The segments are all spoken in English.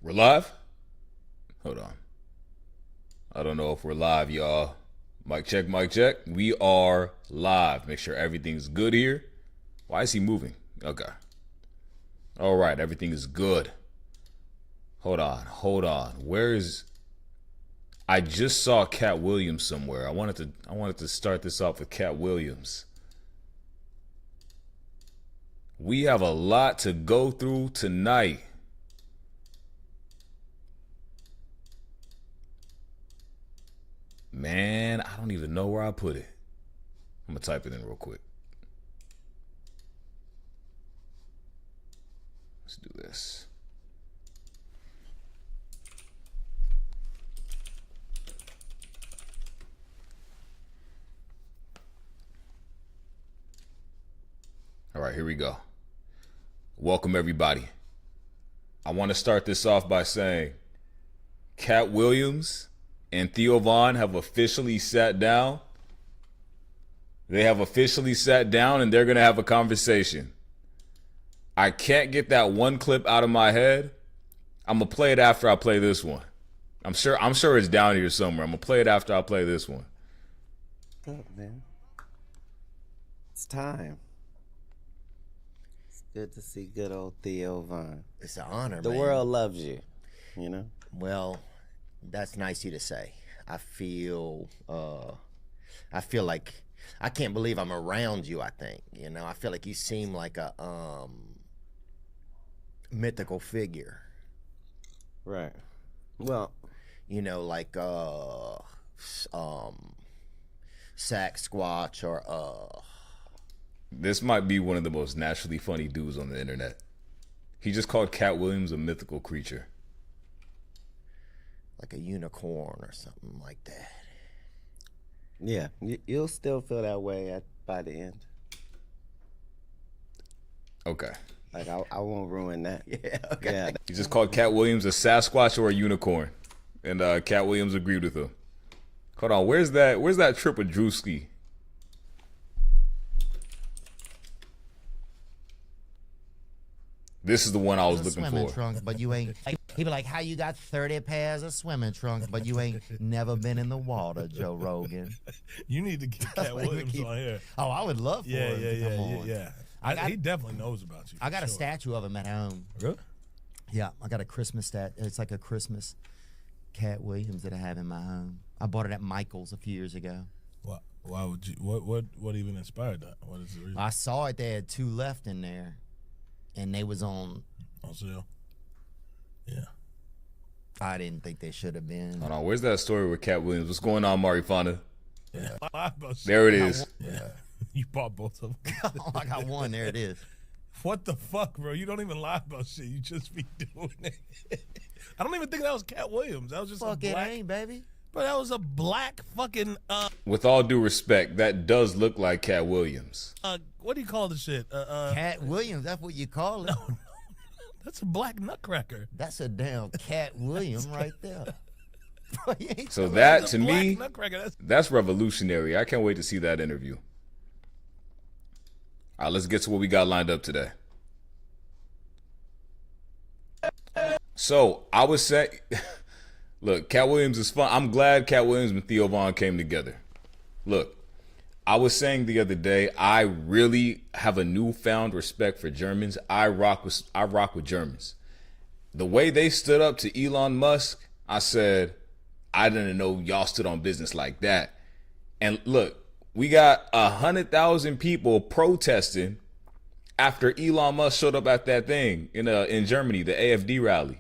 We're live? Hold on. I don't know if we're live, y'all. Mic check, mic check. We are live. Make sure everything's good here. Why is he moving? Okay. All right, everything is good. Hold on. Where is... I just saw Cat Williams somewhere. I wanted to start this off with Cat Williams. We have a lot to go through tonight. Man, I don't even know where I put it. I'm gonna type it in real quick. Let's do this. All right, here we go. Welcome, everybody. I want to start this off by saying Cat Williams and Theo Von have officially sat down. They have officially sat down and they're going to have a conversation. I can't get that one clip out of my head. I'm going to play it after I play this one. I'm sure it's down here somewhere. I'm going to play it after I play this one. What's up, man? It's time. It's good to see good old Theo Von. It's an honor, The man. world loves you, you know? Well, that's nice of you to say. I feel like I can't believe I'm around you, I think. You know, I feel like you seem like a mythical figure. Right. Well, You know, like Sasquatch or This might be one of the most naturally funny dudes on the internet. He just called Cat Williams a mythical creature. like a unicorn or something like that. yeah, you'll still feel that way by the end. Okay. Like, I won't ruin that. Yeah, okay. Yeah, He just called Cat Williams a Sasquatch or a unicorn. And Cat Williams agreed with him. Hold on, where's that trip with Drewski? This is the one I was looking swimming for. trunks, but you ain't. He be like, "How you got 30 pairs of swimming trunks, but you ain't never been in the water, Joe Rogan?" You need to get Cat Williams on here. Oh, I would love for him to come on. He definitely knows about you. I got for a sure. statue of him at home. Really? Yeah, I got a Christmas It's like a Christmas Cat Williams that I have in my home. I bought it at Michael's a few years ago. Why would you? What even inspired that? What is the reason? I saw it. They had 2 left in there, and they was on. On sale. Yeah. I didn't think they should have been. Hold on, where's that story with Cat Williams? What's going on, Marifana? Yeah. There it is. Yeah. You bought both of them. Oh, I got one. There it is. What the fuck, bro? You don't even lie about shit. You just be doing it. I don't even think that was Cat Williams. That was just Fuck a it, black. ain't, baby. Bro, that was a black fucking With all due respect, that does look like Cat Williams. what do you call the shit? Cat Williams. That's what you call it. No, that's a black nutcracker. That's a damn Cat William right there. Bro, you ain't So so that, That's to a black me, nutcracker. that's revolutionary. I can't wait to see that interview. All right, let's get to what we got lined up today. So, I would say, look, Cat Williams is fun. I'm glad Cat Williams and Theo Von came together. Look, I was saying the other day, I really have a newfound respect for Germans. I rock with Germans. The way they stood up to Elon Musk, I said, I didn't know y'all stood on business like that. And look, we got 100,000 people protesting after Elon Musk showed up at that thing in Germany, the AfD rally.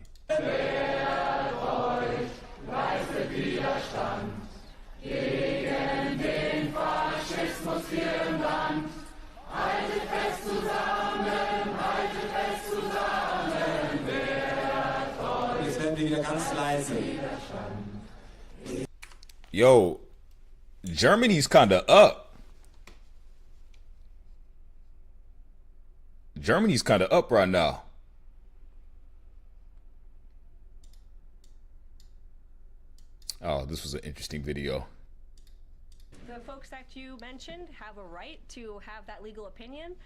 Yo, Germany's kind of up. Germany's kind of up right now. Oh, this was an interesting video. The folks that you mentioned have a right to have that legal opinion,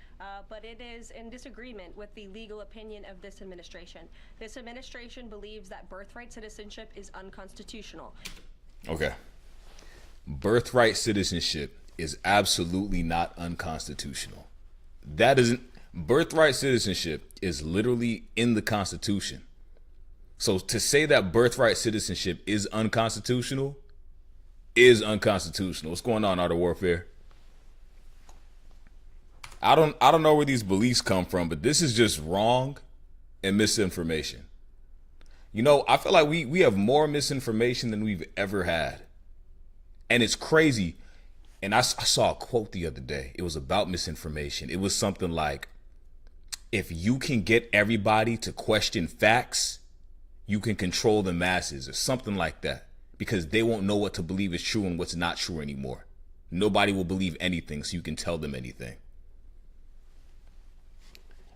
but it is in disagreement with the legal opinion of this administration. This administration believes that birthright citizenship is unconstitutional. Okay. Birthright citizenship is absolutely not unconstitutional. That isn't. Birthright citizenship is literally in the Constitution. So to say that birthright citizenship is unconstitutional is unconstitutional. What's going on, Art of Warfare? I don't know where these beliefs come from, but this is just wrong and misinformation. You know, I feel like we have more misinformation than we've ever had. And it's crazy. And I saw a quote the other day. It was about misinformation. It was something like, if you can get everybody to question facts, you can control the masses, or something like that, because they won't know what to believe is true and what's not true anymore. Nobody will believe anything, so you can tell them anything.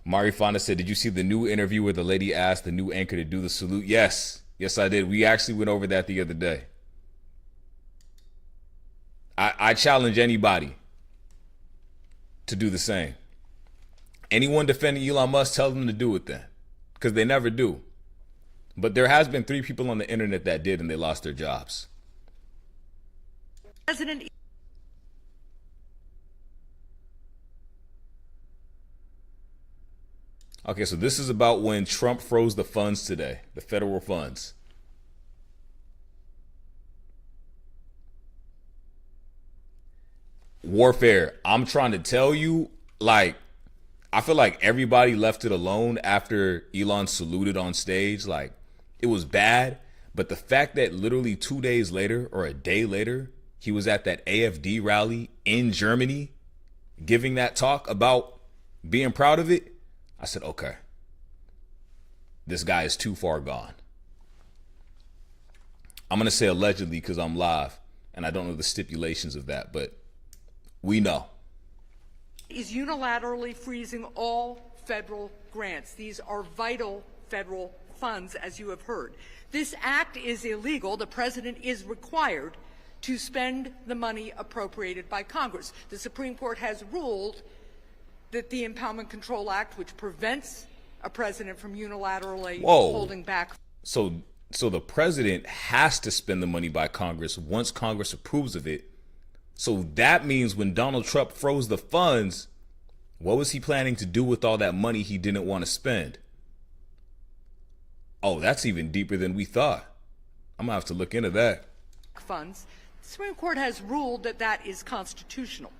Mari Fonda said, did you see the new interview where the lady asked the new anchor to do the salute? Yes, I did. We actually went over that the other day. I challenge anybody to do the same. Anyone defending Elon Musk, tell them to do it then, because they never do. But there has been 3 people on the internet that did, and they lost their jobs. President. Okay, so this is about when Trump froze the funds today, the federal funds. Warfare, I'm trying to tell you, like, I feel like everybody left it alone after Elon saluted on stage. Like, it was bad. But the fact that literally 2 days later or a day later, he was at that AFD rally in Germany giving that talk about being proud of it, I said, okay, this guy is too far gone. I'm going to say allegedly because I'm live and I don't know the stipulations of that, but we know. Is unilaterally freezing all federal grants. These are vital federal funds, as you have heard. This act is illegal. The president is required to spend the money appropriated by Congress. The Supreme Court has ruled that the Impoundment Control Act, which prevents a president from unilaterally holding back. So the president has to spend the money by Congress once Congress approves of it. So that means when Donald Trump froze the funds, what was he planning to do with all that money he didn't want to spend? Oh, that's even deeper than we thought. I'm going to have to look into that. Funds. The Supreme Court has ruled that that is constitutional.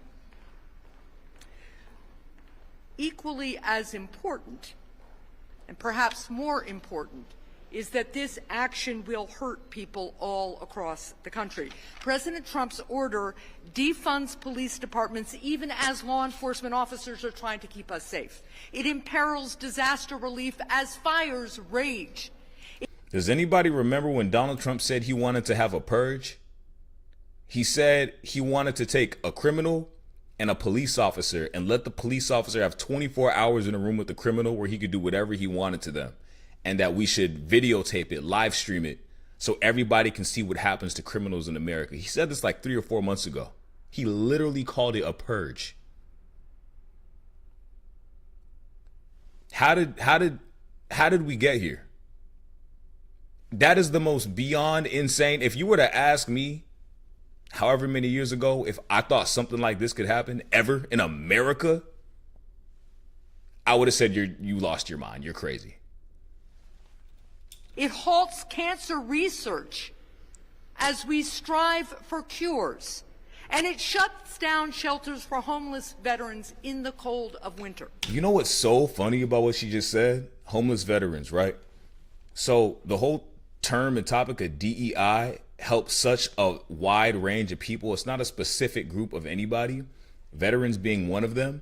Equally as important, and perhaps more important, is that this action will hurt people all across the country. President Trump's order defunds police departments even as law enforcement officers are trying to keep us safe. It imperils disaster relief as fires rage. Does anybody remember when Donald Trump said he wanted to have a purge? He said he wanted to take a criminal and a police officer and let the police officer have 24 hours in a room with the criminal where he could do whatever he wanted to them. And that we should videotape it, live stream it, so everybody can see what happens to criminals in America. He said this like 3 or 4 months ago. He literally called it a purge. How did we get here? That is the most beyond insane. If you were to ask me, however many years ago, if I thought something like this could happen ever in America, I would have said you lost your mind. You're crazy. It halts cancer research as we strive for cures, and it shuts down shelters for homeless veterans in the cold of winter. You know what's so funny about what she just said? Homeless veterans, right? So the whole term and topic of DEI helps such a wide range of people. It's not a specific group of anybody, veterans being one of them.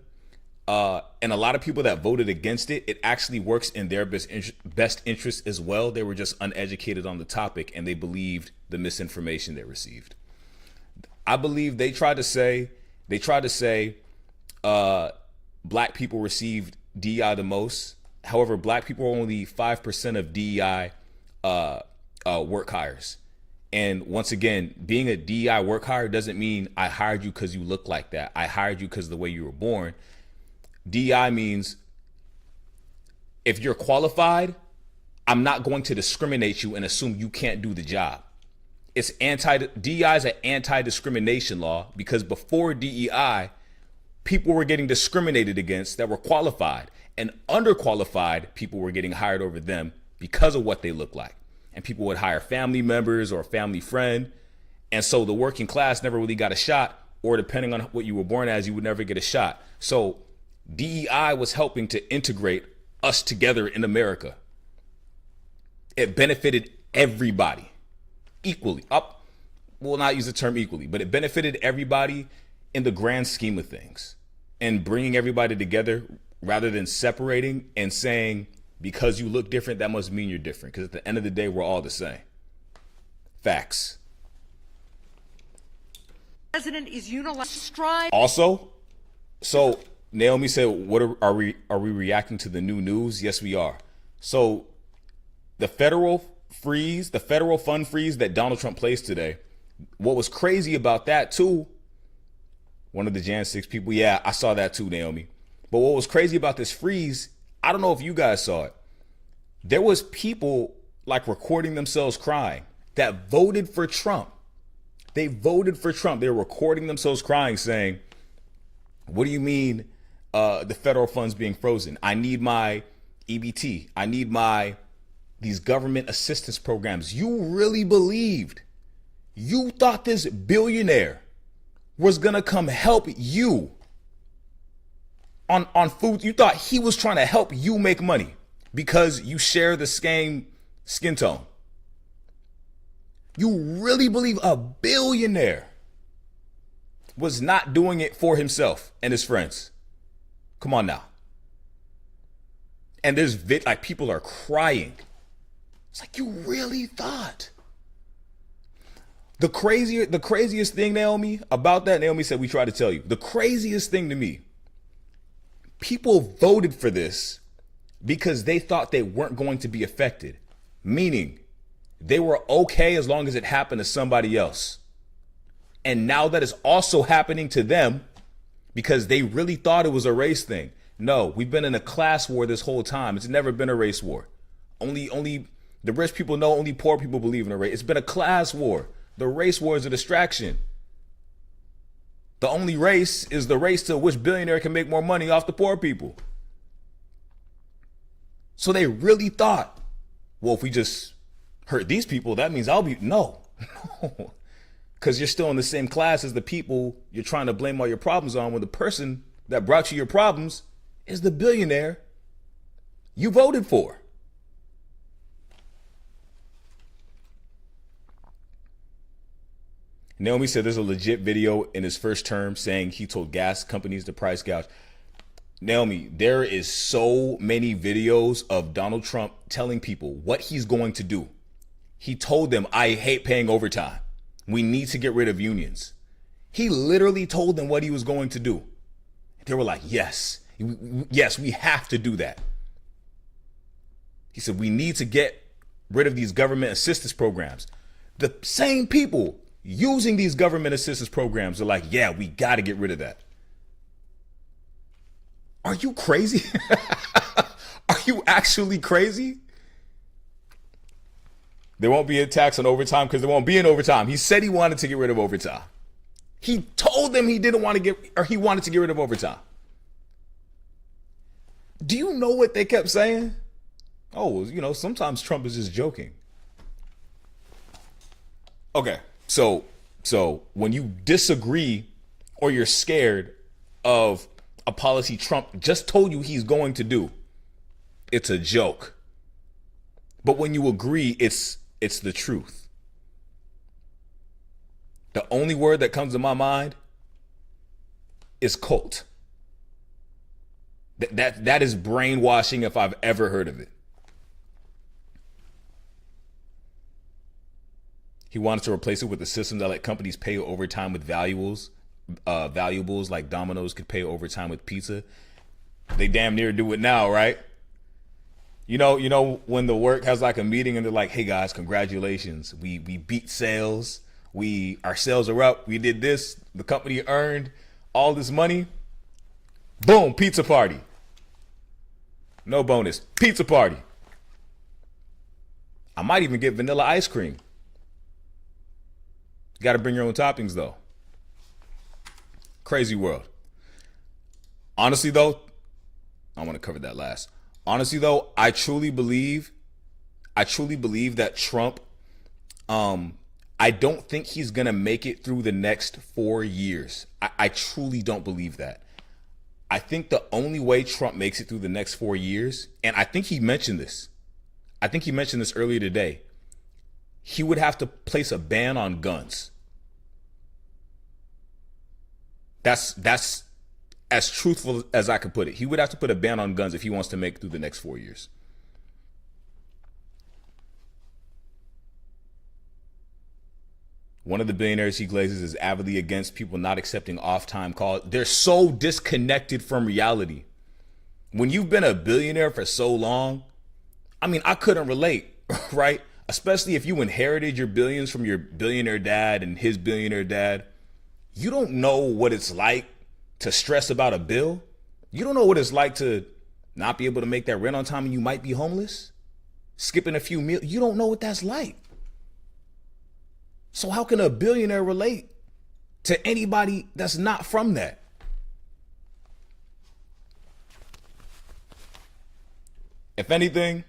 And a lot of people that voted against it, it actually works in their best interest as well. They were just uneducated on the topic and they believed the misinformation they received. I believe they tried to say black people received DEI the most. However, black people are only 5% of DEI work hires. And once again, being a DEI work hire doesn't mean I hired you because you look like that. I hired you because of the way you were born. DEI means if you're qualified, I'm not going to discriminate you and assume you can't do the job. DEI is an anti-discrimination law because before DEI, people were getting discriminated against that were qualified, and underqualified people were getting hired over them because of what they look like. And people would hire family members or a family friend. And so the working class never really got a shot, or depending on what you were born as, you would never get a shot. So DEI was helping to integrate us together in America. It benefited everybody equally. We'll not use the term equally, but it benefited everybody in the grand scheme of things, and bringing everybody together rather than separating and saying, because you look different, that must mean you're different. Because at the end of the day, we're all the same. Facts. President is unilaterally Also, so Naomi said, are we reacting to the new news? Yes, we are. So the federal fund freeze that Donald Trump placed today, what was crazy about that too, one of the Jan 6 people, yeah, I saw that too, Naomi. But what was crazy about this freeze, I don't know if you guys saw it. There was people like recording themselves crying that voted for Trump. They voted for Trump. They were recording themselves crying saying, what do you mean the federal funds being frozen? I need my EBT. I need these government assistance programs. You really believed, you thought this billionaire was going to come help you on food. You thought he was trying to help you make money because you share the same skin tone. You really believe a billionaire was not doing it for himself and his friends? Come on now. And there's people are crying. It's like, you really thought. The craziest thing, Naomi, about that, Naomi said, we tried to tell you. The craziest thing to me, people voted for this because they thought they weren't going to be affected. Meaning, they were okay as long as it happened to somebody else. And now that is also happening to them because they really thought it was a race thing. No, we've been in a class war this whole time. It's never been a race war. Only the rich people know, only poor people believe in a race. It's been a class war. The race war is a distraction. The only race is the race to which billionaire can make more money off the poor people. So they really thought, well, if we just hurt these people, that means I'll be, no. Because you're still in the same class as the people you're trying to blame all your problems on, when the person that brought you your problems is the billionaire you voted for. Naomi said there's a legit video in his first term saying he told gas companies to price gouge. Naomi, there is so many videos of Donald Trump telling people what he's going to do. He told them, I hate paying overtime. We need to get rid of unions. He literally told them what he was going to do. They were like, yes, we have to do that. He said, we need to get rid of these government assistance programs. The same people using these government assistance programs are like, yeah, we got to get rid of that. Are you crazy? Are you actually crazy? There won't be a tax on overtime because there won't be an overtime. He said he wanted to get rid of overtime. He told them he wanted to get rid of overtime. Do you know what they kept saying? Oh, sometimes Trump is just joking. Okay. So when you disagree or you're scared of a policy Trump just told you he's going to do, it's a joke. But when you agree, it's the truth. The only word that comes to my mind is cult. That is brainwashing if I've ever heard of it. He wanted to replace it with a system that let companies pay overtime with valuables like Domino's could pay overtime with pizza. They damn near do it now, right? You know when the work has like a meeting and they're like, "Hey guys, congratulations. We beat sales. Our sales are up. We did this. The company earned all this money. Boom, pizza party. No bonus. Pizza party. I might even get vanilla ice cream. You got to bring your own toppings though. Crazy world. Honestly though, I want to cover that last. Honestly though, I truly believe that Trump, I don't think he's going to make it through the next 4 years. I truly don't believe that. I think the only way Trump makes it through the next 4 years, and I think he mentioned this. I think he mentioned this earlier today. He would have to place a ban on guns. That's as truthful as I could put it. He would have to put a ban on guns if he wants to make it through the next 4 years. One of the billionaires he glazes is avidly against people not accepting off-time calls. They're so disconnected from reality. When you've been a billionaire for so long, I mean, I couldn't relate, right? Especially if you inherited your billions from your billionaire dad and his billionaire dad. You don't know what it's like to stress about a bill. You don't know what it's like to not be able to make that rent on time and you might be homeless, skipping a few meals. You don't know what that's like. So how can a billionaire relate to anybody that's not from that? If anything,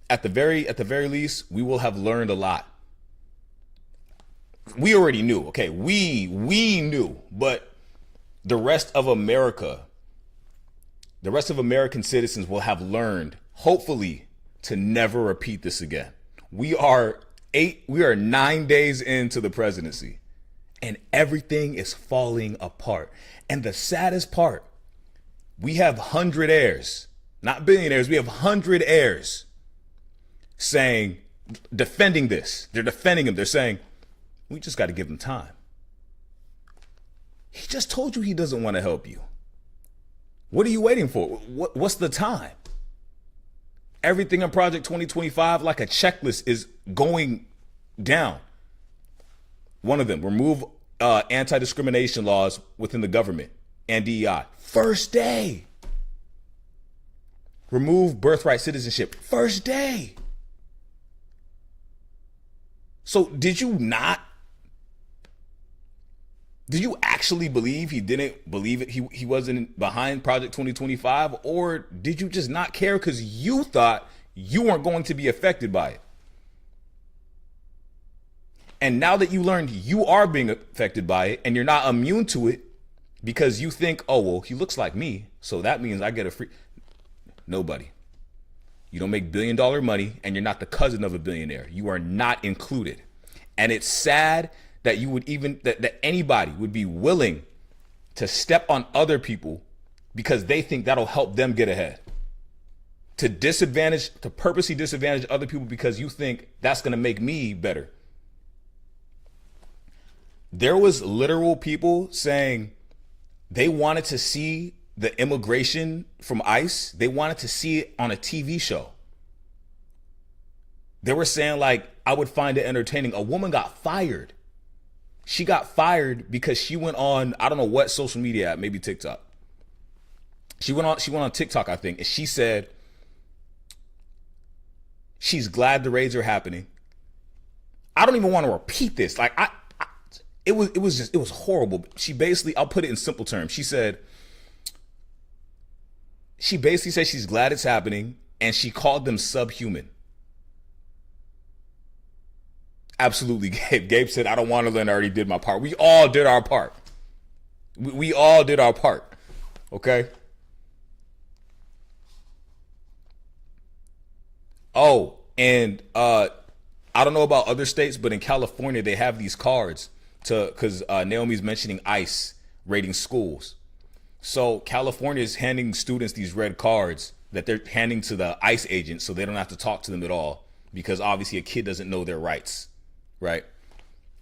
at the very least, we will have learned a lot. We already knew, okay? We knew, but the rest of America, the rest of American citizens will have learned, hopefully, to never repeat this again. We are 9 days into the presidency and everything is falling apart. And the saddest part, we have 100 heirs, not billionaires. We have 100 heirs defending this. They're defending him. They're saying, we just got to give him time. He just told you he doesn't want to help you. What are you waiting for? What's the time? Everything in Project 2025, like a checklist, is going down. One of them, remove anti-discrimination laws within the government and DEI. First day. Remove birthright citizenship. First day. So did you actually believe he didn't believe it? He wasn't behind Project 2025, or did you just not care because you thought you weren't going to be affected by it? And now that you learned you are being affected by it and you're not immune to it because you think, oh, well, he looks like me, so that means I get a free. Nobody. You don't make $1 billion money and you're not the cousin of a billionaire. You are not included. And it's sad that you would that anybody would be willing to step on other people because they think that'll help them get ahead. To purposely disadvantage other people because you think that's going to make me better. There was literal people saying they wanted to see the immigration from ICE. They wanted to see it on a TV show. They were saying, like, I would find it entertaining. A woman got fired. She got fired because she went on, I don't know what social media app, maybe TikTok. She went on TikTok, I think, and she said she's glad the raids are happening. I don't even want to repeat this. Like, it was horrible. She basically, I'll put it in simple terms. She basically said she's glad it's happening, and she called them subhuman. Absolutely, Gabe. Gabe said, I don't want to learn. I already did my part. We all did our part. We all did our part. Okay? Oh, and I don't know about other states, but in California, they have these cards because Naomi's mentioning ICE raiding schools. So California is handing students these red cards that they're handing to the ICE agents so they don't have to talk to them at all because obviously a kid doesn't know their rights. Right.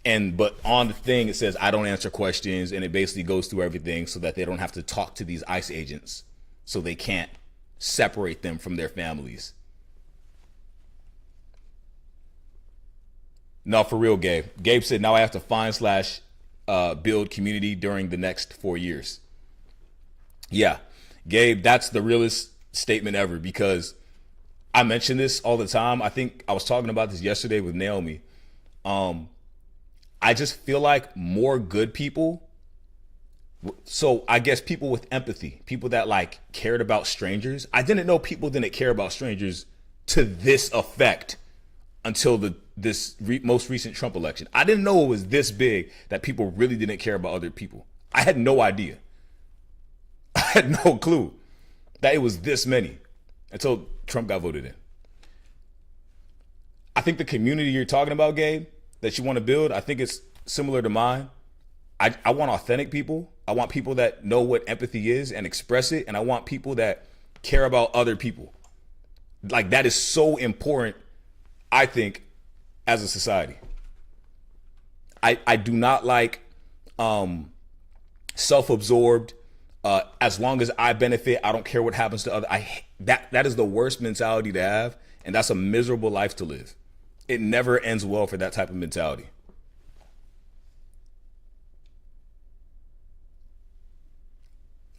But on the thing, it says, I don't answer questions. And it basically goes through everything so that they don't have to talk to these ICE agents so they can't separate them from their families. No, for real, Gabe. Gabe said, now I have to find slash build community during the next 4 years. Yeah, Gabe, that's the realest statement ever, because I mention this all the time. I think I was talking about this yesterday with Naomi. I just feel like more good people. So I guess people with empathy, people that like cared about strangers. I didn't know people didn't care about strangers to this effect until most recent Trump election. I didn't know it was this big that people really didn't care about other people. I had no idea. I had no clue that it was this many until Trump got voted in. I think the community you're talking about, Gabe, that you want to build, I think it's similar to mine. I want authentic people. I want people that know what empathy is and express it. And I want people that care about other people. Like, that is so important, I think, as a society. I do not like self-absorbed, as long as I benefit, I don't care what happens to other. That is the worst mentality to have, and that's a miserable life to live. It never ends well for that type of mentality.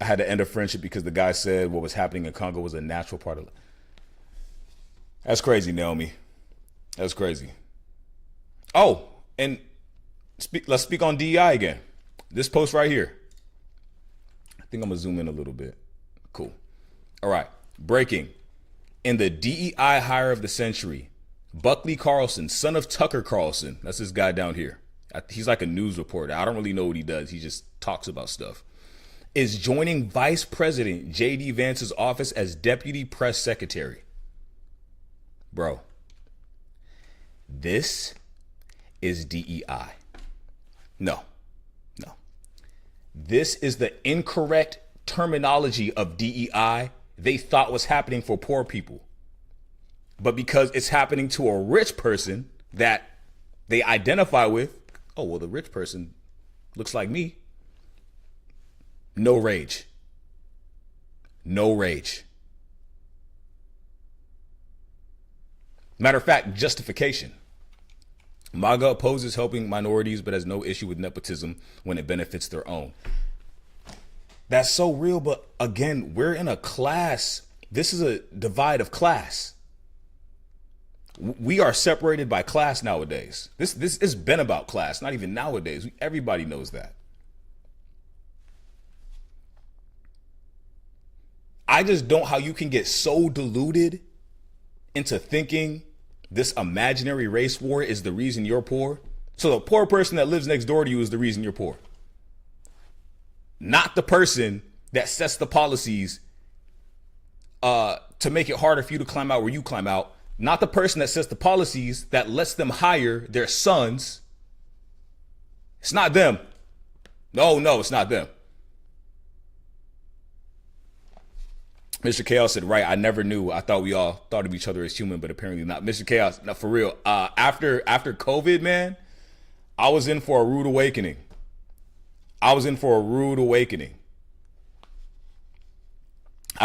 I had to end a friendship because the guy said what was happening in Congo was a natural part of it. That's crazy, Naomi. That's crazy. Oh, and let's speak on DEI again. This post right here. I think I'm gonna zoom in a little bit. Cool. All right. Breaking. In the DEI hire of the century, Buckley Carlson, son of Tucker Carlson, that's this guy down here. He's like a news reporter. I don't really know what he does. He just talks about stuff. Is joining Vice President J.D. Vance's office as Deputy Press Secretary. Bro, this is DEI. No. This is the incorrect terminology of DEI they thought was happening for poor people. But because it's happening to a rich person that they identify with, oh, well, the rich person looks like me. No rage. No rage. Matter of fact, justification. MAGA opposes helping minorities, but has no issue with nepotism when it benefits their own. That's so real, but again, we're in a class. This is a divide of class. We are separated by class nowadays. This has been about class, not even nowadays. Everybody knows that. I just don't how you can get so deluded into thinking this imaginary race war is the reason you're poor. So the poor person that lives next door to you is the reason you're poor. Not the person that sets the policies to make it harder for you to climb out where you climb out. Not the person that sets the policies that lets them hire their sons. It's not them. No, it's not them. Mr. Chaos said, right, I never knew. I thought we all thought of each other as human, but apparently not. Mr. Chaos, no, for real. After COVID, man, I was in for a rude awakening. I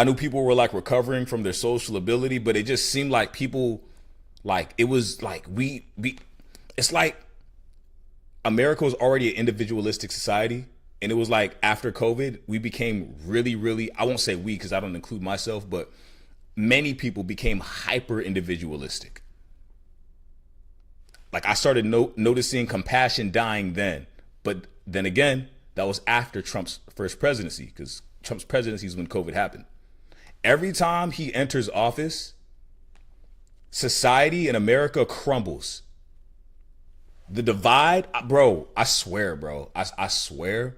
knew people were like recovering from their social ability, but it just seemed like people, like, it was like it's like America was already an individualistic society. And it was like after COVID, we became really, really, I won't say we because I don't include myself, but many people became hyper individualistic. Like I started noticing compassion dying then. But then again, that was after Trump's first presidency, because Trump's presidency is when COVID happened. Every time he enters office, society in America crumbles. The divide, bro, I swear, I swear.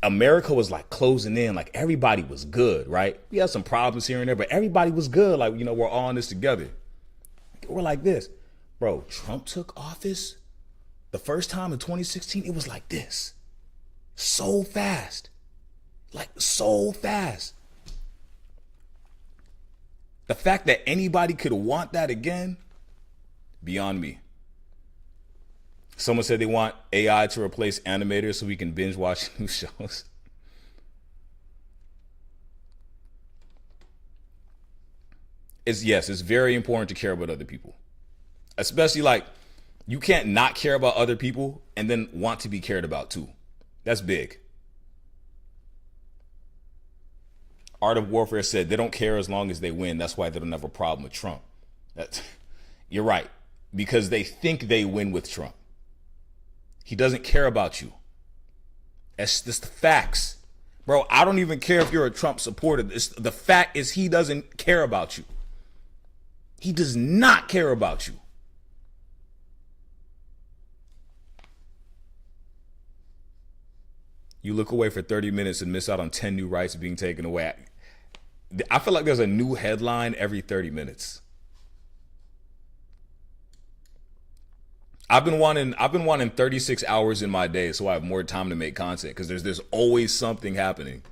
America was like closing in, like everybody was good, right? We had some problems here and there, but everybody was good. Like, you know, we're all in this together. We're like this. Bro, Trump took office the first time in 2016. It was like this. So fast. Like so fast. The fact that anybody could want that again, beyond me. Someone said they want AI to replace animators so we can binge watch new shows. It's very important to care about other people. Especially like You can't not care about other people and then want to be cared about too. That's big. Art of Warfare said they don't care as long as they win. That's why they don't have a problem with Trump. You're right. Because they think they win with Trump. He doesn't care about you. That's just the facts. Bro, I don't even care if you're a Trump supporter. The fact is he doesn't care about you. He does not care about you. You look away for 30 minutes and miss out on 10 new rights being taken away. I feel like there's a new headline every 30 minutes. I've been wanting 36 hours in my day so I have more time to make content because there's always something happening.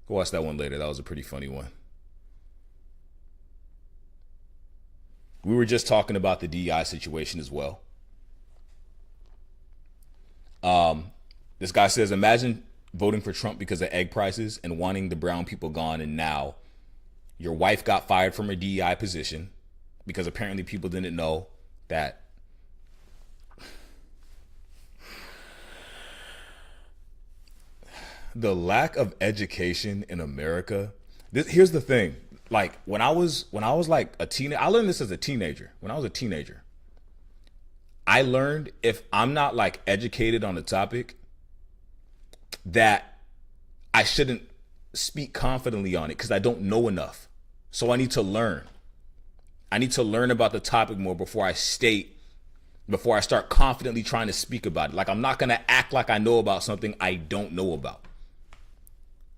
Go watch that one later. That was a pretty funny one. We were just talking about the DEI situation as well. This guy says, imagine voting for Trump because of egg prices and wanting the brown people gone, and now your wife got fired from her DEI position because apparently people didn't know that the lack of education in America. Here's the thing. Like when I was like a teenager, I learned this as a teenager. When I was a teenager, I learned if I'm not like educated on the topic, that I shouldn't speak confidently on it because I don't know enough. So I need to learn. I need to learn about the topic more before I start confidently trying to speak about it. Like I'm not going to act like I know about something I don't know about.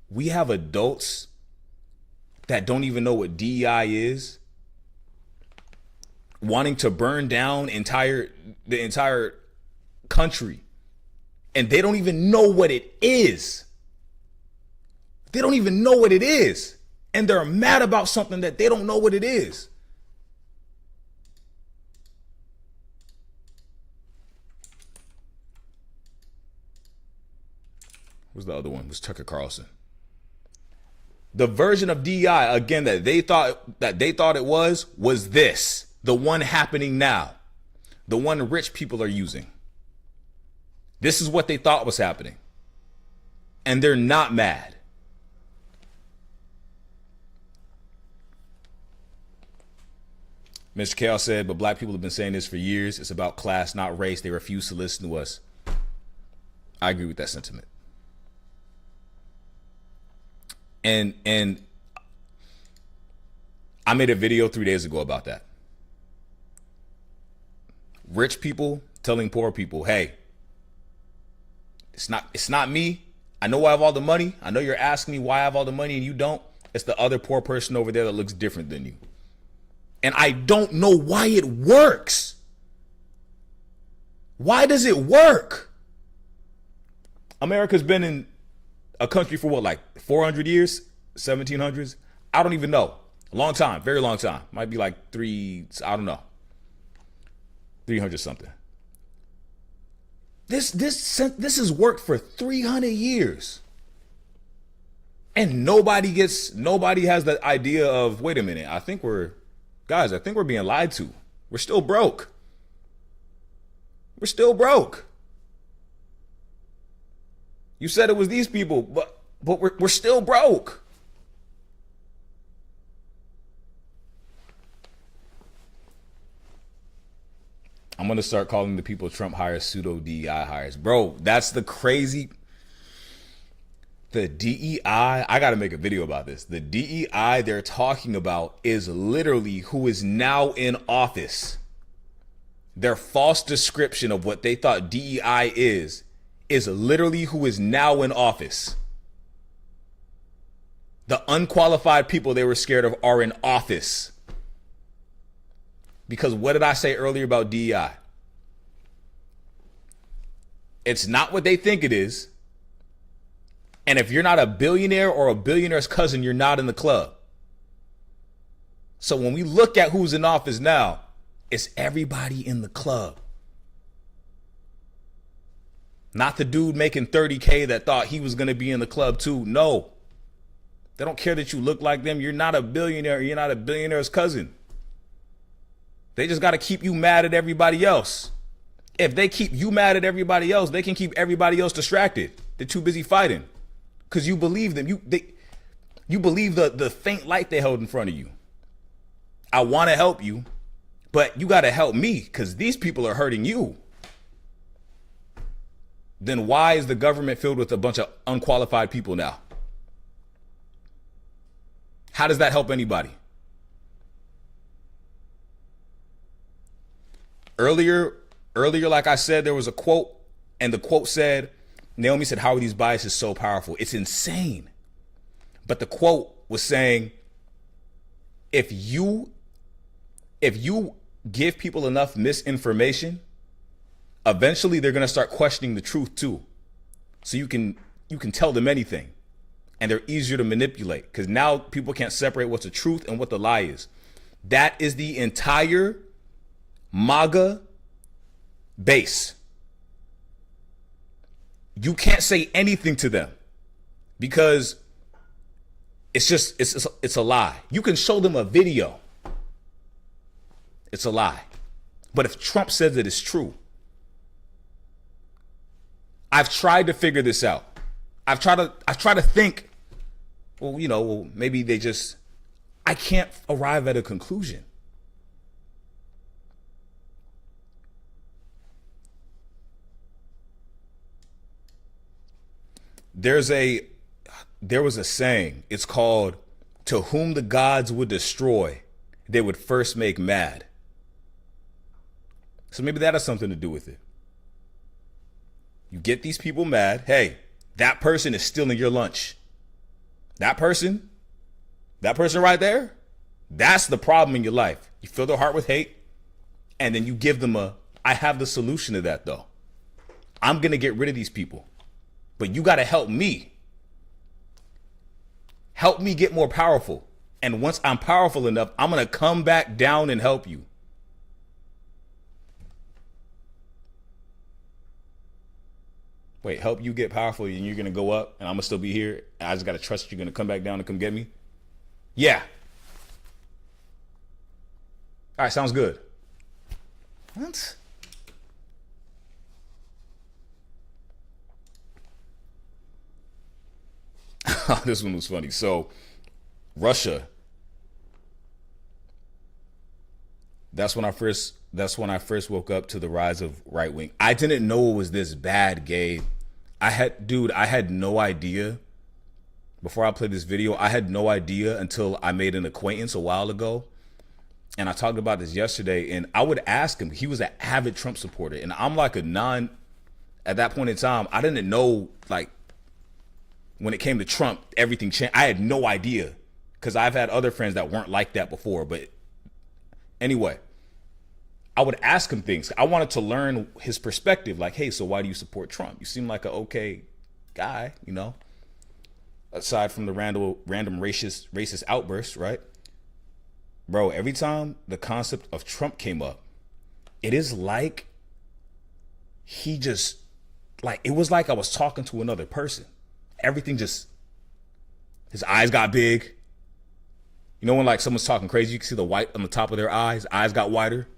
We have adults that don't even know what DEI is, wanting to burn down the entire country. And they don't even know what it is. They don't even know what it is. And they're mad about something that they don't know what it is. What's the other one? It was Tucker Carlson. The version of DEI, again, that they thought it was this. The one happening now. The one rich people are using. This is what they thought was happening. And they're not mad. Mr. Kale said, but black people have been saying this for years. It's about class, not race. They refuse to listen to us. I agree with that sentiment. And I made a video 3 days ago about that. Rich people telling poor people, hey, it's not me. I know I have all the money. I know you're asking me why I have all the money and you don't. It's the other poor person over there that looks different than you. And I don't know why it works. Why does it work? America's been in a country for what, like 400 years, 1700s? I don't even know. A long time, very long time. Might be like 300 something. This has worked for 300 years. And nobody has the idea of, wait a minute, I think we're being lied to. We're still broke. We're still broke. You said it was these people, but we're still broke. I'm going to start calling the people Trump hires pseudo DEI hires. Bro, that's the crazy. The DEI, I got to make a video about this. The DEI they're talking about is literally who is now in office. Their false description of what they thought DEI is literally who is now in office. The unqualified people they were scared of are in office. Because what did I say earlier about DEI? It's not what they think it is. And if you're not a billionaire or a billionaire's cousin, you're not in the club. So when we look at who's in office now, it's everybody in the club. Not the dude making 30K that thought he was going to be in the club too. No. They don't care that you look like them. You're not a billionaire. You're not a billionaire's cousin. They just got to keep you mad at everybody else. If they keep you mad at everybody else, they can keep everybody else distracted. They're too busy fighting because you believe them. You believe the faint light they hold in front of you. I want to help you, but you got to help me because these people are hurting you. Then why is the government filled with a bunch of unqualified people now? How does that help anybody? Earlier, like I said, there was a quote, and the quote said, Naomi said, how are these biases so powerful? It's insane. But the quote was saying, if you give people enough misinformation, eventually they're going to start questioning the truth too. So you can tell them anything, and they're easier to manipulate because now people can't separate what's the truth and what the lie is. That is the entire MAGA base. You can't say anything to them because it's a lie. You can show them a video. It's a lie. But if Trump says it is true, I've tried to figure this out. I've tried to think, well, maybe I can't arrive at a conclusion. There was a saying, it's called, to whom the gods would destroy, they would first make mad. So maybe that has something to do with it. You get these people mad. Hey, that person is stealing your lunch. That person right there, that's the problem in your life. You fill their heart with hate, and then you give them I have the solution to that though. I'm going to get rid of these people. But you got to help me. Help me get more powerful. And once I'm powerful enough, I'm going to come back down and help you. Wait, help you get powerful and you're going to go up and I'm going to still be here. And I just got to trust you're going to come back down and come get me. Yeah. All right, sounds good. What? This one was funny. So, Russia. That's when I first woke up to the rise of right wing. I didn't know it was this bad, Gabe. I had no idea. Before I played this video, I had no idea until I made an acquaintance a while ago. And I talked about this yesterday, and I would ask him, he was an avid Trump supporter. And I'm like at that point in time, I didn't know, like, when it came to Trump, everything changed. I had no idea because I've had other friends that weren't like that before. But anyway, I would ask him things. I wanted to learn his perspective. Like, hey, so why do you support Trump? You seem like an okay guy, aside from the random racist outbursts, right? Bro, every time the concept of Trump came up, it is like it was like I was talking to another person. Everything his eyes got big. When like someone's talking crazy, you can see the white on the top of their eyes. Eyes got wider.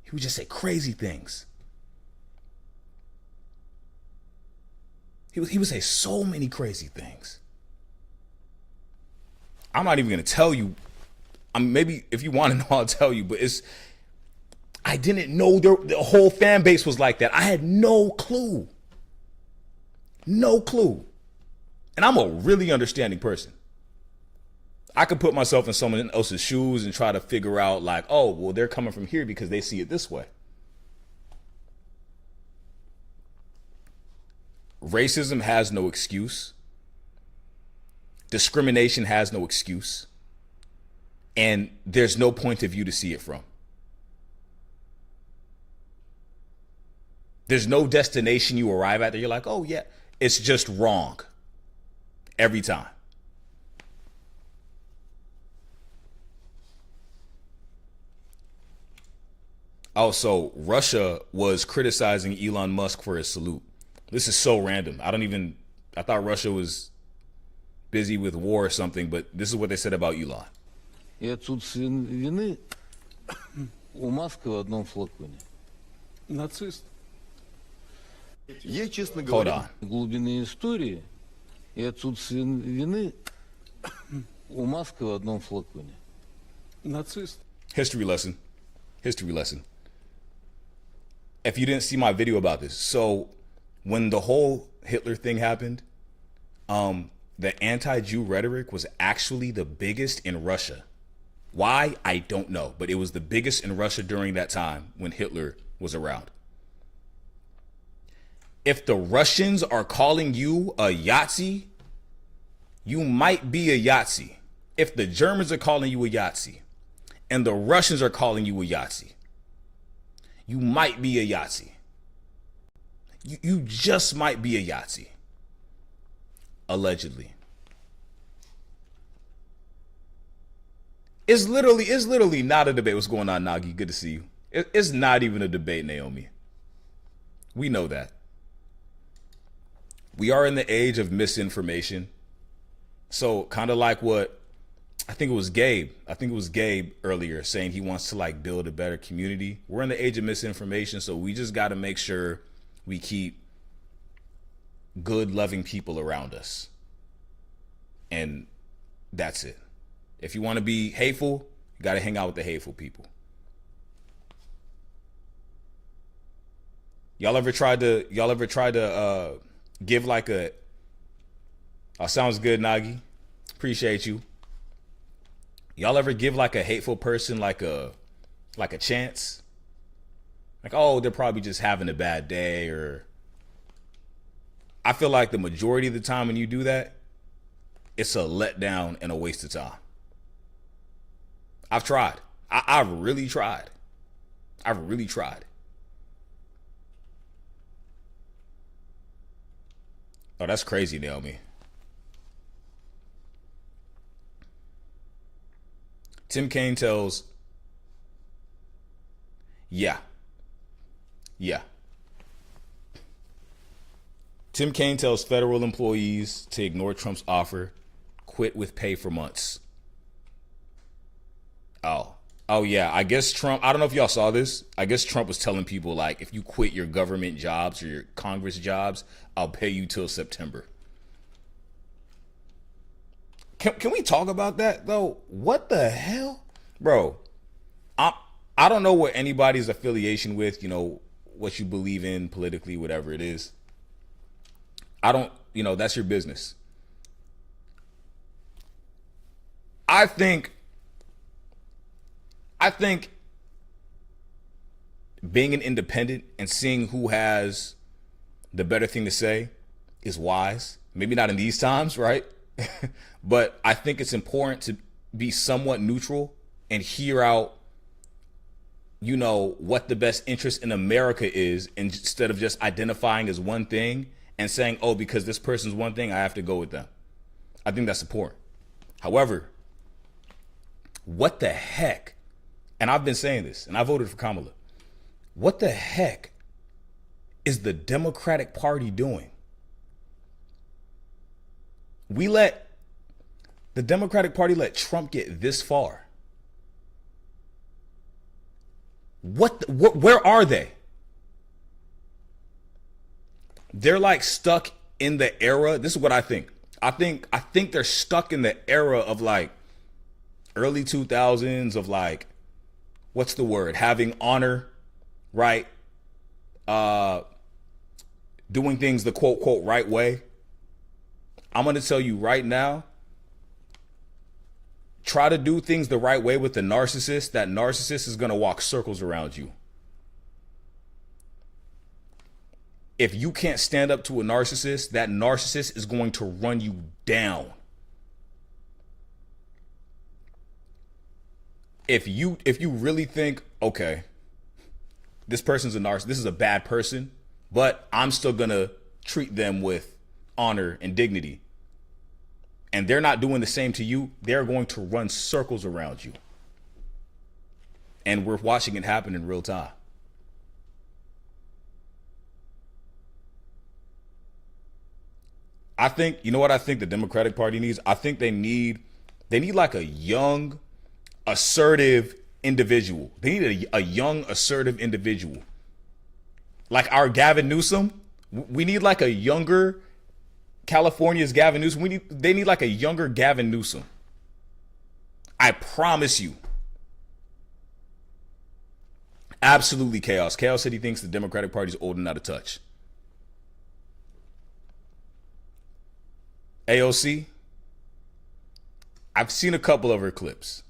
He would just say crazy things. He would say so many crazy things. I'm not even going to tell you. Maybe if you want to know, I'll tell you. But I didn't know the whole fan base was like that. I had no clue. No clue. And I'm a really understanding person. I could put myself in someone else's shoes and try to figure out like, oh, well, they're coming from here because they see it this way. Racism has no excuse. Discrimination has no excuse. And there's no point of view to see it from. There's no destination you arrive at that you're like, oh, yeah, it's just wrong. Every time. Also, Russia was criticizing Elon Musk for his salute. This is so random. I thought Russia was busy with war or something, but this is what they said about Elon. И отсутствие вины У маска в одном флаконе. Нацист. Я, честно Hold говоря, on. Глубины истории и отсутствие вины у маска в одном флаконе. Нацист. History lesson. History lesson. If you didn't see my video about this, so when the whole Hitler thing happened, the anti-Jew rhetoric was actually the biggest in Russia. Why? I don't know, but it was the biggest in Russia during that time when Hitler was around. If the Russians are calling you a Yahtzee, you might be a Yahtzee. If the Germans are calling you a Yahtzee and the Russians are calling you a Yahtzee, you might be a Yahtzee. You just might be a Yahtzee. Allegedly. It's literally not a debate. What's going on, Nagi? Good to see you. It's not even a debate, Naomi. We know that. We are in the age of misinformation. So kind of like what I think it was Gabe earlier saying he wants to like build a better community. We're in the age of misinformation, so we just got to make sure we keep good, loving people around us. And that's it. If you want to be hateful, you got to hang out with the hateful people. Y'all ever tried to give like a sounds good, Nagi. Appreciate you. Y'all ever give like a hateful person like a chance? Like, oh, they're probably just having a bad day, or I feel like the majority of the time when you do that, it's a letdown and a waste of time. I've tried. I've really tried. I've really tried. Oh, that's crazy, Naomi. Tim Kaine tells, yeah. Tim Kaine tells federal employees to ignore Trump's offer, quit with pay for months. Oh yeah, I guess Trump, I don't know if y'all saw this. I guess Trump was telling people like, if you quit your government jobs or your Congress jobs, I'll pay you till September. Can we talk about that though? What the hell? Bro, I don't know what anybody's affiliation with, you know, what you believe in politically, whatever it is. I don't, you know, that's your business. I think being an independent and seeing who has the better thing to say is wise. Maybe not in these times, right? But I think it's important to be somewhat neutral and hear out, you know, what the best interest in America is, instead of just identifying as one thing and saying, oh, because this person's one thing, I have to go with them. I think that's important. However, what the heck? And I've been saying this, and I voted for Kamala. What the heck is the Democratic Party doing? The Democratic Party let Trump get this far. Where are they? They're like stuck in the era. This is what I think. I think they're stuck in the era of like early 2000s of like, what's the word? Having honor, right? Doing things the quote, quote, right way. I'm going to tell you right now, try to do things the right way with the narcissist. That narcissist is going to walk circles around you. If you can't stand up to a narcissist, that narcissist is going to run you down. If you really think, okay, this person's a narcissist, this is a bad person, but I'm still gonna treat them with honor and dignity, and they're not doing the same to you, they're going to run circles around you. And we're watching it happen in real time. I think, you know what I think the Democratic Party needs? I think they need like a young, assertive individual. They need a young, assertive individual. Like our Gavin Newsom. We need like a younger California's Gavin Newsom. They need like a younger Gavin Newsom. I promise you. Absolutely chaos. Chaos said he thinks the Democratic Party is old and out of touch. AOC, I've seen a couple of her clips.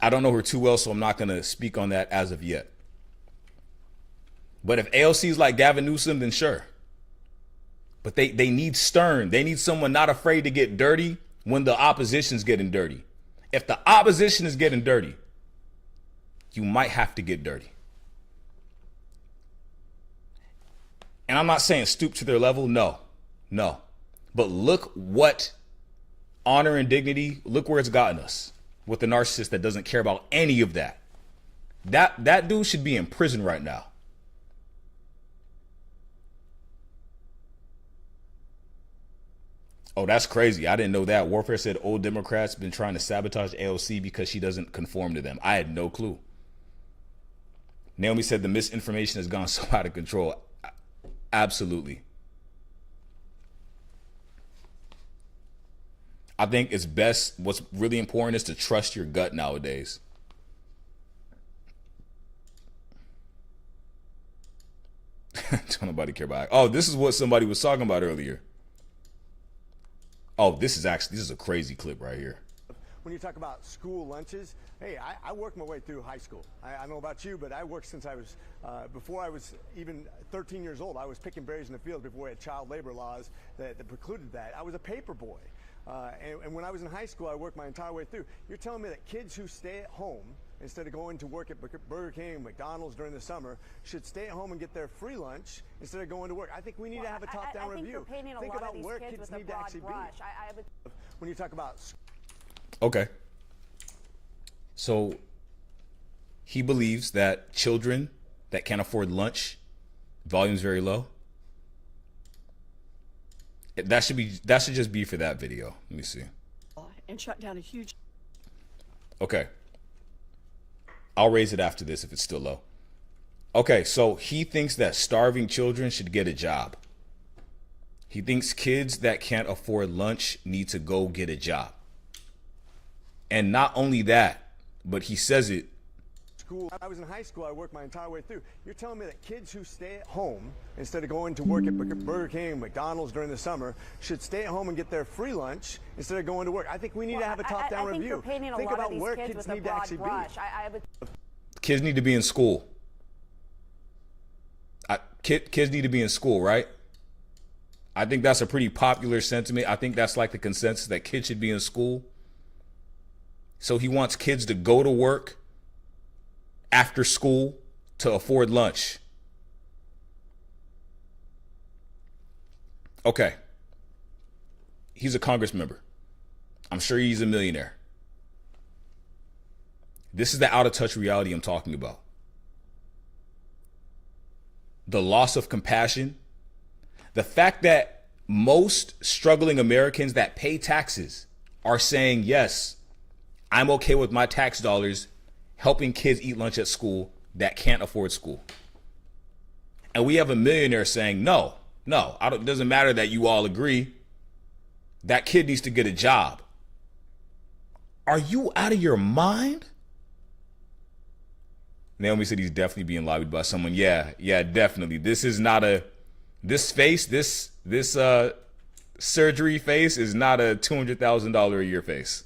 I don't know her too well, so I'm not going to speak on that as of yet. But if AOC is like Gavin Newsom, then sure. But they need stern. They need someone not afraid to get dirty when the opposition's getting dirty. If the opposition is getting dirty, you might have to get dirty. And I'm not saying stoop to their level. No. But look what honor and dignity, look where it's gotten us with the narcissist that doesn't care about any of that. That dude should be in prison right now. Oh, that's crazy. I didn't know that. Warfare said old Democrats been trying to sabotage AOC because she doesn't conform to them. I had no clue. Naomi said the misinformation has gone so out of control. Absolutely. I think it's best, what's really important is to trust your gut nowadays. Don't nobody care about it. Oh, this is what somebody was talking about earlier. Oh, this is a crazy clip right here. When you talk about school lunches, hey, I worked my way through high school. I don't know about you, but I worked since I was, before I was even 13 years old. I was picking berries in the field before we had child labor laws that precluded that. I was a paper boy. And when I was in high school, I worked my entire way through. You're telling me that kids who stay at home, instead of going to work at Burger King and McDonald's during the summer, should stay at home and get their free lunch instead of going to work? I think we need to have a top-down review. Think about where kids need to actually be. When you talk about... Okay. So he believes that children that can't afford lunch, volume's very low. That should just be for that video. Let me see. And shut down a huge... Okay. I'll raise it after this if it's still low. Okay, so he thinks that starving children should get a job. He thinks kids that can't afford lunch need to go get a job. And not only that, but he says it. School. I was in high school. I worked my entire way through. You're telling me that kids who stay at home instead of going to work at Burger King and McDonald's during the summer should stay at home and get their free lunch instead of going to work. I think we need to have a top-down review. Think about where kids need to actually be. Kids need to be in school. Kids need to be in school, right? I think that's a pretty popular sentiment. I think that's like the consensus that kids should be in school. So he wants kids to go to work after school to afford lunch. Okay. He's a Congress member. I'm sure he's a millionaire. This is the out of touch reality I'm talking about. The loss of compassion. The fact that most struggling Americans that pay taxes are saying, yes, I'm okay with my tax dollars helping kids eat lunch at school that can't afford school. And we have a millionaire saying, no, it doesn't matter that you all agree. That kid needs to get a job. Are you out of your mind? Naomi said he's definitely being lobbied by someone. Yeah, definitely. This is not this surgery face is not a $200,000 a year face.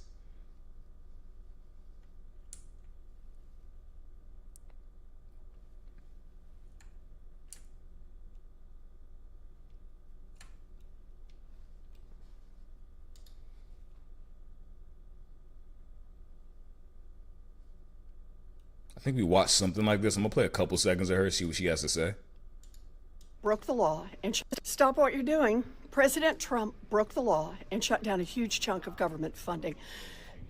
I think we watched something like this. I'm gonna play a couple seconds of her, see what she has to say. Broke the law and stop what you're doing. President Trump broke the law and shut down a huge chunk of government funding.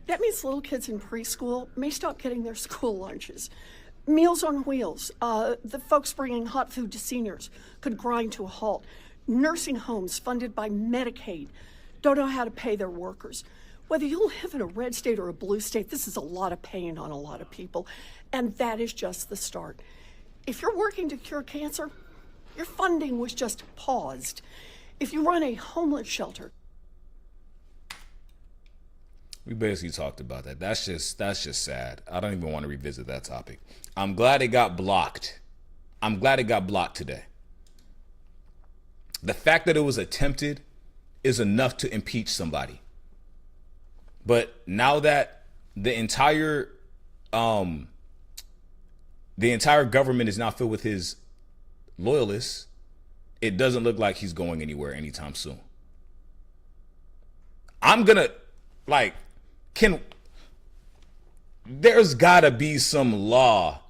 That means little kids in preschool may stop getting their school lunches. Meals on Wheels, the folks bringing hot food to seniors could grind to a halt. Nursing homes funded by Medicaid don't know how to pay their workers. Whether you live in a red state or a blue state, this is a lot of pain on a lot of people. And that is just the start. If you're working to cure cancer, your funding was just paused. If you run a homeless shelter, we basically talked about that. That's just sad. I don't even want to revisit that topic. I'm glad it got blocked. I'm glad it got blocked today. The fact that it was attempted is enough to impeach somebody. But now that the entire government is now filled with his loyalists, it doesn't look like he's going anywhere anytime soon. I'm gonna there's gotta be some law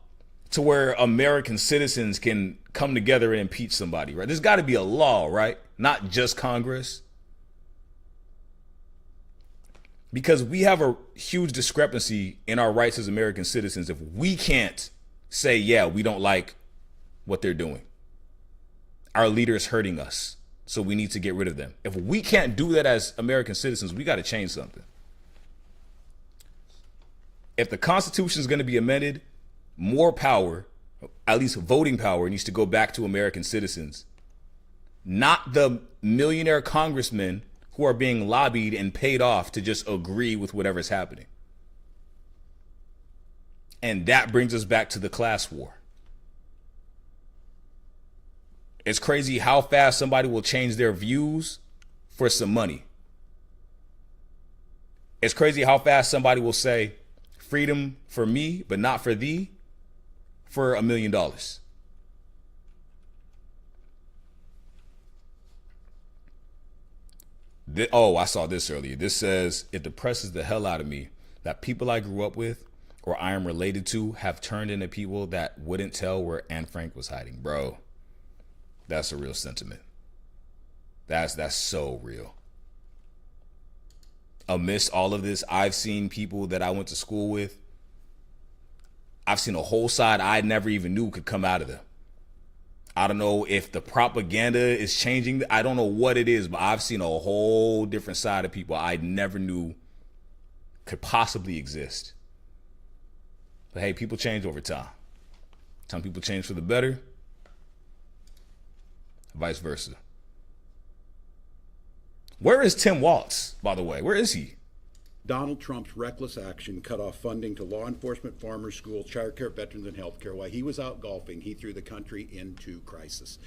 to where American citizens can come together and impeach somebody, right? There's gotta be a law, right? Not just Congress. Because we have a huge discrepancy in our rights as American citizens if we can't say, yeah, we don't like what they're doing. Our leader is hurting us, so we need to get rid of them. If we can't do that as American citizens, we got to change something. If the Constitution is going to be amended, more power, at least voting power, needs to go back to American citizens, not the millionaire congressmen who are being lobbied and paid off to just agree with whatever's happening. And that brings us back to the class war. It's crazy how fast somebody will change their views for some money. It's crazy how fast somebody will say freedom for me, but not for thee, for $1 million. Oh, I saw this earlier. This says, it depresses the hell out of me that people I grew up with or I am related to have turned into people that wouldn't tell where Anne Frank was hiding. Bro, that's a real sentiment. That's so real. Amidst all of this, I've seen people that I went to school with. I've seen a whole side I never even knew could come out of them. I don't know if the propaganda is changing. I don't know what it is, but I've seen a whole different side of people I never knew could possibly exist. But hey, people change over time. Some people change for the better, vice versa. Where is Tim Waltz, by the way? Where is he? Donald Trump's reckless action cut off funding to law enforcement, farmers, schools, child care, veterans, and health care. While he was out golfing, he threw the country into crisis.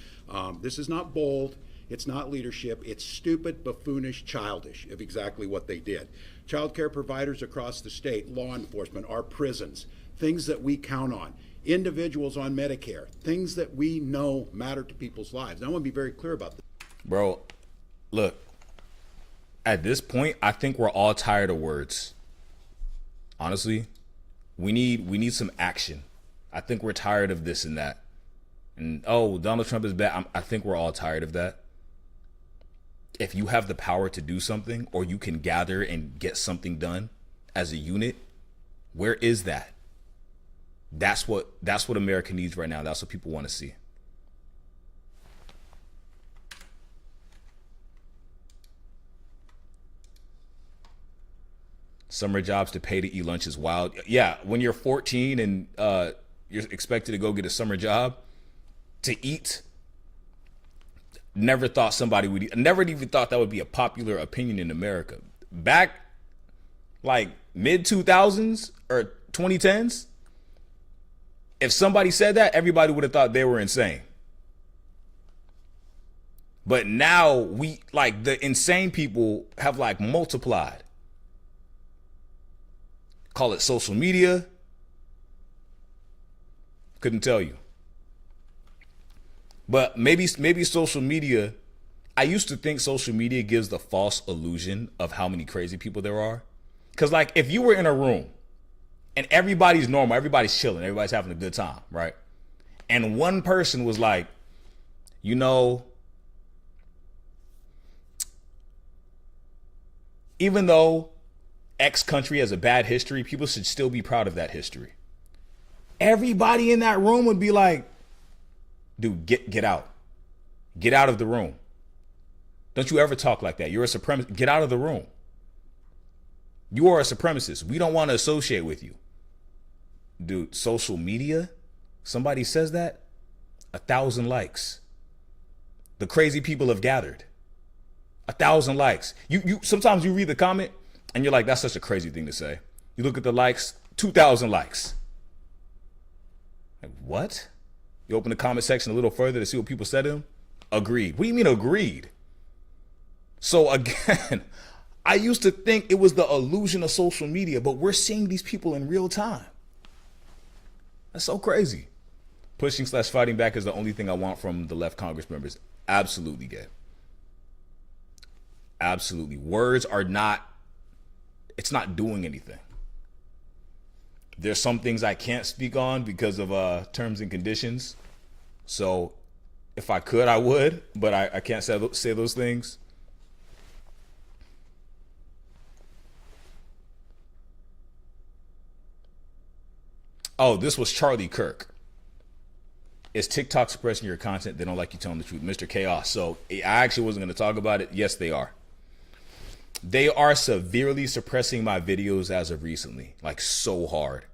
This is not bold. It's not leadership. It's stupid, buffoonish, childish of exactly what they did. Child care providers across the state, law enforcement, our prisons, things that we count on, individuals on Medicare, things that we know matter to people's lives. And I want to be very clear about this. Bro, look. At this point, I think we're all tired of words. Honestly, we need some action. I think we're tired of this and that. And oh, Donald Trump is bad. I think we're all tired of that. If you have the power to do something, or you can gather and get something done as a unit, where is that? That's what America needs right now. That's what people want to see. Summer jobs to pay to eat lunch is wild. Yeah, when you're 14 and you're expected to go get a summer job to eat, never thought somebody would. Never even thought that would be a popular opinion in America. Back like mid 2000s or 2010s, if somebody said that, everybody would have thought they were insane. But now the insane people have multiplied. Call it social media. Couldn't tell you. But maybe social media, I used to think social media gives the false illusion of how many crazy people there are. Because if you were in a room and everybody's normal, everybody's chilling, everybody's having a good time, right? And one person was like, even though X country has a bad history, people should still be proud of that history. Everybody in that room would be like, dude, get out. Get out of the room. Don't you ever talk like that. You're a supremacist. Get out of the room. You are a supremacist. We don't want to associate with you. Dude, social media, somebody says that, 1,000 likes. The crazy people have gathered. 1,000 likes. You sometimes you read the comment and you're like, that's such a crazy thing to say. You look at the likes, 2,000 likes. Like, what? You open the comment section a little further to see what people said to him. Agreed. What do you mean agreed? So again, I used to think it was the illusion of social media, but we're seeing these people in real time. That's so crazy. Pushing/fighting back is the only thing I want from the left Congress members. Absolutely, gay. Absolutely. Words are not, it's not doing anything. There's some things I can't speak on because of terms and conditions. So if I could, I would, but I can't say those things. Oh, this was Charlie Kirk. Is TikTok suppressing your content? They don't like you telling the truth. Mr. Chaos. So I actually wasn't going to talk about it. Yes, they are. They are severely suppressing my videos as of recently, like so hard.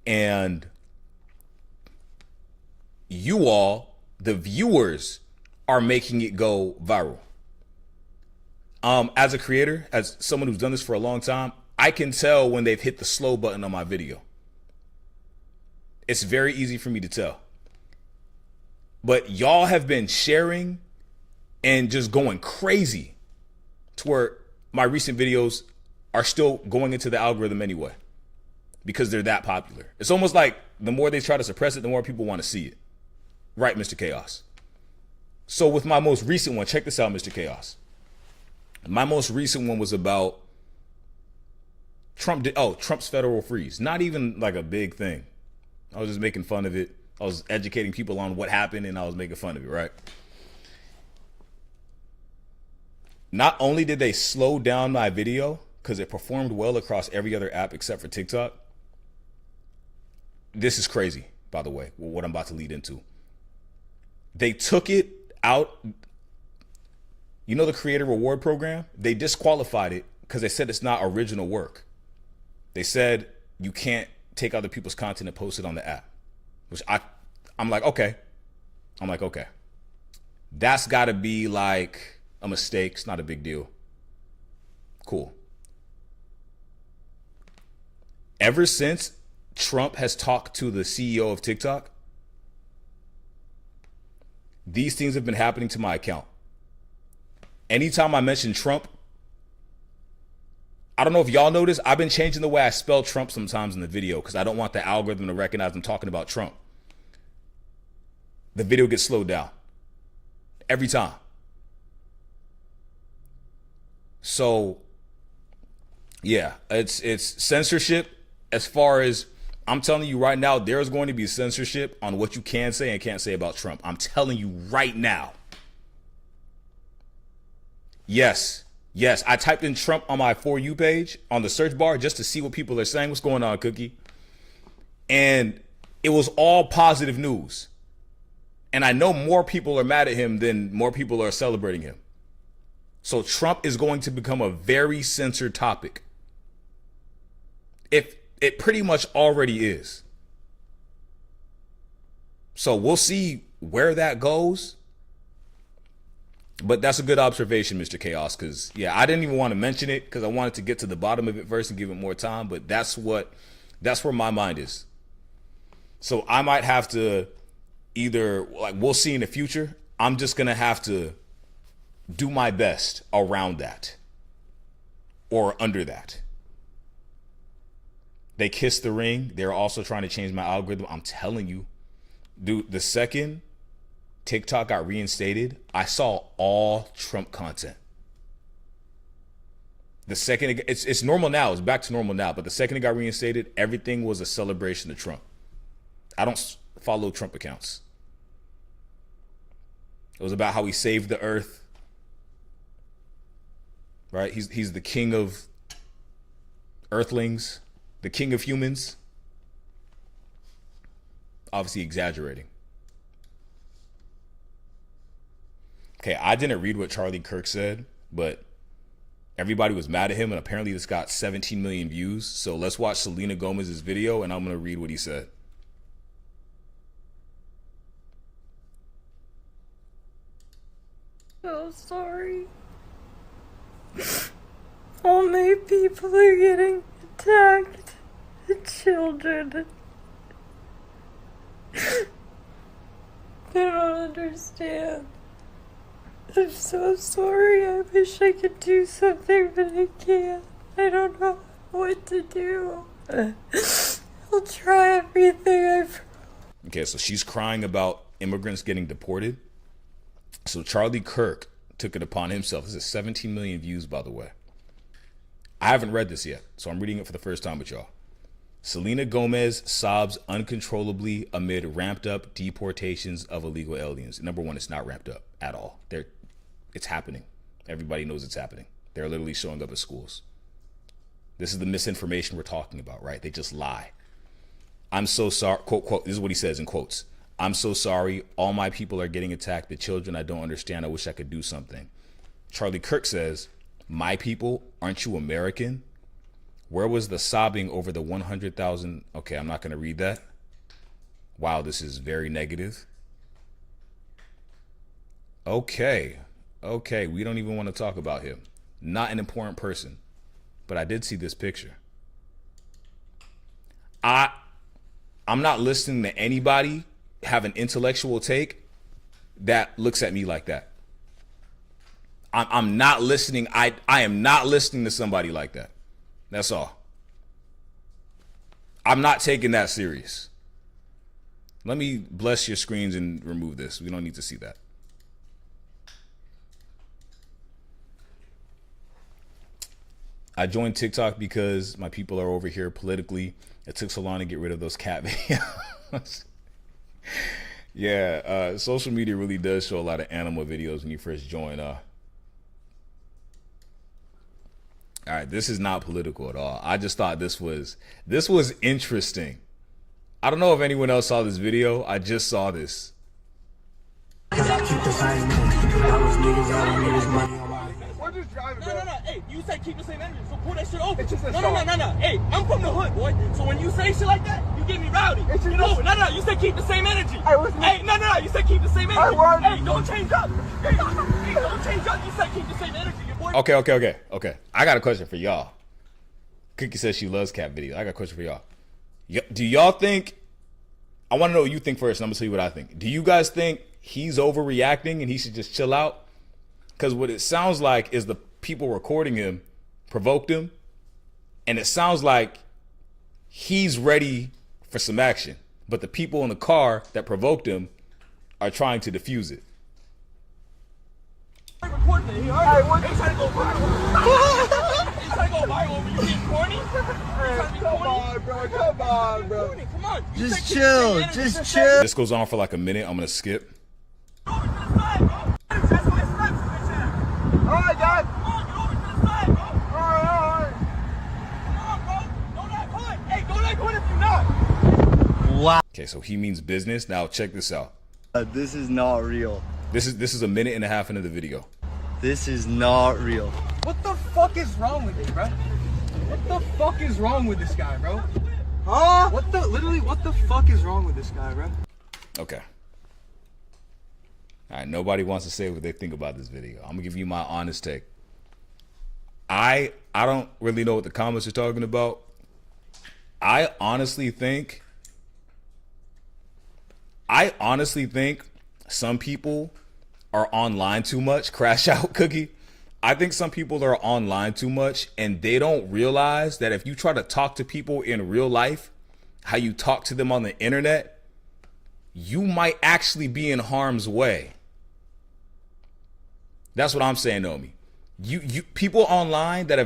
And you all, the viewers, are making it go viral. As a creator, as someone who's done this for a long time, I can tell when they've hit the slow button on my video. It's very easy for me to tell. But y'all have been sharing and just going crazy to where my recent videos are still going into the algorithm anyway because they're that popular. It's almost like the more they try to suppress it, the more people want to see it. Right, Mr. Chaos? So with my most recent one, check this out, Mr. Chaos. My most recent one was about Trump's federal freeze. Not even like a big thing. I was just making fun of it. I was educating people on what happened and I was making fun of it, right? Not only did they slow down my video because it performed well across every other app except for TikTok. This is crazy, by the way, what I'm about to lead into. They took it out. You know the creator reward program? They disqualified it because they said it's not original work. They said you can't take other people's content and post it on the app, which I'm like, okay. I'm like, okay. That's got to be like a mistake. It's not a big deal. Cool. Ever since Trump has talked to the CEO of TikTok, these things have been happening to my account. Anytime I mention Trump, I don't know if y'all notice, I've been changing the way I spell Trump sometimes in the video because I don't want the algorithm to recognize I'm talking about Trump. The video gets slowed down every time. So yeah, it's censorship. As far as I'm telling you right now, there's going to be censorship on what you can say and can't say about Trump. I'm telling you right now. Yes, I typed in Trump on my For You page on the search bar just to see what people are saying. What's going on, Cookie? And it was all positive news. And I know more people are mad at him than more people are celebrating him. So Trump is going to become a very censored topic. If it pretty much already is. So we'll see where that goes. But that's a good observation, Mr. Chaos, because, yeah, I didn't even want to mention it because I wanted to get to the bottom of it first and give it more time. But that's where my mind is. So I might have to either, like, we'll see in the future. I'm just going to have to do my best around that or under that. They kissed the ring. They're also trying to change my algorithm. I'm telling you, dude, the second TikTok got reinstated, I saw all Trump content. The second it's normal now, it's back to normal now, but the second it got reinstated, everything was a celebration of Trump. I don't follow Trump accounts. It was about how he saved the earth. Right? He's the king of earthlings, the king of humans. Obviously exaggerating. Okay, I didn't read what Charlie Kirk said, but Everybody was mad at him, and apparently this got 17 million views. So let's watch Selena Gomez's video, and I'm going to read what he said. So sorry. All my people are getting attacked. The children. They don't understand. I'm so sorry. I wish I could do something, but I can't. I don't know what to do. I'll try everything. Okay, so she's crying about immigrants getting deported. So Charlie Kirk took it upon himself. This is 17 million views, by the way. I haven't read this yet, so I'm reading it for the first time with y'all. Selena Gomez sobs uncontrollably amid ramped up deportations of illegal aliens. Number one, it's not ramped up at all. It's happening. Everybody knows it's happening. They're literally showing up at schools. This is the misinformation we're talking about, right? They just lie. I'm so sorry. Quote, quote. This is what he says in quotes. I'm so sorry. All my people are getting attacked. The children, I don't understand. I wish I could do something. Charlie Kirk says, my people, aren't you American? Where was the sobbing over the 100,000? Okay, I'm not going to read that. Wow, this is very negative. Okay, we don't even want to talk about him. Not an important person. But I did see this picture. I'm not listening to anybody have an intellectual take that looks at me like that. I'm not listening. I am not listening to somebody like that. That's all. I'm not taking that serious. Let me bless your screens and remove this. We don't need to see that. I joined TikTok because my people are over here politically. It took so long to get rid of those cat videos. Yeah, social media really does show a lot of animal videos when you first join. All right, this is not political at all. I just thought this was interesting. I don't know if anyone else saw this video. I just saw this. We're just driving, bro. No. Hey, you say keep the same energy, so pull that shit over. It's just a no. Hey, I'm from the hood, boy. So when you say shit like that, you get me rowdy. It's just no. You say keep the same energy. Hey, no. You say keep the same energy. Hey, don't change up. Hey, don't change up. You say keep the same energy. Your boy. Okay. I got a question for y'all. Cookie says she loves cat videos. I got a question for y'all. Do y'all think? I want to know what you think first, and I'm gonna tell you what I think. Do you guys think he's overreacting and he should just chill out? Because what it sounds like is the people recording him provoked him. And it sounds like he's ready for some action. But the people in the car that provoked him are trying to defuse it. Hey, what? Hey, trying to go viral when you getting corny? Come on, bro. Come on. Just chill. This goes on for like a minute. I'm going to skip. Alright, guys. Come on, get over to the side, bro. Alright. Come on, bro. Don't act hood. Hey, don't act hood if you're not. Wow. Okay, so he means business. Now check this out. This is not real. This is a minute and a half into the video. This is not real. What the fuck is wrong with you, bro? What the fuck is wrong with this guy, bro? Huh? What the fuck is wrong with this guy, bro? Okay. All right, nobody wants to say what they think about this video. I'm gonna give you my honest take. I don't really know what the comments are talking about. I honestly think some people are online too much. Crash out, Cookie. I think some people are online too much and they don't realize that if you try to talk to people in real life, how you talk to them on the internet, you might actually be in harm's way. That's what I'm saying, Nomi. You people online that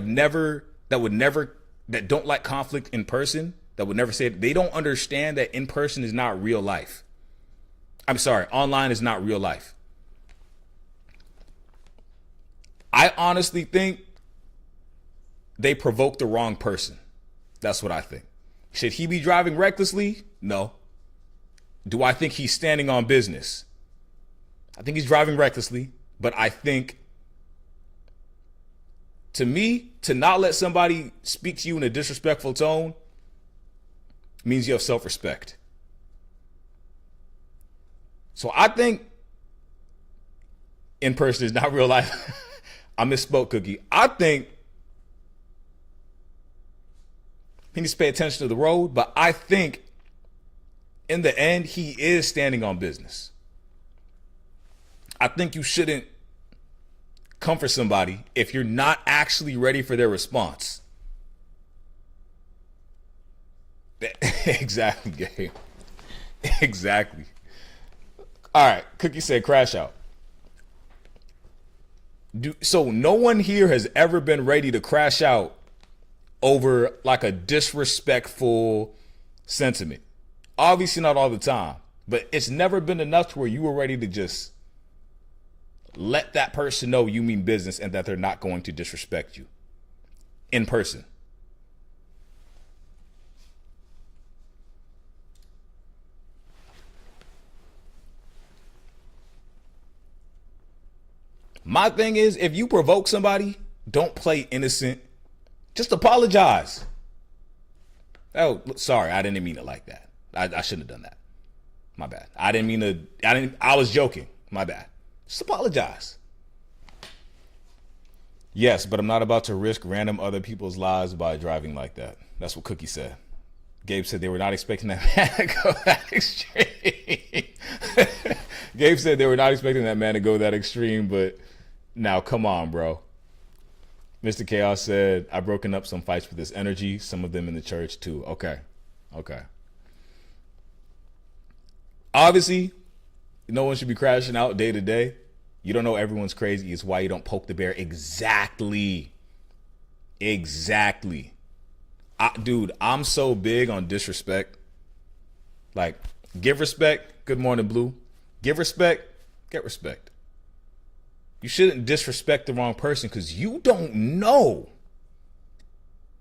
don't like conflict in person, that would never say it, they don't understand that in person is not real life. I'm sorry, online is not real life. I honestly think they provoked the wrong person. That's what I think. Should he be driving recklessly? No. Do I think he's standing on business? I think he's driving recklessly, but I think to me, to not let somebody speak to you in a disrespectful tone means you have self-respect. So I think in person is not real life. I misspoke, Cookie. I think he needs to pay attention to the road, but I think in the end, he is standing on business. I think you shouldn't come for somebody if you're not actually ready for their response. Exactly, Gabe. Exactly. All right, Cookie said crash out. So no one here has ever been ready to crash out over like a disrespectful sentiment. Obviously not all the time, but it's never been enough to where you were ready to just let that person know you mean business and that they're not going to disrespect you in person. My thing is, if you provoke somebody, don't play innocent. Just apologize. Oh, sorry, I didn't mean it like that. I shouldn't have done that. My bad. I was joking. My bad. Just apologize. Yes, but I'm not about to risk random other people's lives by driving like that. That's what Cookie said. Gabe said they were not expecting that man to go that extreme. Gabe said they were not expecting that man to go that extreme, but now come on, bro. Mr. Chaos said, I've broken up some fights with this energy, some of them in the church too. Okay. Obviously, no one should be crashing out day to day. You don't know everyone's crazy. It's why you don't poke the bear. Exactly. Dude, I'm so big on disrespect. Like, give respect. Good morning, Blue. Give respect. Get respect. You shouldn't disrespect the wrong person because you don't know.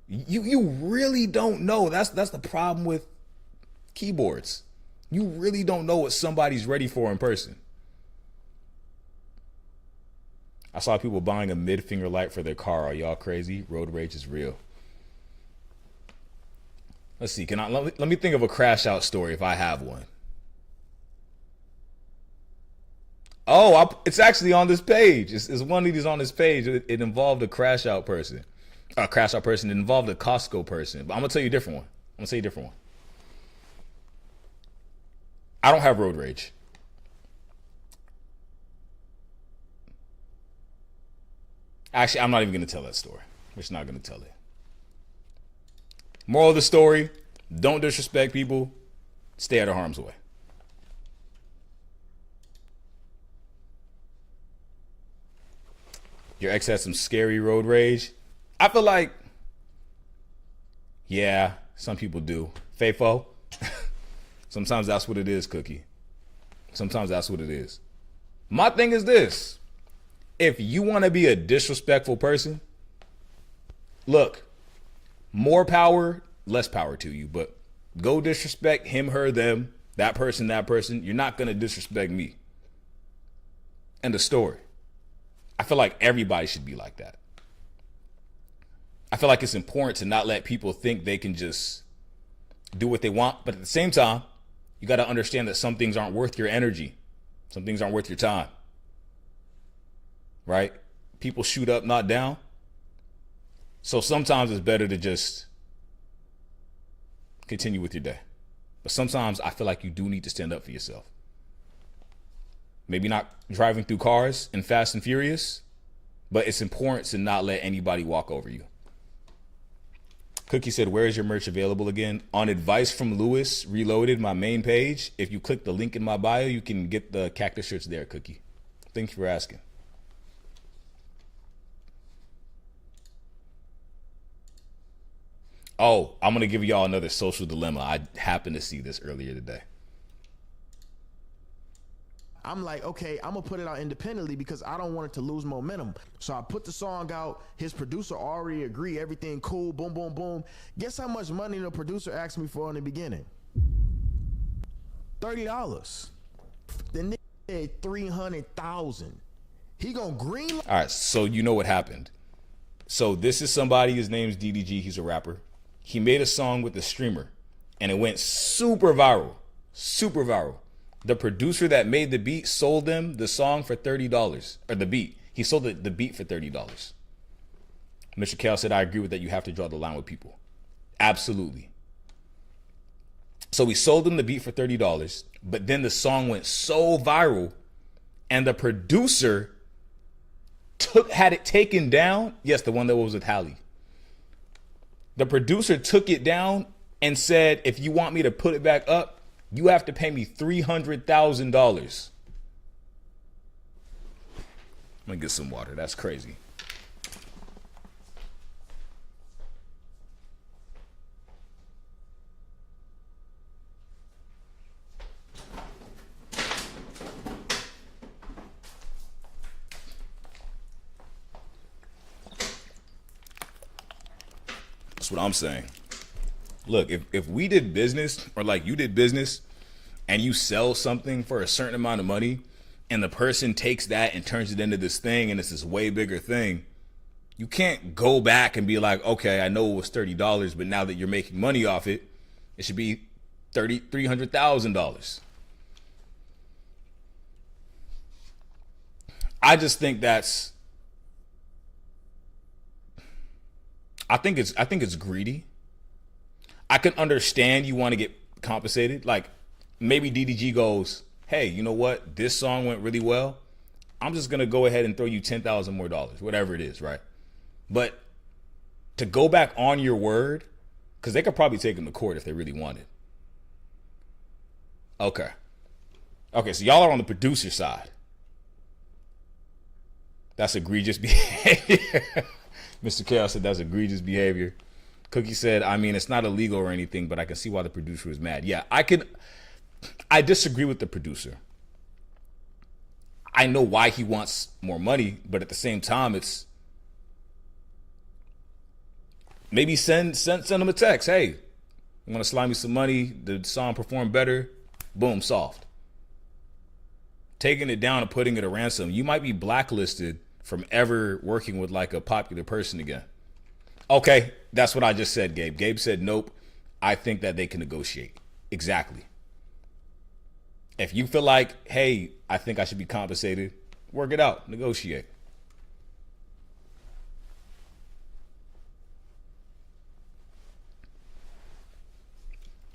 You really don't know. That's the problem with keyboards. You really don't know what somebody's ready for in person. I saw people buying a mid-finger light for their car. Are y'all crazy? Road rage is real. Let's see. Let me think of a crash out story if I have one. Oh, it's actually on this page. It's one of these on this page. It involved a crash out person. A crash out person. It involved a Costco person. But I'm going to tell you a different one. I don't have road rage. Actually, I'm not even going to tell that story. We're just not going to tell it. Moral of the story, don't disrespect people. Stay out of harm's way. Your ex had some scary road rage. I feel like, yeah, some people do. Faithful. Sometimes that's what it is, Cookie. Sometimes that's what it is. My thing is this. If you want to be a disrespectful person, look, more power, less power to you, but go disrespect him, her, them, that person. You're not going to disrespect me. End of story. I feel like everybody should be like that. I feel like it's important to not let people think they can just do what they want. But at the same time, you got to understand that some things aren't worth your energy. Some things aren't worth your time. Right? People shoot up, not down. So sometimes it's better to just continue with your day. But sometimes I feel like you do need to stand up for yourself. Maybe not driving through cars in Fast and Furious, but it's important to not let anybody walk over you. Cookie said, where is your merch available again? On Advice from Louis Reloaded, my main page. If you click the link in my bio, you can get the cactus shirts there, Cookie. Thank you for asking. Oh, I'm going to give y'all another social dilemma. I happened to see this earlier today. I'm like, okay, I'm gonna put it out independently because I don't want it to lose momentum. So I put the song out. His producer already agreed, everything cool, boom, boom, boom. Guess how much money the producer asked me for in the beginning? $30. The nigga said $300,000. He gonna green. All right, so you know what happened. So this is somebody, his name's DDG, he's a rapper. He made a song with the streamer and it went super viral, super viral. The producer that made the beat sold them the song for $30, or the beat. He sold the beat for $30. Mr. Kale said, I agree with that. You have to draw the line with people. Absolutely. So we sold them the beat for $30, but then the song went so viral and the producer had it taken down. Yes, the one that was with Hallie. The producer took it down and said, if you want me to put it back up, you have to pay me $300,000. I'm gonna get some water. That's crazy. That's what I'm saying. Look, if we did business, or like you did business, and you sell something for a certain amount of money, and the person takes that and turns it into this thing, and it's this way bigger thing, you can't go back and be like, okay, I know it was $30, but now that you're making money off it, it should be $300,000. I just think that's, I think it's greedy. I can understand you want to get compensated. Like maybe DDG goes, hey, you know what? This song went really well. I'm just going to go ahead and throw you $10,000 more, whatever it is, right? But to go back on your word, because they could probably take him to court if they really wanted. Okay. Okay, so y'all are on the producer side. That's egregious behavior. Mr. Chaos said that's egregious behavior. Cookie said, I mean, it's not illegal or anything, but I can see why the producer is mad. Yeah, I disagree with the producer. I know why he wants more money, but at the same time, it's maybe send him a text. Hey, you want to slide me some money? The song performed better. Boom, solved. Taking it down and putting it a ransom. You might be blacklisted from ever working with like a popular person again. Okay, that's what I just said, Gabe. Gabe said, nope, I think that they can negotiate. Exactly. If you feel like, hey, I think I should be compensated, work it out, negotiate.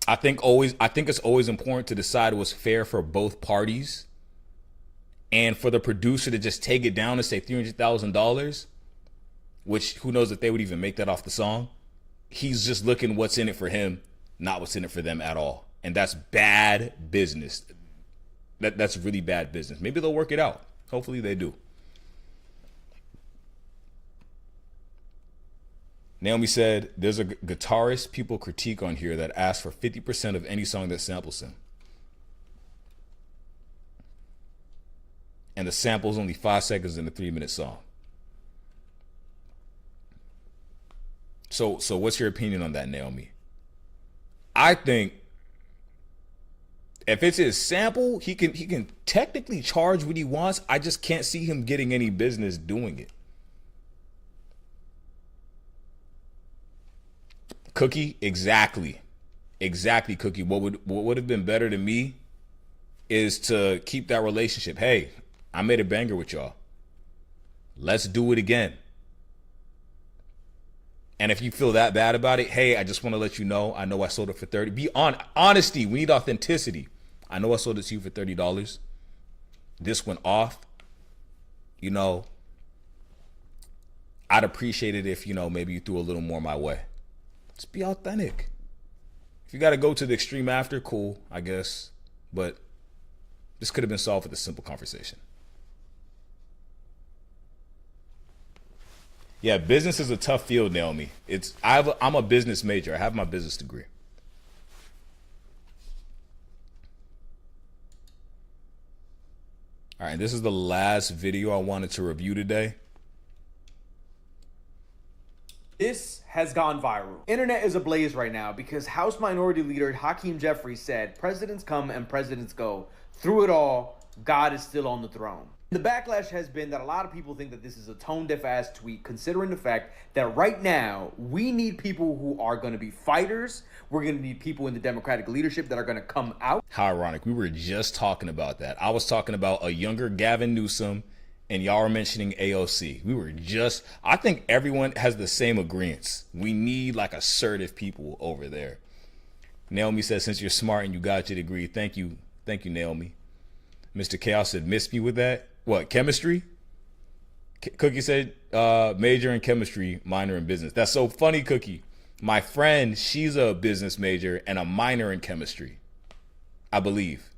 I think it's always important to decide what's fair for both parties. And for the producer to just take it down and say $300,000, which who knows if they would even make that off the song. He's just looking what's in it for him, not what's in it for them at all. And that's bad business. That's really bad business. Maybe they'll work it out. Hopefully they do. Naomi said, there's a guitarist people critique on here that asks for 50% of any song that samples him. And the sample is only 5 seconds in a 3-minute song. So what's your opinion on that, Naomi? I think if it's his sample, he can technically charge what he wants. I just can't see him getting any business doing it. Cookie, exactly, Cookie. What would have been better to me is to keep that relationship. Hey, I made a banger with y'all. Let's do it again. And if you feel that bad about it, hey, I just want to let you know, I know I sold it for $30. Be on honesty. We need authenticity. I know I sold it to you for $30. This went off. You know, I'd appreciate it if, you know, maybe you threw a little more my way. Just be authentic. If you got to go to the extreme after, cool, I guess. But this could have been solved with a simple conversation. Yeah, business is a tough field, Naomi. I'm a business major. I have my business degree. All right, this is the last video I wanted to review today. This has gone viral. Internet is ablaze right now because House Minority Leader Hakeem Jeffries said, presidents come and presidents go. Through it all, God is still on the throne. The backlash has been that a lot of people think that this is a tone-deaf ass tweet, considering the fact that right now we need people who are going to be fighters. We're going to need people in the Democratic leadership that are going to come out. How ironic. We were just talking about that. I was talking about a younger Gavin Newsom, and y'all are mentioning AOC. I think everyone has the same agreements. We need like assertive people over there. Naomi says, since you're smart and you got your degree, thank you, Naomi. Mr. Chaos said, miss me with that. What, chemistry? Cookie said, major in chemistry, minor in business. That's so funny, Cookie. My friend, she's a business major and a minor in chemistry, I believe.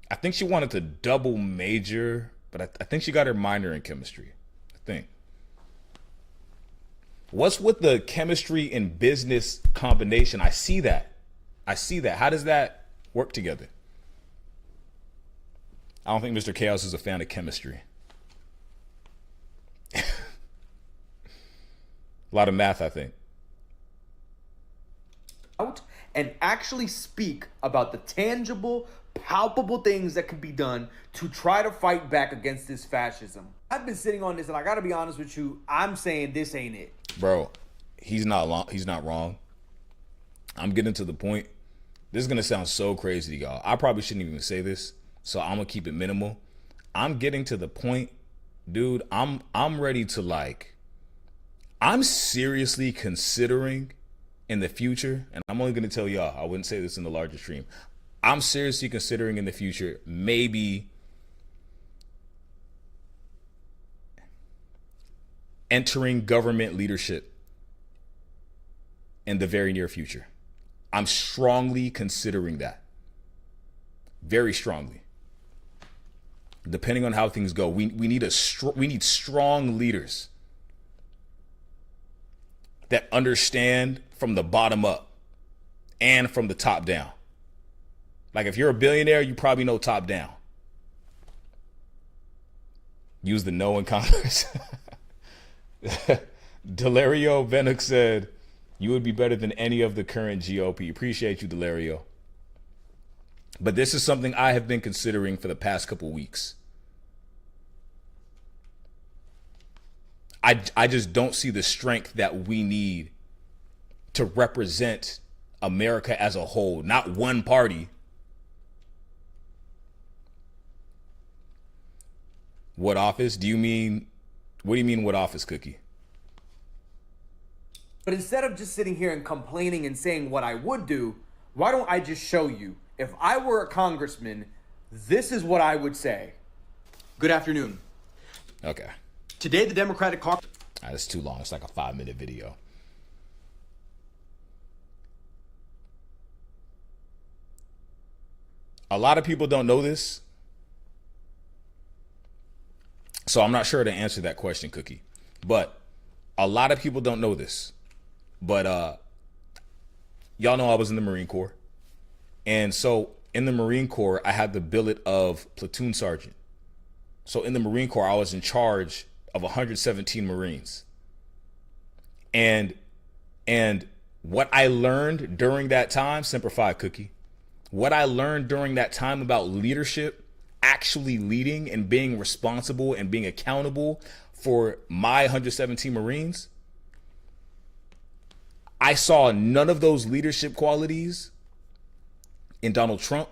I think she wanted to double major, but I think she got her minor in chemistry, I think. What's with the chemistry and business combination? I see that. How does that work together? I don't think Mr. Chaos is a fan of chemistry. A lot of math, I think. Out and actually speak about the tangible, palpable things that can be done to try to fight back against this fascism. I've been sitting on this, and I gotta be honest with you, I'm saying this ain't it. Bro, he's not wrong. I'm getting to the point. This is gonna sound so crazy to y'all. I probably shouldn't even say this, so I'm gonna keep it minimal. I'm getting to the point, dude, I'm ready to I'm seriously considering in the future, and I'm only gonna tell y'all, I wouldn't say this in the larger stream. I'm seriously considering in the future, maybe entering government leadership in the very near future. I'm strongly considering that. Very strongly. Depending on how things go, we need strong leaders that understand from the bottom up and from the top down. Like if you're a billionaire, you probably know top down. Use the no in Congress. Delario Venux said, you would be better than any of the current GOP. Appreciate you, Delario. But this is something I have been considering for the past couple weeks. I just don't see the strength that we need to represent America as a whole, not one party. What office? What do you mean what office, Cookie? But instead of just sitting here and complaining and saying what I would do, why don't I just show you? If I were a congressman, this is what I would say. Good afternoon. Okay. Today, the Democratic Caucus... That's too long. It's like a 5-minute video. A lot of people don't know this. So I'm not sure to answer that question, Cookie. But a lot of people don't know this. But y'all know I was in the Marine Corps. And so in the Marine Corps, I had the billet of platoon sergeant. So in the Marine Corps, I was in charge of 117 Marines. And what I learned during that time, Semper Fi, Cookie, what I learned during that time about leadership, actually leading and being responsible and being accountable for my 117 Marines, I saw none of those leadership qualities in Donald Trump.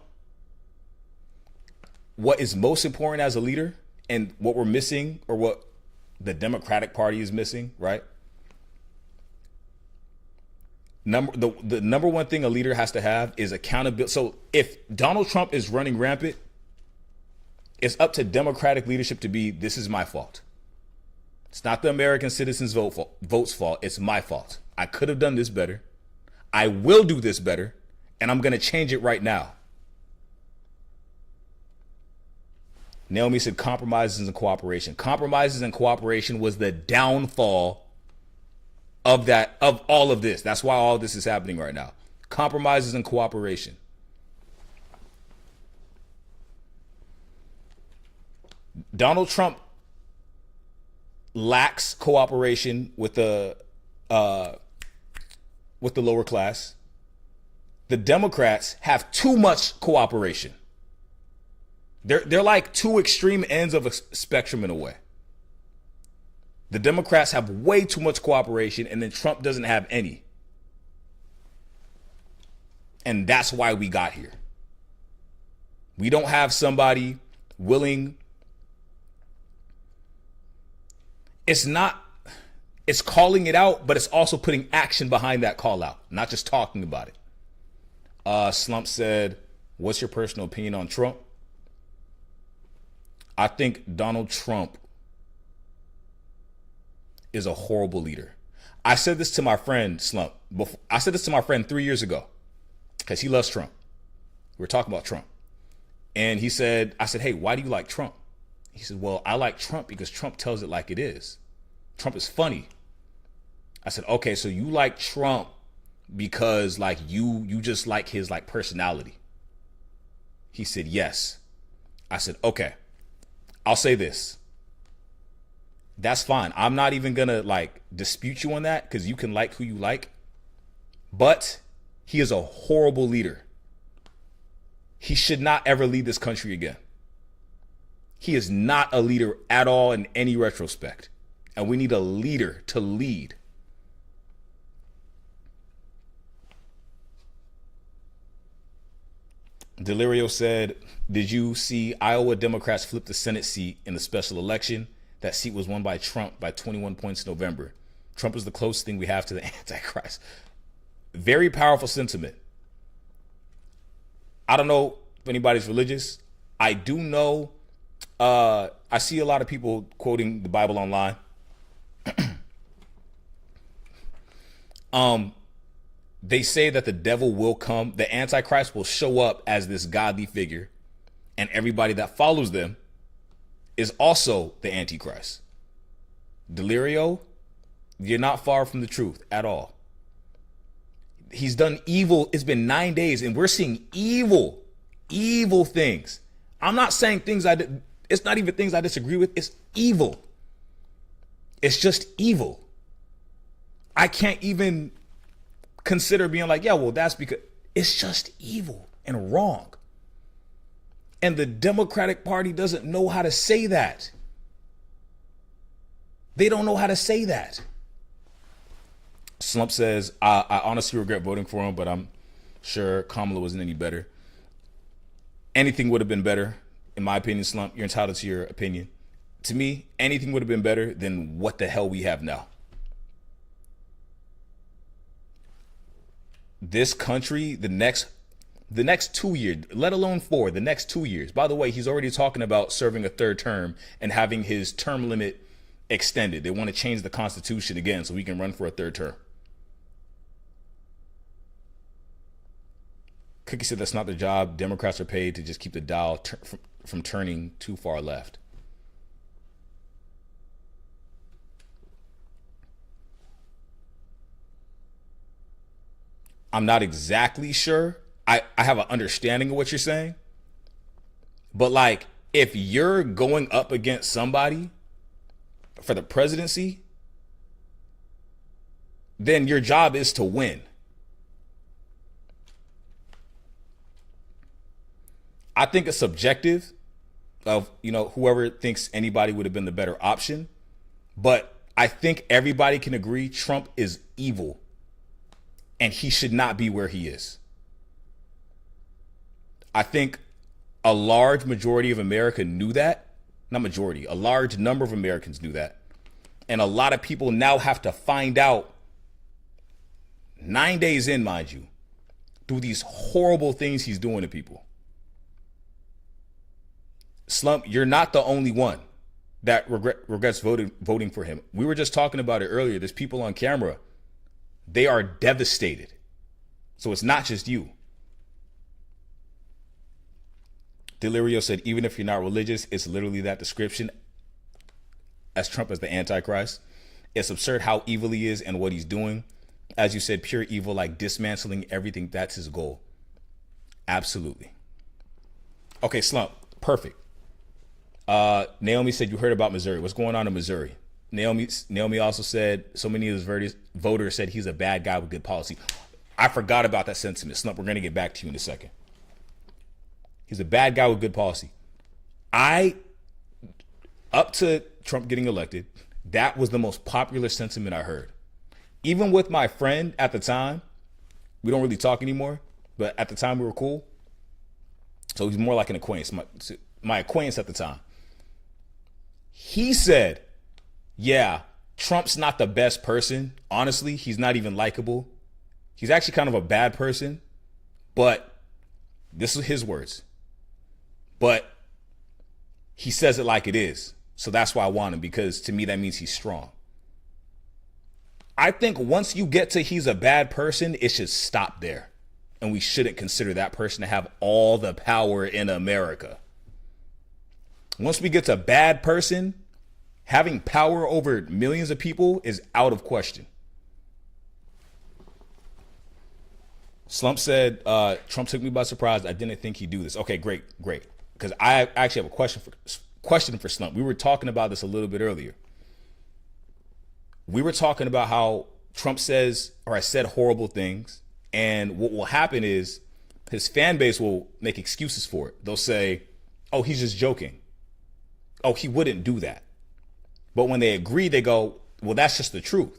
What is most important as a leader and what we're missing, or what the Democratic Party is missing, right? The number one thing a leader has to have is accountability. So if Donald Trump is running rampant, it's up to Democratic leadership to be, this is my fault. It's not the American citizens' vote's fault. It's my fault. I could have done this better. I will do this better. And I'm going to change it right now. Naomi said compromises and cooperation. Compromises and cooperation was the downfall of all of this. That's why all this is happening right now. Compromises and cooperation. Donald Trump lacks cooperation with the lower class. The Democrats have too much cooperation. They're like two extreme ends of a spectrum in a way. The Democrats have way too much cooperation, and then Trump doesn't have any. And that's why we got here. We don't have somebody willing. It's calling it out, but it's also putting action behind that call out, not just talking about it. Slump said, what's your personal opinion on Trump? I think Donald Trump is a horrible leader. I said this to my friend Slump. I said this to my friend 3 years ago because he loves Trump. We were talking about Trump. And I said, hey, why do you like Trump? He said, well, I like Trump because Trump tells it like it is. Trump is funny. I said, okay, so you like Trump because like you just like his like personality. He said, yes. I said, okay, I'll say this. That's fine. I'm not even gonna like dispute you on that because you can like who you like, but he is a horrible leader. He should not ever lead this country again. He is not a leader at all in any retrospect. And we need a leader to lead. Delirio said, did you see Iowa Democrats flip the Senate seat in the special election? That seat was won by Trump by 21 points in November. Trump is the closest thing we have to the Antichrist. Very powerful sentiment. I don't know if anybody's religious. I do know, I see a lot of people quoting the Bible online. They say that the devil will come, the Antichrist will show up as this godly figure, and everybody that follows them is also the Antichrist. Delirio, you're not far from the truth at all. He's done evil. It's been 9 days, and we're seeing evil things. I'm not saying it's not even things I disagree with. It's evil. It's just evil. I can't even consider being like, yeah, well, that's because it's just evil and wrong. And the Democratic Party doesn't know how to say that. They don't know how to say that. Slump says, I honestly regret voting for him, but I'm sure Kamala wasn't any better. Anything would have been better, in my opinion, Slump. You're entitled to your opinion. To me, anything would have been better than what the hell we have now. This country, the next 2 years, let alone 4, the next 2 years. By the way, he's already talking about serving a third term and having his term limit extended. They want to change the Constitution again so he can run for a third term. Cookie said that's not their job. Democrats are paid to just keep the dial from turning too far left. I'm not exactly sure. I have an understanding of what you're saying. But like, if you're going up against somebody for the presidency, then your job is to win. I think it's subjective of, whoever thinks anybody would have been the better option. But I think everybody can agree Trump is evil. And he should not be where he is. I think a large majority of America knew that. Not majority, a large number of Americans knew that. And a lot of people now have to find out 9 days in, mind you, through these horrible things he's doing to people. Slump, you're not the only one that regrets voting for him. We were just talking about it earlier. There's people on camera. They are devastated. So it's not just you. Delirio said, even if you're not religious, it's literally that description as Trump as the Antichrist. It's absurd how evil he is and what he's doing. As you said, pure evil, like dismantling everything. That's his goal. Absolutely. Okay, Slump. Perfect. Naomi said you heard about Missouri. What's going on in Missouri? Naomi also said so many of his voters said he's a bad guy with good policy. I forgot about that sentiment. Slump, we're going to get back to you in a second. He's a bad guy with good policy. Up to Trump getting elected, that was the most popular sentiment I heard. Even with my friend at the time, we don't really talk anymore, but at the time we were cool. So he's more like an acquaintance, my acquaintance at the time. He said, yeah, Trump's not the best person. Honestly, he's not even likable. He's actually kind of a bad person, but this is his words. But he says it like it is. So that's why I want him, because to me, that means he's strong. I think once you get to he's a bad person, it should stop there. And we shouldn't consider that person to have all the power in America. Once we get to bad person, having power over millions of people is out of question. Slump said, Trump took me by surprise. I didn't think he'd do this. Okay, great. Because I actually have a question for Slump. We were talking about this a little bit earlier. We were talking about how Trump says, or I said horrible things. And what will happen is his fan base will make excuses for it. They'll say, oh, he's just joking. Oh, he wouldn't do that. But when they agree, they go, well, that's just the truth.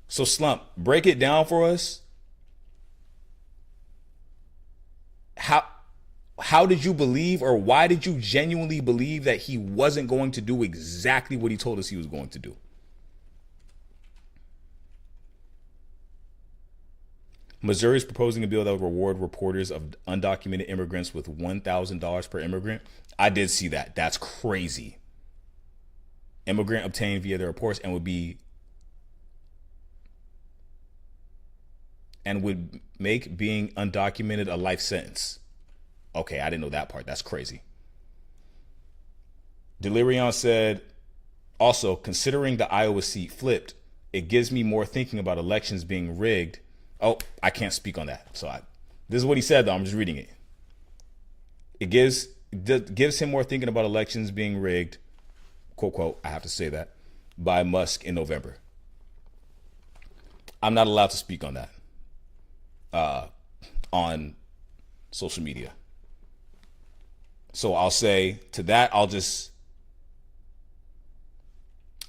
So Slump, break it down for us. How did you believe, or why did you genuinely believe that he wasn't going to do exactly what he told us he was going to do? Missouri is proposing a bill that would reward reporters of undocumented immigrants with $1,000 per immigrant. I did see that. That's crazy. Immigrant obtained via their reports and would make being undocumented a life sentence. Okay, I didn't know that part. That's crazy. Delirion said, also, considering the Iowa seat flipped, it gives me more thinking about elections being rigged. Oh, I can't speak on that. So this is what he said, though. I'm just reading it. It gives him more thinking about elections being rigged, quote, quote, I have to say that, by Musk in November. I'm not allowed to speak on that on social media. So I'll say to that,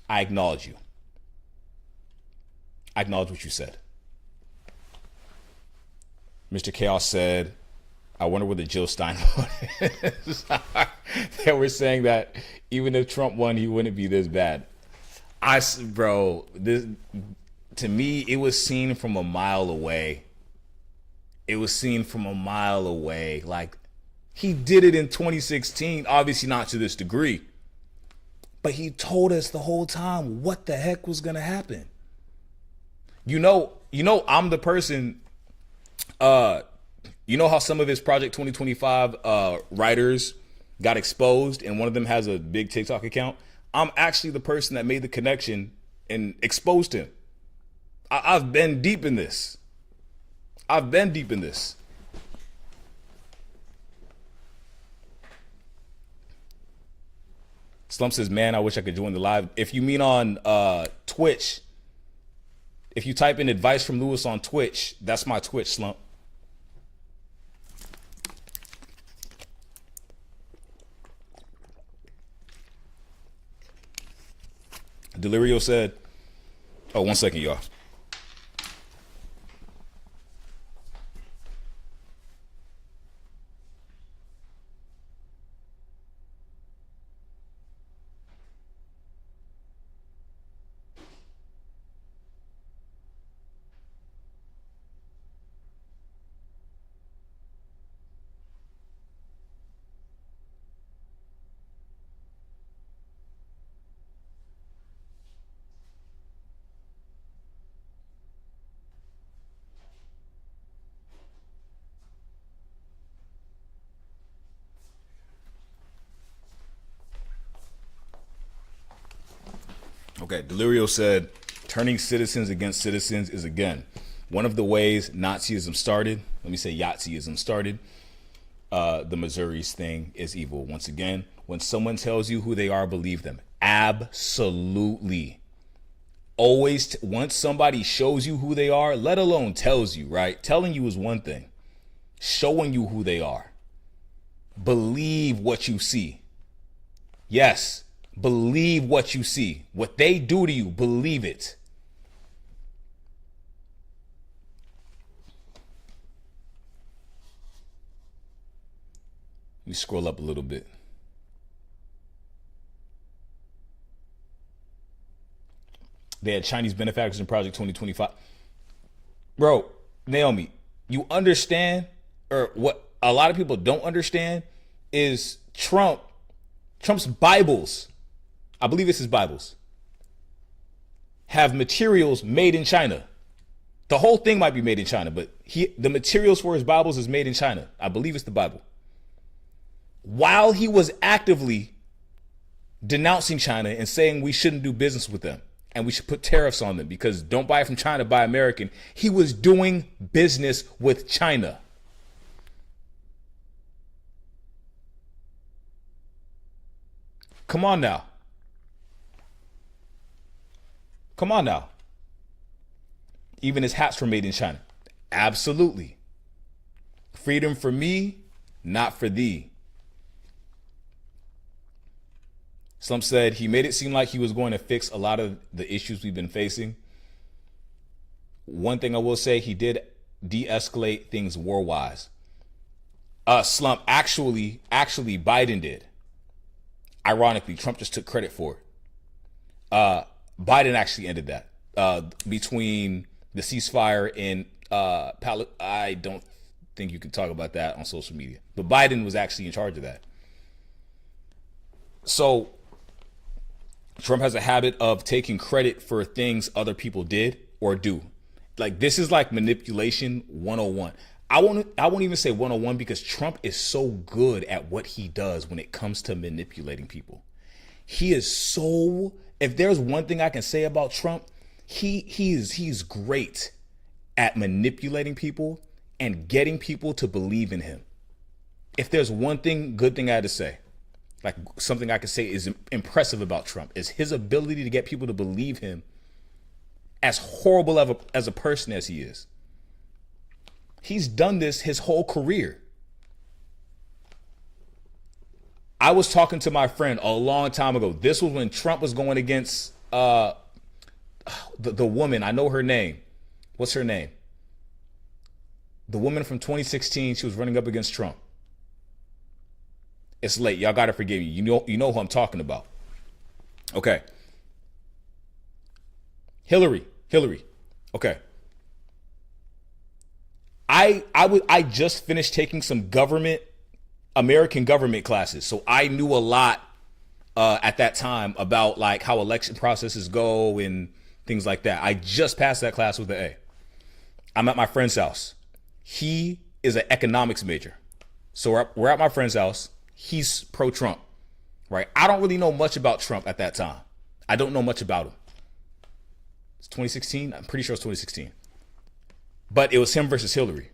I acknowledge you. I acknowledge what you said. Mr. Chaos said, I wonder where the Jill Stein vote is. They were saying that even if Trump won, he wouldn't be this bad. To me, it was seen from a mile away. Like, he did it in 2016, obviously not to this degree. But he told us the whole time what the heck was going to happen. You know, I'm the person, you know how some of his Project 2025 writers got exposed and one of them has a big TikTok account? I'm actually the person that made the connection and exposed him. I've been deep in this. Slump says, man, I wish I could join the live. If you mean on Twitch, if you type in advice from Louis on Twitch, that's my Twitch, Slump. Delirio said, oh, 1 second, y'all. Okay, Delirio said, turning citizens against citizens is, again, one of the ways Nazism started. Let me say Yahtzeeism started. The Missouri's thing is evil. Once again, when someone tells you who they are, believe them. Absolutely. Always, once somebody shows you who they are, let alone tells you, right? Telling you is one thing. Showing you who they are Believe what you see. Yes, believe what you see. What they do to you, believe it. Let me scroll up a little bit. They had Chinese benefactors in Project 2025. Bro, Naomi, you understand, or what a lot of people don't understand is Trump's Bibles, I believe it's his Bibles, have materials made in China. The whole thing might be made in China, but the materials for his Bibles is made in China. I believe it's the Bible. While he was actively denouncing China and saying we shouldn't do business with them and we should put tariffs on them because don't buy from China, buy American, he was doing business with China. Come on now. Come on now. Even his hats were made in China. Absolutely. Freedom for me, not for thee. Slump said he made it seem like he was going to fix a lot of the issues we've been facing. One thing I will say, he did de-escalate things war-wise. Slump, actually Biden did. Ironically, Trump just took credit for it. Biden actually ended that between the ceasefire and I don't think you can talk about that on social media. But Biden was actually in charge of that. So Trump has a habit of taking credit for things other people did or do. Like, this is like manipulation 101. I won't even say 101 because Trump is so good at what he does when it comes to manipulating people. He is so, if there's one thing I can say about Trump, he's great at manipulating people and getting people to believe in him. If there's one good thing I had to say, like something I could say is impressive about Trump, is his ability to get people to believe him as horrible as a person as he is. He's done this his whole career. I was talking to my friend a long time ago. This was when Trump was going against the woman. I know her name. What's her name? The woman from 2016. She was running up against Trump. It's late. Y'all got to forgive me. You know who I'm talking about. Okay. Hillary. Okay. I just finished taking some American government classes. So I knew a lot at that time about like how election processes go and things like that. I just passed that class with an A. I'm at my friend's house. He is an economics major. So we're at my friend's house. He's pro-Trump, right? I don't really know much about Trump at that time. I don't know much about him. It's 2016. I'm pretty sure it's 2016. But it was him versus Hillary.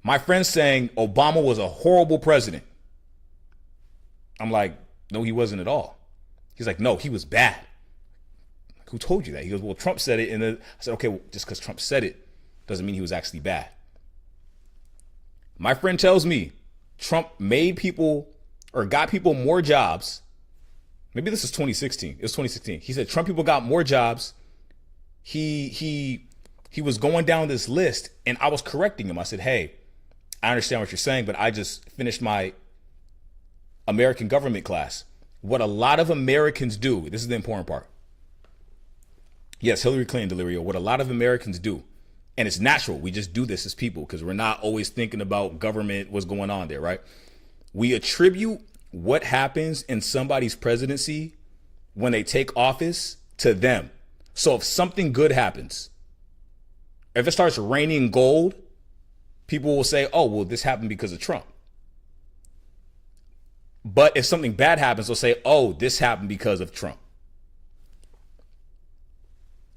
My friend's saying Obama was a horrible president. I'm like, no, he wasn't at all. He's like, no, he was bad. Who told you that? He goes, well, Trump said it. And then I said, okay, well, just because Trump said it doesn't mean he was actually bad. My friend tells me Trump made people or got people more jobs. Maybe this is 2016. It was 2016. He said Trump people got more jobs. He was going down this list and I was correcting him. I said, hey, I understand what you're saying, but I just finished my American government class. What a lot of Americans do, this is the important part. Yes, Hillary Clinton, Delirio, what a lot of Americans do, and it's natural, we just do this as people because we're not always thinking about government, what's going on there, right? We attribute what happens in somebody's presidency when they take office to them. So if something good happens, if it starts raining gold, people will say, oh, well, this happened because of Trump. But if something bad happens, they'll say, oh, this happened because of Trump.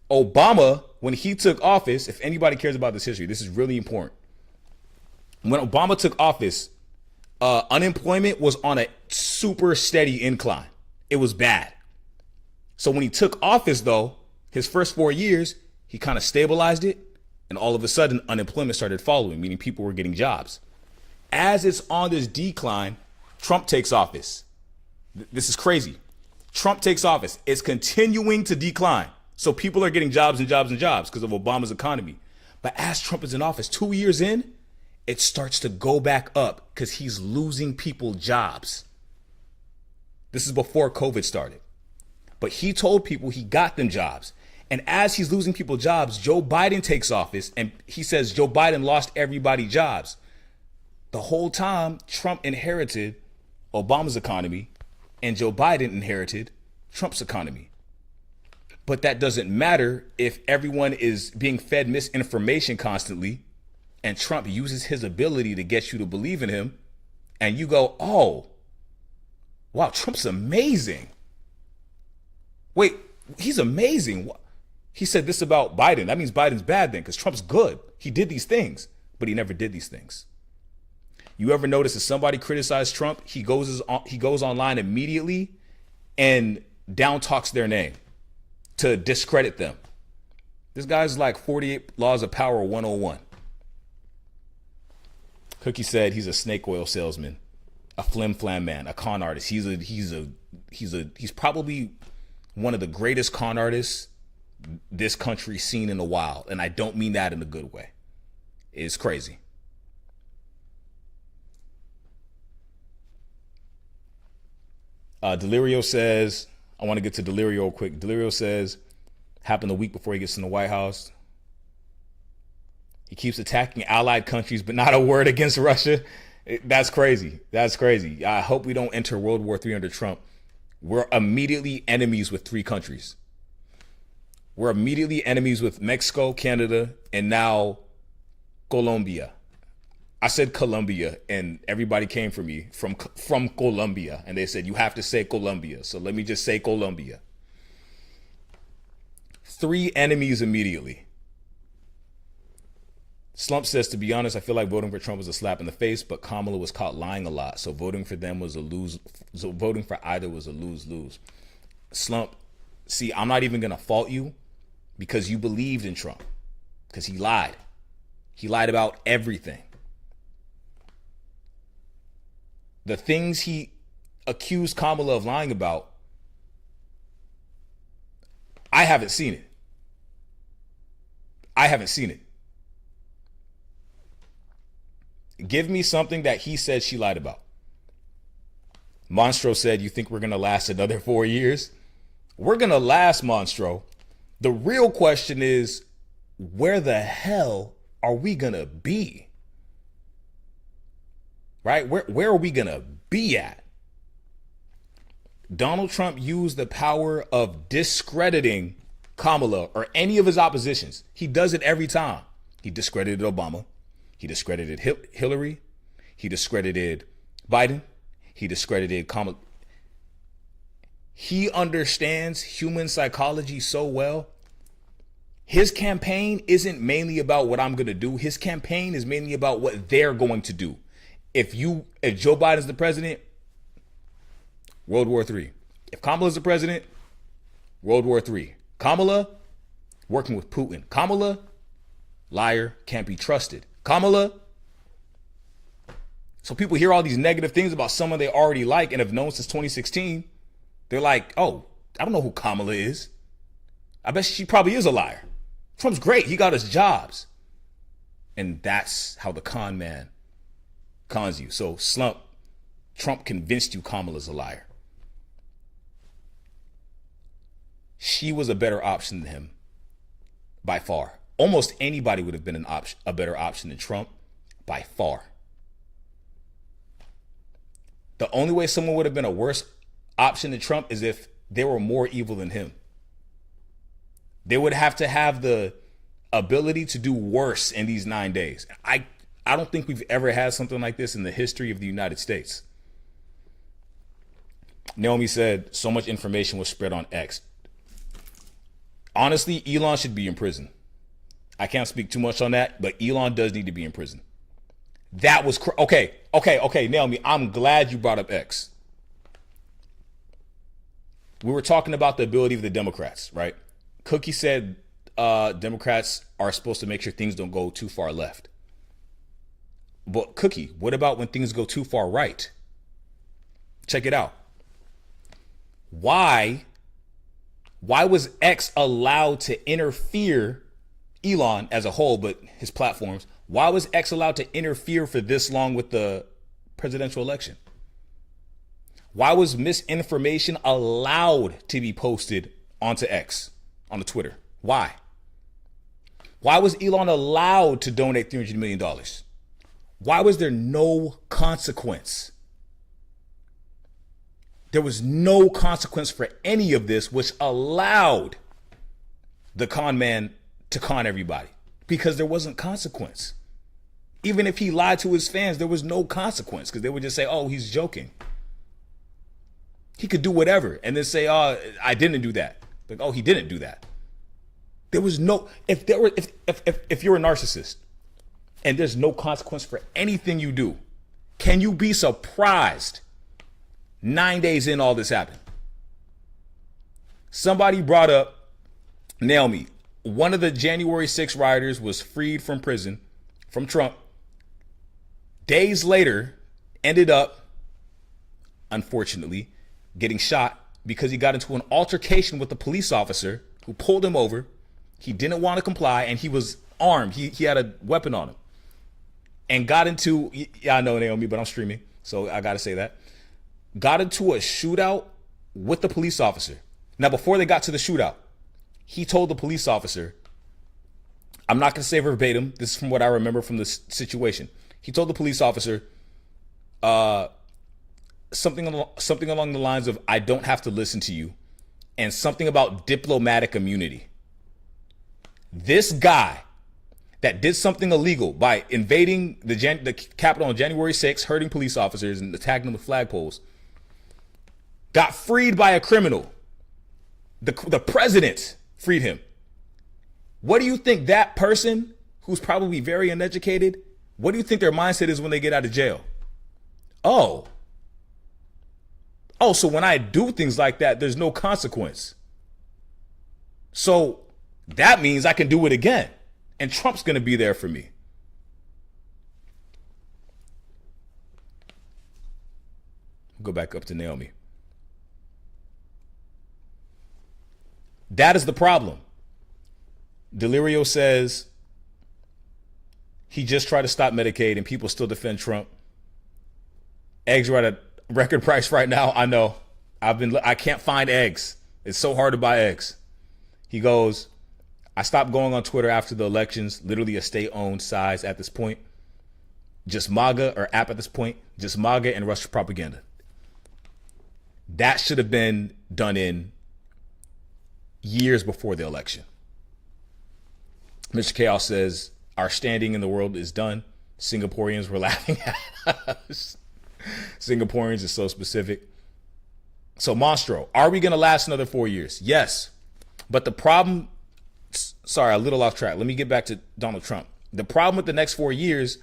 Obama, when he took office, if anybody cares about this history, this is really important. When Obama took office, unemployment was on a super steady incline. It was bad. So when he took office, though, his first 4 years, he kind of stabilized it. And all of a sudden, unemployment started following, meaning people were getting jobs. As it's on this decline, Trump takes office. This is crazy. Trump takes office. It's continuing to decline. So people are getting jobs and jobs and jobs because of Obama's economy. But as Trump is in office, 2 years in, it starts to go back up because he's losing people jobs. This is before COVID started. But he told people he got them jobs. And as he's losing people jobs, Joe Biden takes office and he says Joe Biden lost everybody jobs. The whole time, Trump inherited Obama's economy and Joe Biden inherited Trump's economy. But that doesn't matter if everyone is being fed misinformation constantly and Trump uses his ability to get you to believe in him and you go, oh, wow, Trump's amazing. Wait, he's amazing. He said this about Biden. That means Biden's bad then because Trump's good. He did these things, but he never did these things. You ever notice if somebody criticizes Trump, he goes online immediately and down talks their name to discredit them. This guy's like 48 Laws of Power 101. Cookie said he's a snake oil salesman, a flim-flam man, a con artist. He's probably one of the greatest con artists this country's seen in a while. And I don't mean that in a good way. It's crazy. Delirio says, I want to get to Delirio quick. Delirio says, happened a week before he gets in the White House. He keeps attacking allied countries, but not a word against Russia. That's crazy. That's crazy. I hope we don't enter World War III under Trump. We're immediately enemies with 3 countries. We're immediately enemies with Mexico, Canada, and now Colombia. I said Colombia, and everybody came for me from Colombia, and they said, you have to say Colombia. So let me just say Colombia. 3 enemies immediately. Slump says, to be honest, I feel like voting for Trump was a slap in the face, but Kamala was caught lying a lot. So voting for them was a lose. So voting for either was a lose-lose. Slump, see, I'm not even going to fault you because you believed in Trump because he lied. He lied about everything. The things he accused Kamala of lying about, I haven't seen it. I haven't seen it. Give me something that he said she lied about. Monstro said, you think we're going to last another 4 years? We're going to last, Monstro. The real question is, where the hell are we going to be? Right? Where are we going to be at? Donald Trump used the power of discrediting Kamala or any of his oppositions. He does it every time. He discredited Obama. He discredited Hillary. He discredited Biden. He discredited Kamala. He understands human psychology so well. His campaign isn't mainly about what I'm going to do. His campaign is mainly about what they're going to do. If Joe Biden's the president, World War III. If Kamala's the president, World War III. Kamala, working with Putin. Kamala, liar, can't be trusted. Kamala. So people hear all these negative things about someone they already like and have known since 2016. They're like, oh, I don't know who Kamala is. I bet she probably is a liar. Trump's great. He got us jobs. And that's how the con man cons you. So Slump, Trump convinced you Kamala's a liar. She was a better option than him by far. Almost anybody would have been a better option than Trump by far. The only way someone would have been a worse option than Trump is if they were more evil than him. They would have to have the ability to do worse in these 9 days. I don't think we've ever had something like this in the history of the United States. Naomi said, so much information was spread on X. Honestly, Elon should be in prison. I can't speak too much on that, but Elon does need to be in prison. That was okay, Naomi, I'm glad you brought up X. We were talking about the ability of the Democrats, right? Cookie said Democrats are supposed to make sure things don't go too far left. But Cookie, what about when things go too far right? Check it out. Why was X allowed to interfere, Elon as a whole, but his platforms, why was X allowed to interfere for this long with the presidential election? Why was misinformation allowed to be posted onto X, on the Twitter? Why? Why was Elon allowed to donate $300 million? Why was there no consequence? There was no consequence for any of this, which allowed the con man to con everybody because there wasn't consequence. Even if he lied to his fans, there was no consequence because they would just say, oh, he's joking. He could do whatever and then say, oh, I didn't do that. Like, oh, he didn't do that. There was no, if you're a narcissist and there's no consequence for anything you do, can you be surprised 9 days in all this happened? Somebody brought up, Naomi, one of the January 6 rioters was freed from prison from Trump. Days later, ended up, unfortunately, getting shot because he got into an altercation with a police officer who pulled him over. He didn't want to comply and he was armed. He had a weapon on him and got into, yeah, I know Naomi, but I'm streaming, so I got to say that. Got into a shootout with the police officer. Now, before they got to the shootout, he told the police officer, I'm not going to say verbatim, this is from what I remember from the situation. He told the police officer something along the lines of, I don't have to listen to you, and something about diplomatic immunity. This guy that did something illegal by invading the Capitol on January 6th, hurting police officers and attacking them with flagpoles, got freed by a criminal. The president freed him. What do you think that person, who's probably very uneducated, what do you think their mindset is when they get out of jail? Oh, so when I do things like that, there's no consequence. So that means I can do it again. And Trump's going to be there for me. Go back up to Naomi. That is the problem. Delirio says he just tried to stop Medicaid and people still defend Trump. Eggs are at a record price right now. I know. I can't find eggs. It's so hard to buy eggs. He goes, I stopped going on Twitter after the elections, literally a state-owned size at this point. Just MAGA, or app at this point, just MAGA and Russian propaganda. That should have been done in years before the election. Mr. Chaos says, our standing in the world is done. Singaporeans were laughing at us. Singaporeans is so specific. So Monstro, are we going to last another 4 years? Yes. But the problem, sorry, a little off track. Let me get back to Donald Trump. The problem with the next 4 years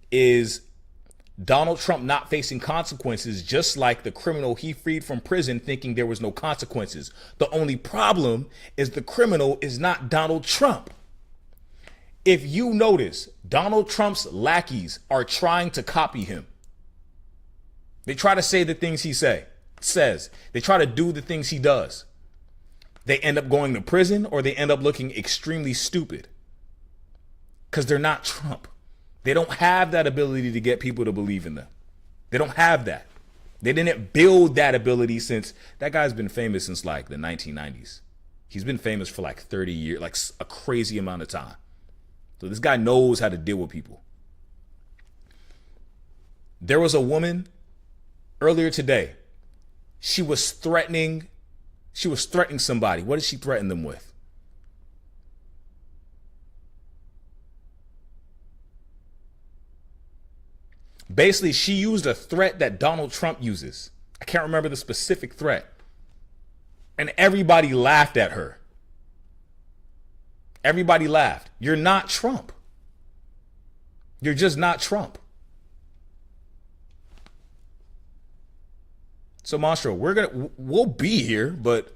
is Donald Trump not facing consequences, just like the criminal he freed from prison thinking there was no consequences. The only problem is the criminal is not Donald Trump. If you notice, Donald Trump's lackeys are trying to copy him. They try to say the things he says. They try to do the things he does. They end up going to prison or they end up looking extremely stupid because they're not Trump. They don't have that ability to get people to believe in them. They don't have that. They didn't build that ability since that guy's been famous since like the 1990s. He's been famous for like 30 years, like a crazy amount of time. So this guy knows how to deal with people. There was a woman earlier today. She was threatening somebody. What did she threaten them with? Basically, she used a threat that Donald Trump uses. I can't remember the specific threat. And everybody laughed at her. Everybody laughed. You're not Trump. You're just not Trump. So, Monstro, we'll be here, but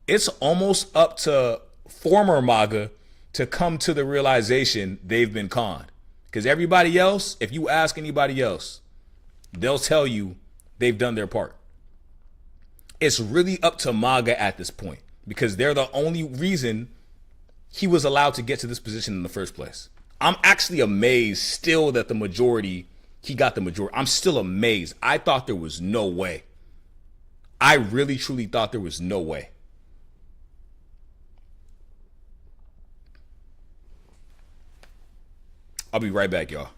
it's almost up to former MAGA to come to the realization they've been conned. Because everybody else, if you ask anybody else, they'll tell you they've done their part. It's really up to MAGA at this point because they're the only reason he was allowed to get to this position in the first place. I'm actually amazed still that he got the majority. I'm still amazed. I thought there was no way. I really, truly thought there was no way. I'll be right back, y'all.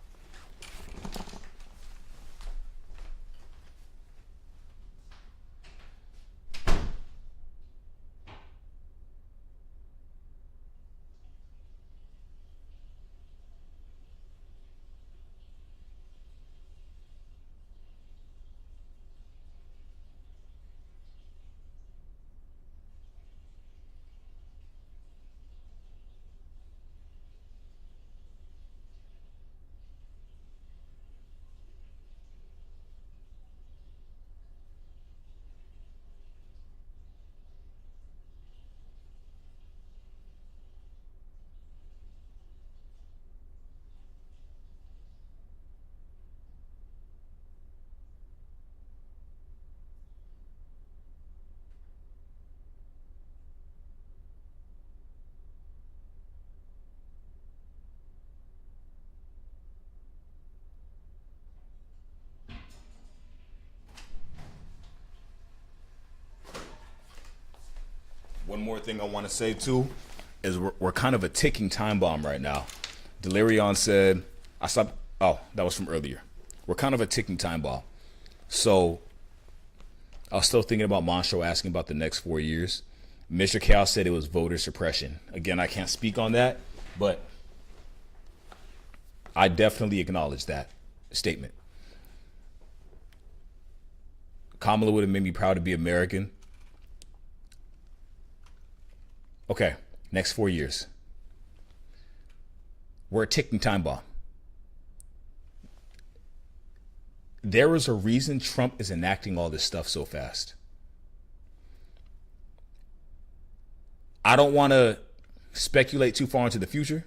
One more thing I want to say too is we're kind of a ticking time bomb right now. Delirion said, oh, that was from earlier. We're kind of a ticking time bomb. So I was still thinking about Monstro asking about the next 4 years. Mr. Chaos said it was voter suppression. Again, I can't speak on that, but I definitely acknowledge that statement. Kamala would have made me proud to be American. Okay, next 4 years. We're a ticking time bomb. There is a reason Trump is enacting all this stuff so fast. I don't want to speculate too far into the future.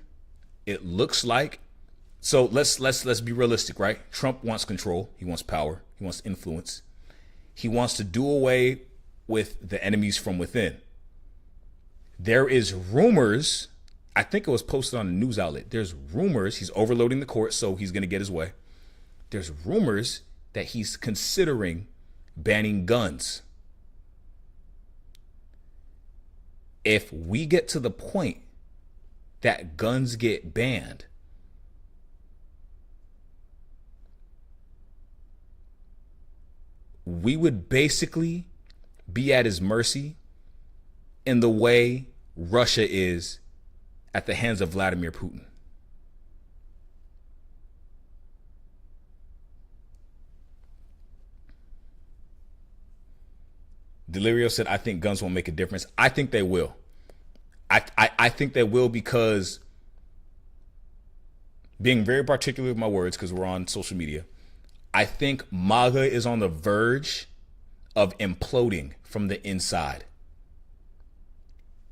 It looks like, so let's be realistic, right? Trump wants control. He wants power. He wants influence. He wants to do away with the enemies from within. There is rumors, I think it was posted on a news outlet. There's rumors, he's overloading the court, so he's going to get his way. There's rumors that he's considering banning guns. If we get to the point that guns get banned, we would basically be at his mercy in the way Russia is at the hands of Vladimir Putin. Delirio said, I think guns won't make a difference. I think they will. I think they will because, being very particular with my words because we're on social media, I think MAGA is on the verge of imploding from the inside.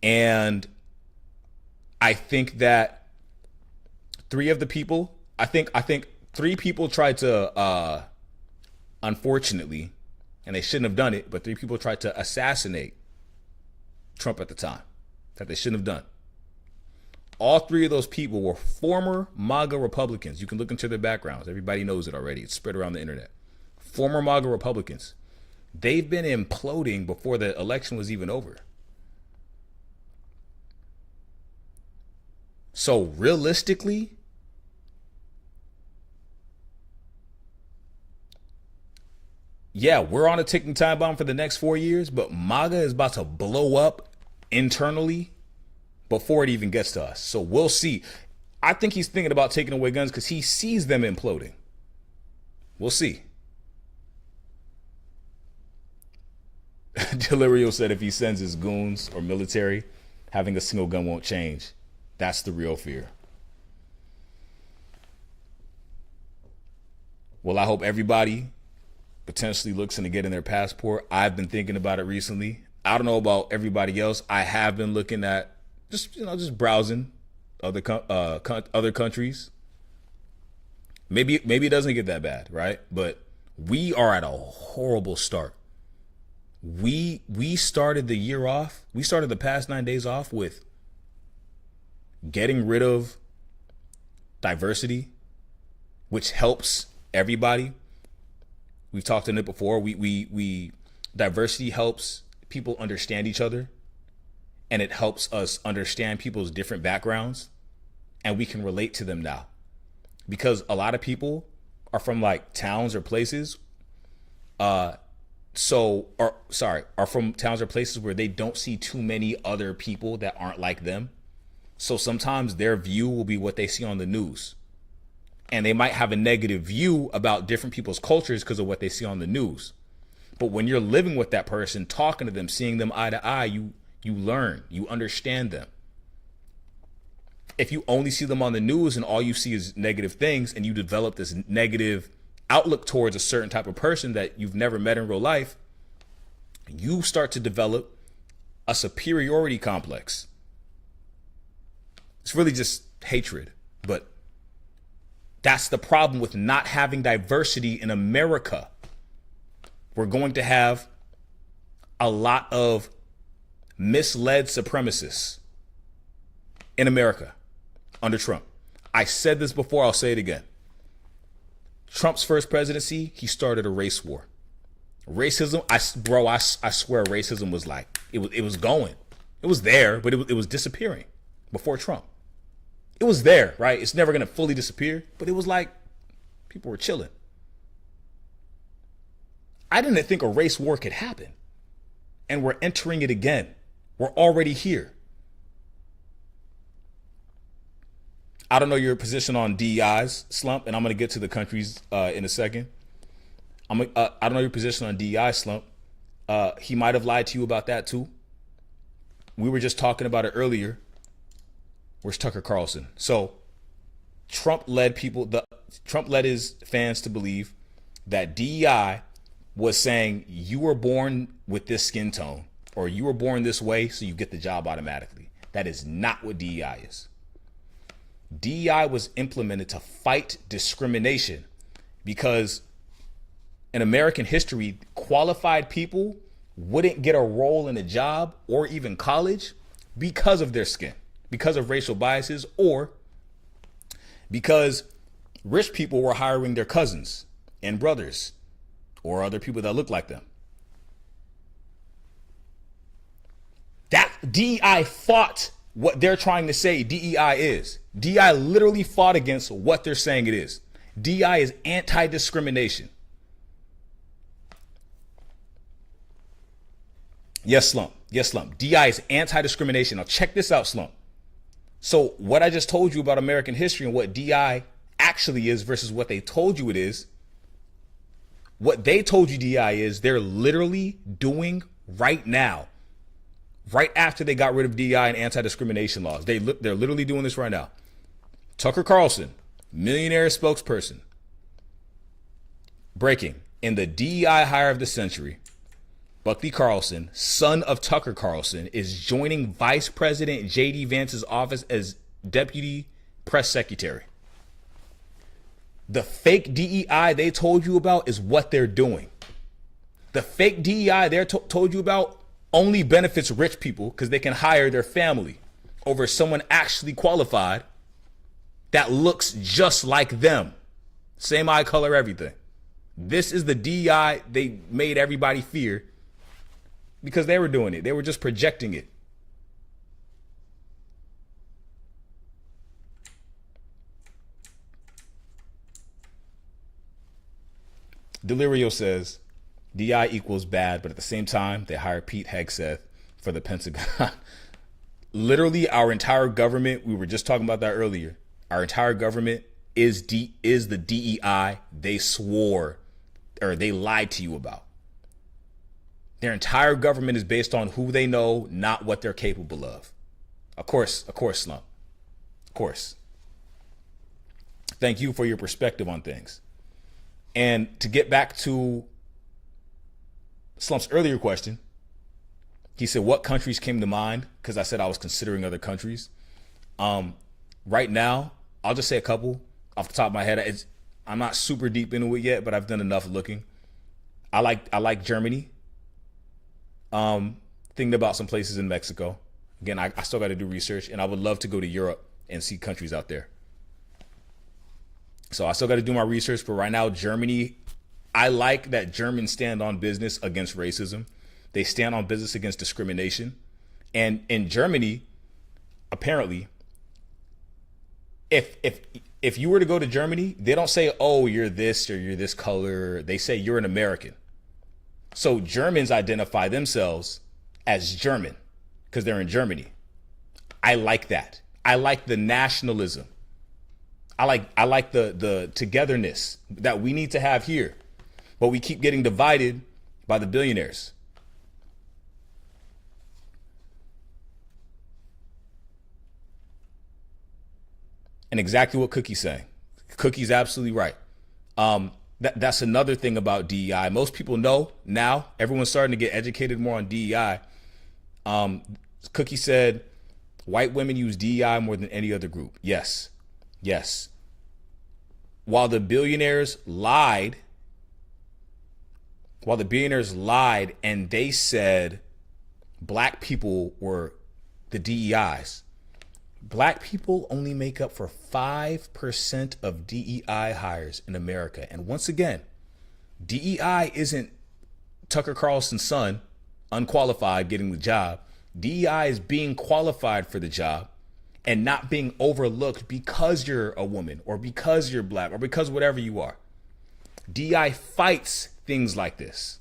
And I think that three people tried to, unfortunately, and they shouldn't have done it, but 3 people tried to assassinate Trump at the time that they shouldn't have done. All 3 of those people were former MAGA Republicans. You can look into their backgrounds. Everybody knows it already. It's spread around the internet. Former MAGA Republicans. They've been imploding before the election was even over. So realistically, yeah, we're on a ticking time bomb for the next 4 years, but MAGA is about to blow up internally before it even gets to us. So we'll see. I think he's thinking about taking away guns because he sees them imploding. We'll see. Delirio said if he sends his goons or military, having a single gun won't change. That's the real fear. Well, I hope everybody potentially looks into getting their passport. I've been thinking about it recently. I don't know about everybody else. I have been looking at just browsing other countries. Maybe it doesn't get that bad, right? But we are at a horrible start. We started the year off. We started the past 9 days off with getting rid of diversity, which helps everybody. We've talked on it before. We diversity helps people understand each other, and it helps us understand people's different backgrounds, and we can relate to them now. Because a lot of people are from like towns or places, are from towns or places where they don't see too many other people that aren't like them. So sometimes their view will be what they see on the news. And they might have a negative view about different people's cultures because of what they see on the news. But when you're living with that person, talking to them, seeing them eye to eye, you learn, you understand them. If you only see them on the news and all you see is negative things, and you develop this negative outlook towards a certain type of person that you've never met in real life, you start to develop a superiority complex. It's really just hatred. But that's the problem with not having diversity in America. We're going to have a lot of misled supremacists in America under Trump. I said this before, I'll say it again. Trump's first presidency, he started a race war. Racism, I swear racism was like, it was going. It was there, but it was disappearing before Trump. It was there, right? It's never going to fully disappear, but it was like people were chilling. I didn't think a race war could happen. And we're entering it again. We're already here. I don't know your position on DEI's slump, and I'm going to get to the countries in a second. I don't know your position on DEI slump. He might have lied to you about that too. We were just talking about it earlier. Where's Tucker Carlson? So Trump led his fans to believe that DEI was saying you were born with this skin tone or you were born this way, so you get the job automatically. That is not what DEI is. DEI was implemented to fight discrimination because in American history, qualified people wouldn't get a role in a job or even college because of their skin, because of racial biases, or because rich people were hiring their cousins and brothers or other people that look like them. That DEI fought what they're trying to say DEI is. DEI literally fought against what they're saying it is. DEI is anti-discrimination. Yes, Slump. Yes, Slump. DEI is anti-discrimination. Now check this out, Slump. So what I just told you about American history and what DEI actually is versus what they told you it is, what they told you DEI is, they're literally doing right now, right after they got rid of DEI and anti-discrimination laws. They're literally doing this right now. Tucker Carlson, millionaire spokesperson. Breaking. In the DEI hire of the century, Buckley Carlson, son of Tucker Carlson, is joining Vice President J.D. Vance's office as Deputy Press Secretary. The fake DEI they told you about is what they're doing. The fake DEI they told you about only benefits rich people because they can hire their family over someone actually qualified that looks just like them. Same eye color, everything. This is the DEI they made everybody fear because they were doing it. They were just projecting it. Delirio says, DI equals bad, but at the same time, they hire Pete Hegseth for the Pentagon. Literally, our entire government, we were just talking about that earlier, our entire government is the DEI they swore or they lied to you about. Their entire government is based on who they know, not what they're capable of. Of course, Slump. Of course. Thank you for your perspective on things. And to get back to Slump's earlier question, he said, what countries came to mind? Because I said I was considering other countries. right now, I'll just say a couple off the top of my head. I'm not super deep into it yet, but I've done enough looking. I like Germany. Thinking about some places in Mexico. Again, I still got to do research, and I would love to go to Europe and see countries out there. So I still got to do my research, but right now, Germany, I like that Germans stand on business against racism. They stand on business against discrimination. And in Germany, apparently, if you were to go to Germany, they don't say, oh, you're this or you're this color. They say you're an American. So Germans identify themselves as German because they're in Germany. I like that. I like the nationalism. I like the togetherness that we need to have here. But we keep getting divided by the billionaires. And exactly what Cookie's saying. Cookie's absolutely right. That's another thing about DEI. Most people know now. Everyone's starting to get educated more on DEI. Cookie said, white women use DEI more than any other group. Yes. Yes. While the billionaires lied and they said black people were the DEIs, black people only make up for 5% of DEI hires in America. And once again, DEI isn't Tucker Carlson's son, unqualified, getting the job. DEI is being qualified for the job and not being overlooked because you're a woman or because you're black or because whatever you are. DEI fights things like this.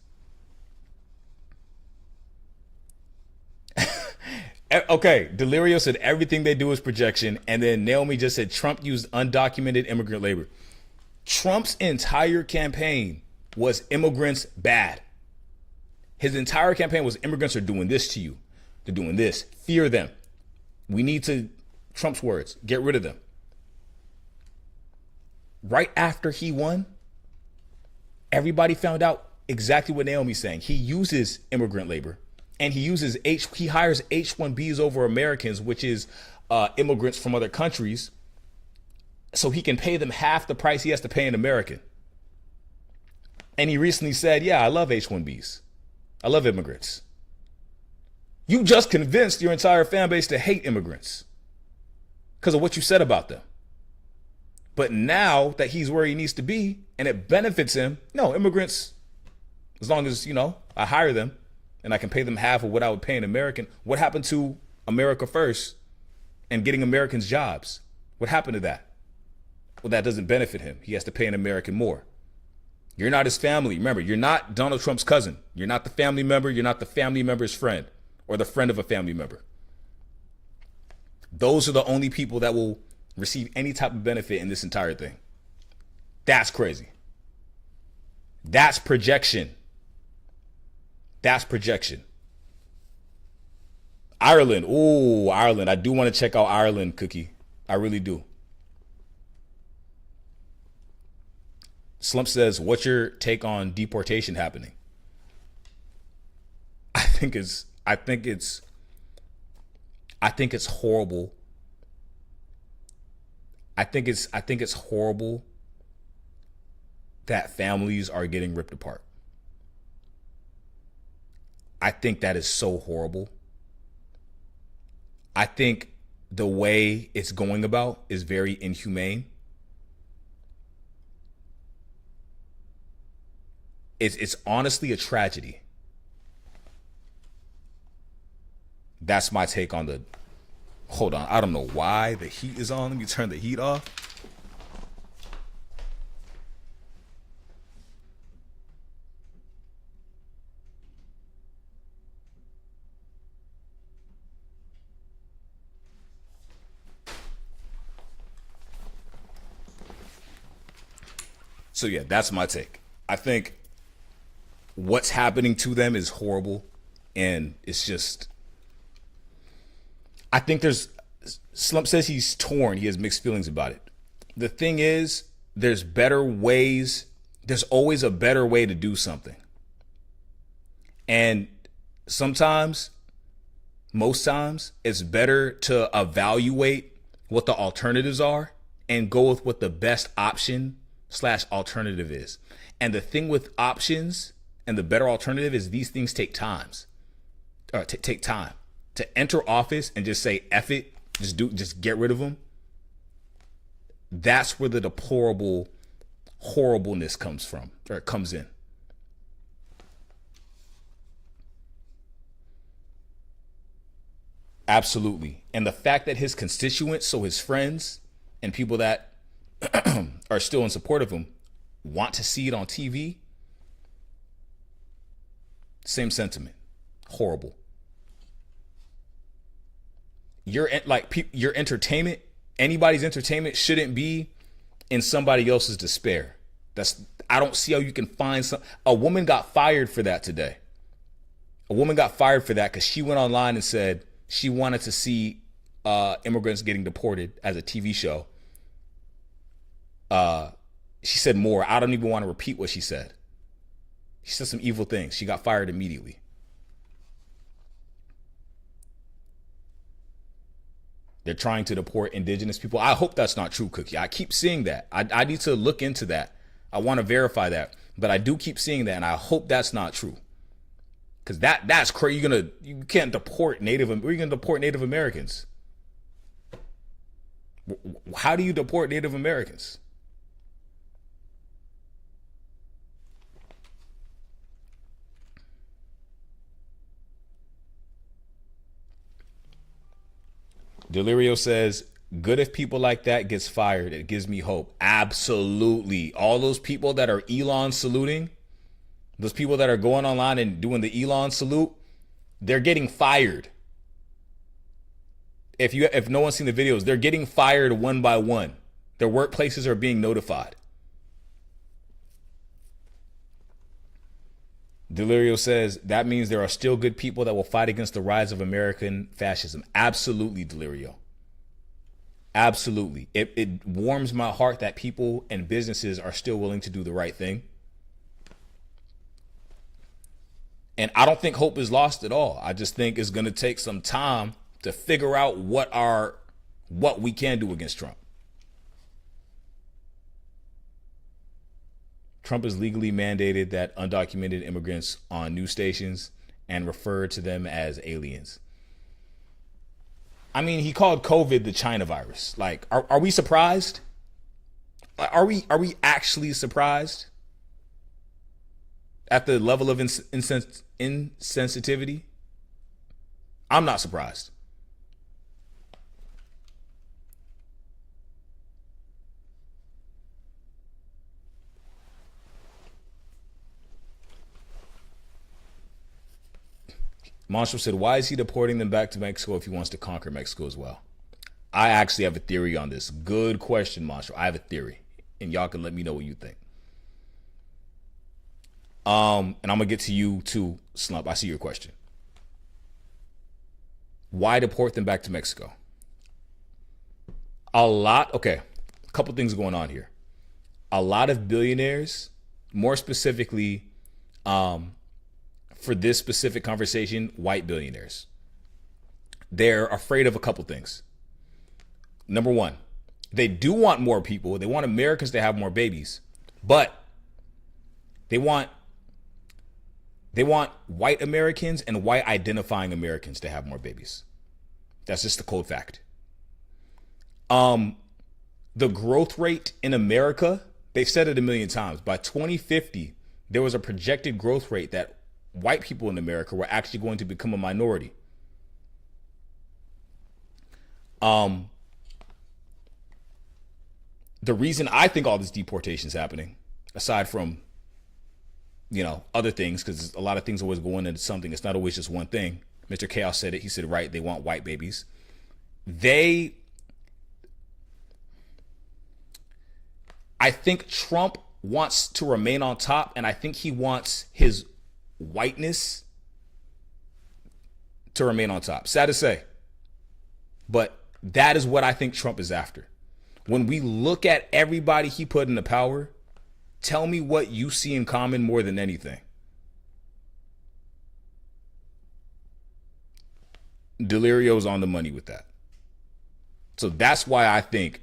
Okay, Delirio said everything they do is projection, and then Naomi just said Trump used undocumented immigrant labor. Trump's entire campaign was immigrants bad. His entire campaign was immigrants are doing this to you. They're doing this. Fear them. We need to, Trump's words, get rid of them. Right after he won, everybody found out exactly what Naomi's saying. He uses immigrant labor. And he hires H-1Bs over Americans, which is immigrants from other countries, so he can pay them half the price he has to pay an American. And he recently said, yeah, I love H-1Bs. I love immigrants. You just convinced your entire fan base to hate immigrants because of what you said about them. But now that he's where he needs to be and it benefits him, no, immigrants, as long as, I hire them, and I can pay them half of what I would pay an American. What happened to America First and getting Americans jobs? What happened to that? Well, that doesn't benefit him. He has to pay an American more. You're not his family. Remember, you're not Donald Trump's cousin. You're not the family member. You're not the family member's friend or the friend of a family member. Those are the only people that will receive any type of benefit in this entire thing. That's crazy. That's projection. That's projection. Ireland. Ooh, Ireland. I do want to check out Ireland, Cookie. I really do. Slump says, what's your take on deportation happening? I think it's horrible. I think it's horrible that families are getting ripped apart. I think that is so horrible. I think the way it's going about is very inhumane. It's honestly a tragedy. That's my take on the... Hold on, I don't know why the heat is on. Let me turn the heat off. So yeah, that's my take. I think what's happening to them is horrible, and it's just, I think Slump says he's torn. He has mixed feelings about it. The thing is, there's better ways. There's always a better way to do something. And sometimes, most times, it's better to evaluate what the alternatives are and go with what the best option / alternative is. And the thing with options and the better alternative is these things take take time to enter office and just say, F it, just get rid of them. That's where the deplorable horribleness comes in. Absolutely. And the fact that his constituents, so his friends and people that are still in support of him, want to see it on TV, same sentiment. Horrible. Your entertainment, anybody's entertainment shouldn't be in somebody else's despair. I don't see how you can find a woman got fired for that today. A woman got fired for that because she went online and said she wanted to see immigrants getting deported as a TV show. She said more. I don't even want to repeat what she said. She said some evil things. She got fired immediately. They're trying to deport indigenous people. I hope that's not true, Cookie. I keep seeing that. I need to look into that. I want to verify that. But I do keep seeing that, and I hope that's not true. Because that's crazy. You can't deport Native Americans. How do you deport Native Americans? Delirio says, good if people like that gets fired. It gives me hope. Absolutely. All those people that are Elon saluting, those people that are going online and doing the Elon salute, they're getting fired. If no one's seen the videos, they're getting fired one by one. Their workplaces are being notified. Delirio says, that means there are still good people that will fight against the rise of American fascism. Absolutely, Delirio. Absolutely. It warms my heart that people and businesses are still willing to do the right thing. And I don't think hope is lost at all. I just think it's going to take some time to figure out what we can do against Trump. Trump has legally mandated that undocumented immigrants on news stations and refer to them as aliens. I mean, he called COVID the China virus. Like, are we surprised? Are we actually surprised at the level of insensitivity? I'm not surprised. Marshall said, why is he deporting them back to Mexico if he wants to conquer Mexico as well? I actually have a theory on this. Good question, Marshall. I have a theory, and y'all can let me know what you think. And I'm going to get to you too, Slump. I see your question. Why deport them back to Mexico? A couple things going on here. A lot of billionaires, more specifically, for this specific conversation, white billionaires, they're afraid of a couple things. Number one, they do want more people. They want Americans to have more babies, but they want white Americans and white identifying Americans to have more babies. That's just the cold fact. The growth rate in America, they've said it a million times. By 2050, there was a projected growth rate that white people in America were actually going to become a minority. The reason I think all this deportation is happening, aside from, other things, because a lot of things always go into something. It's not always just one thing. Mr. Chaos said it. He said, right, they want white babies. I think Trump wants to remain on top, and I think he wants his whiteness to remain on top. Sad to say, but that is what I think Trump is after. When we look at everybody he put into power, tell me what you see in common more than anything. Delirio's on the money with that. So that's why I think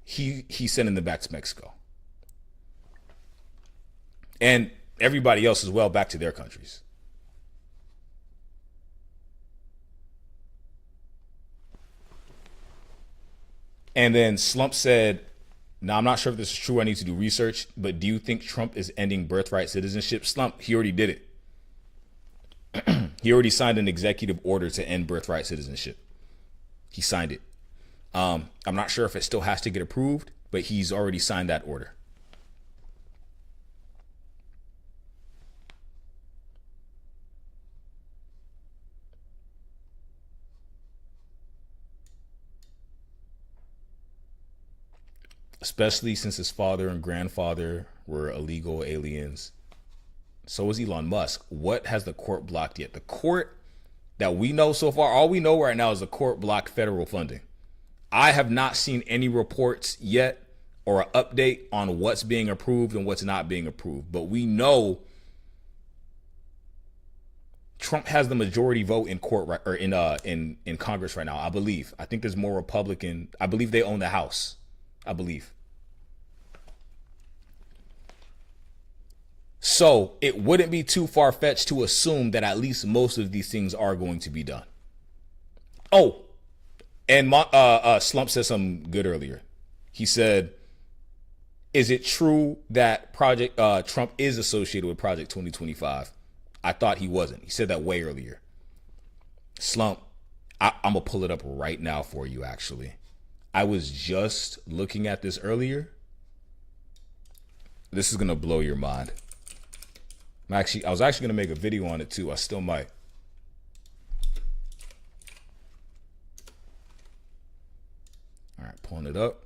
he's sending them back to Mexico. And everybody else as well back to their countries. And then Slump said, now I'm not sure if this is true, I need to do research, but do you think Trump is ending birthright citizenship? Slump, he already did it. He already signed an executive order to end birthright citizenship. He signed it. I'm not sure if it still has to get approved, but he's already signed that order. Especially since his father and grandfather were illegal aliens. So is Elon Musk. What has the court blocked yet? The court that we know so far, all we know right now is the court blocked federal funding. I have not seen any reports yet or an update on what's being approved and what's not being approved. But we know Trump has the majority vote in court right, or in Congress right now, I believe. I think there's more Republican. I believe they own the House. I believe. So it wouldn't be too far-fetched to assume that at least most of these things are going to be done. Oh, and Slump said something good earlier. He said, is it true that Trump is associated with Project 2025? I thought he wasn't. He said that way earlier. Slump, I'm going to pull it up right now for you, actually. I was just looking at this This is going to blow your mind. I was actually going to make a video on it too. I still might. All right, pulling it up.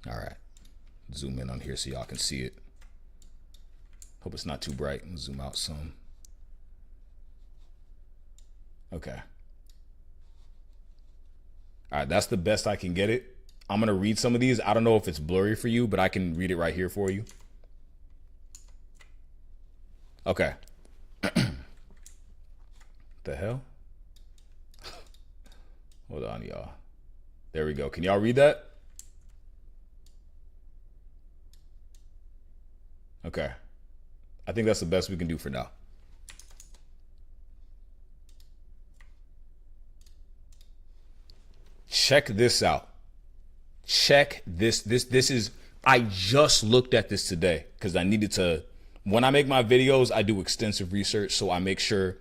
All right. Zoom in on here so y'all can see it. Hope it's not too bright. I'm gonna zoom out some. Okay. All right, that's the best I can get it. I'm gonna read some of these. I don't know if it's blurry for you, but I can read it right here for you. Okay. The hell? Hold on, y'all. There we go. Can y'all read that? Okay. I think that's the best we can do for now. Check this out. Check this. This is, I just looked at this today because I needed to, when I make my videos, I do extensive research. So I make sure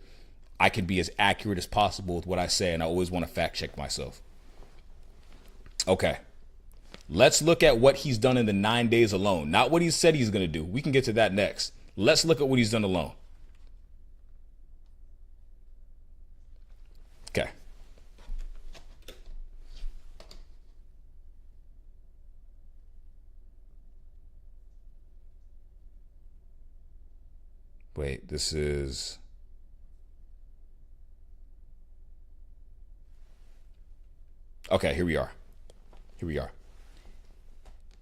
I can be as accurate as possible with what I say. And I always want to fact check myself. Okay. Let's look at what he's done in the 9 days alone. Not what he said he's going to do. We can get to that next. Let's look at what he's done alone. Okay. Wait, this is... Okay, here we are. Here we are.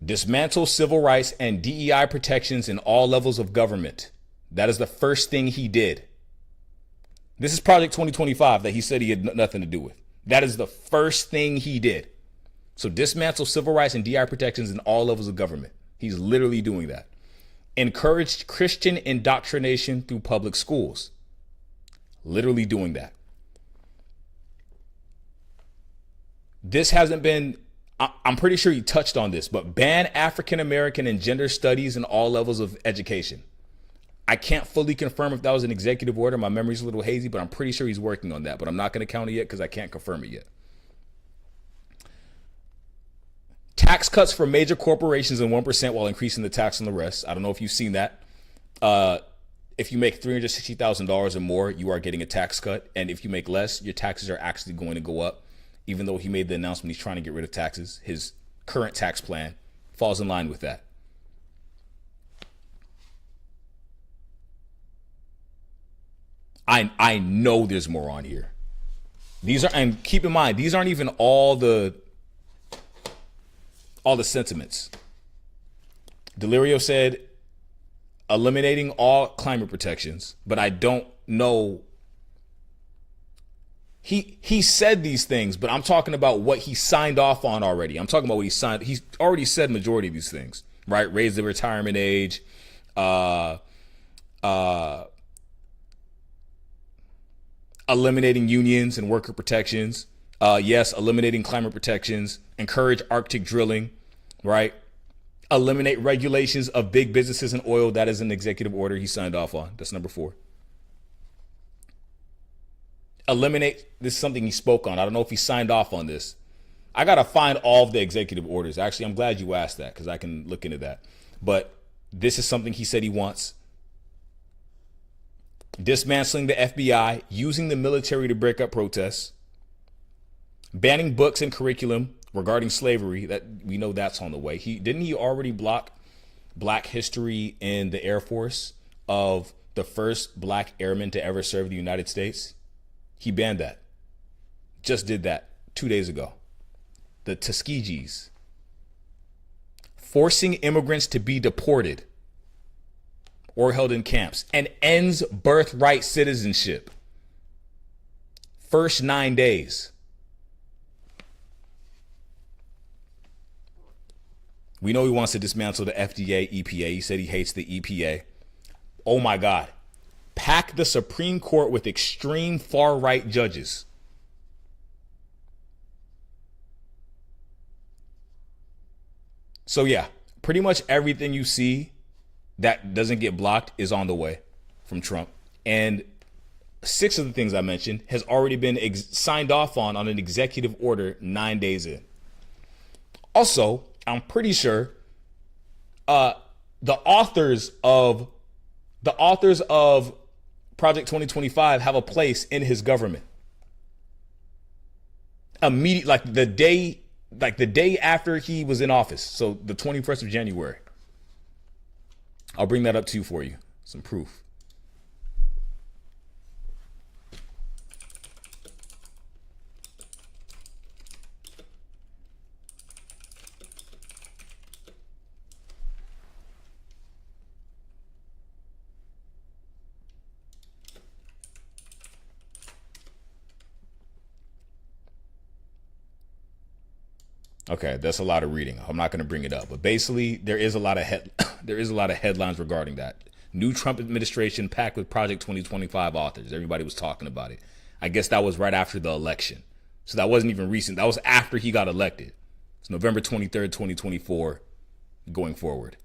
Dismantle civil rights and DEI protections in all levels of government. That is the first thing he did. This is Project 2025 that he said he had nothing to do with. That is the first thing he did. So dismantle civil rights and DEI protections in all levels of government. He's literally doing that. Encouraged Christian indoctrination through public schools. Literally doing that. This hasn't been... I'm pretty sure he touched on this, but ban African American and gender studies in all levels of education. I can't fully confirm if that was an executive order. My memory's a little hazy, but I'm pretty sure he's working on that. But I'm not going to count it yet because I can't confirm it yet. Tax cuts for major corporations and 1% while increasing the tax on the rest. I don't know if you've seen that. If you make $360,000 or more, you are getting a tax cut. And if you make less, your taxes are actually going to go up. Even though he made the announcement he's trying to get rid of taxes, his current tax plan falls in line with that. I know there's more on here. These are, and keep in mind, these aren't even all the sentiments. Delirio said, eliminating all climate protections, but I don't know. He said these things, but I'm talking about what he signed off on already. I'm talking about what he signed. He's already said majority of these things, right? Raise the retirement age, eliminating unions and worker protections. Yes, eliminating climate protections, encourage Arctic drilling, right? Eliminate regulations of big businesses and oil. That is an executive order he signed off on. That's number 4. Eliminate, this is something he spoke on. I don't know if he signed off on this. I got to find all of the executive orders. Actually, I'm glad you asked that because I can look into that. But this is something he said he wants. Dismantling the FBI, using the military to break up protests, banning books and curriculum regarding slavery. That we know that's on the way. Didn't he already block Black history in the Air Force of the first Black airman to ever serve the United States? He banned that. Just did that 2 days ago. The Tuskegees. Forcing immigrants to be deported or held in camps, and ends birthright citizenship. First 9 days. We know he wants to dismantle the FDA, EPA. He said he hates the EPA. Oh my God. Pack the Supreme Court with extreme far-right judges. So yeah, pretty much everything you see that doesn't get blocked is on the way from Trump. And 6 of the things I mentioned has already been signed off on an executive order 9 days in. Also, I'm pretty sure the authors of Project 2025 have a place in his government. Immediate, like the day after he was in office. So the 21st of January. I'll bring that up to you for you. Some proof. Okay, that's a lot of reading. I'm not going to bring it up, but basically there is a lot of headlines regarding that. New Trump administration packed with Project 2025 authors. Everybody was talking about it. I guess that was right after the election. So that wasn't even recent. That was after he got elected. It's November 23rd, 2024 going forward.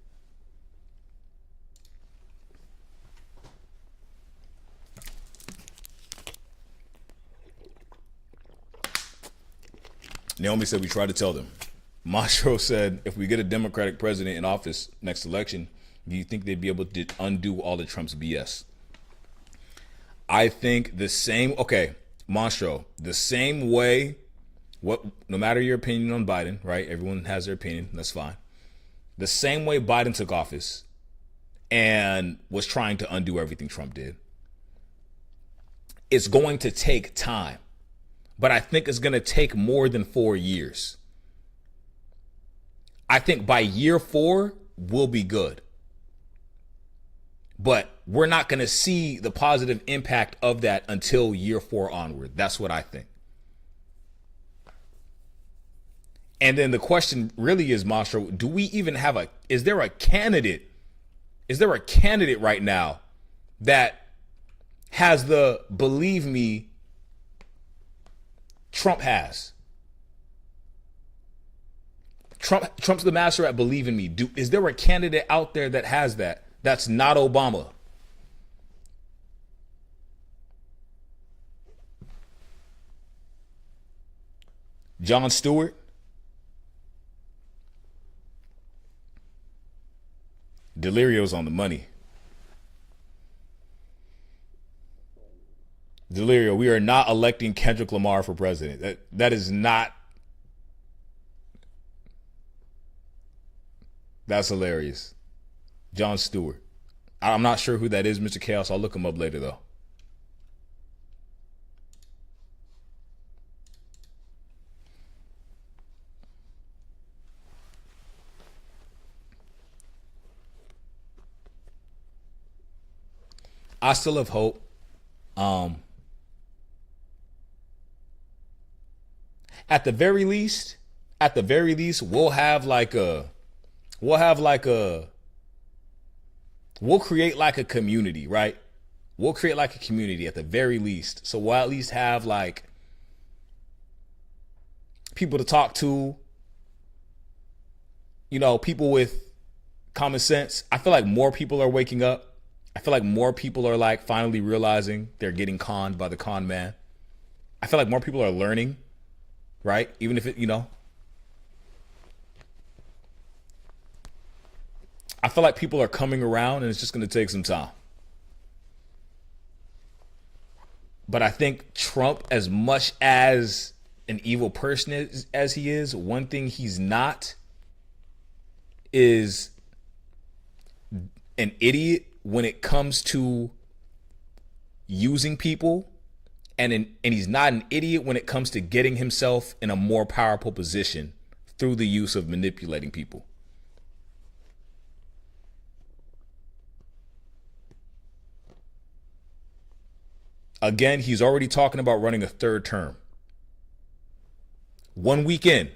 Naomi said we tried to tell them. Mastro said, if we get a Democratic president in office next election, do you think they'd be able to undo all of Trump's BS? I think the same, okay, Mastro, the same way, no matter your opinion on Biden, right? Everyone has their opinion, that's fine. The same way Biden took office and was trying to undo everything Trump did, it's going to take time. But I think it's going to take more than 4 years. I think by year 4, we'll be good. But we're not going to see the positive impact of that until year 4 onward. That's what I think. And then the question really is, Mastro, do we even have is there a candidate right now that has the believe me Trump has? Trump's the master at believe in me. Is there a candidate out there that has that? That's not Obama. Jon Stewart? Delirio's on the money. Delirio, we are not electing Kendrick Lamar for president. That is not. That's hilarious. Jon Stewart. I'm not sure who that is, Mr. Chaos. I'll look him up later, though. I still have hope. At the very least, we'll create like a community, right? We'll create like a community at the very least. So we'll at least have like people to talk to, you know, people with common sense. I feel like more people are waking up. I feel like more people are like finally realizing they're getting conned by the con man. I feel like more people are learning, right? Even if it, you know, I feel like people are coming around and it's just going to take some time. But I think Trump, as much as an evil person as he is, one thing he's not is an idiot when it comes to using people, and he's not an idiot when it comes to getting himself in a more powerful position through the use of manipulating people. Again, he's already talking about running a third term. 1 week in,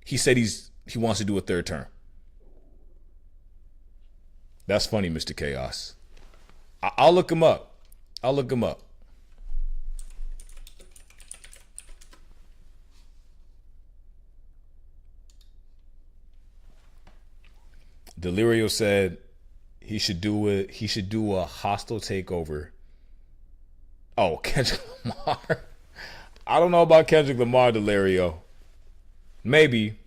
he said he wants to do a third term. That's funny, Mr. Chaos. I'll look him up. Delirio said he should do a hostile takeover. Oh, Kendrick Lamar. I don't know about Kendrick Lamar, Delirio. Maybe.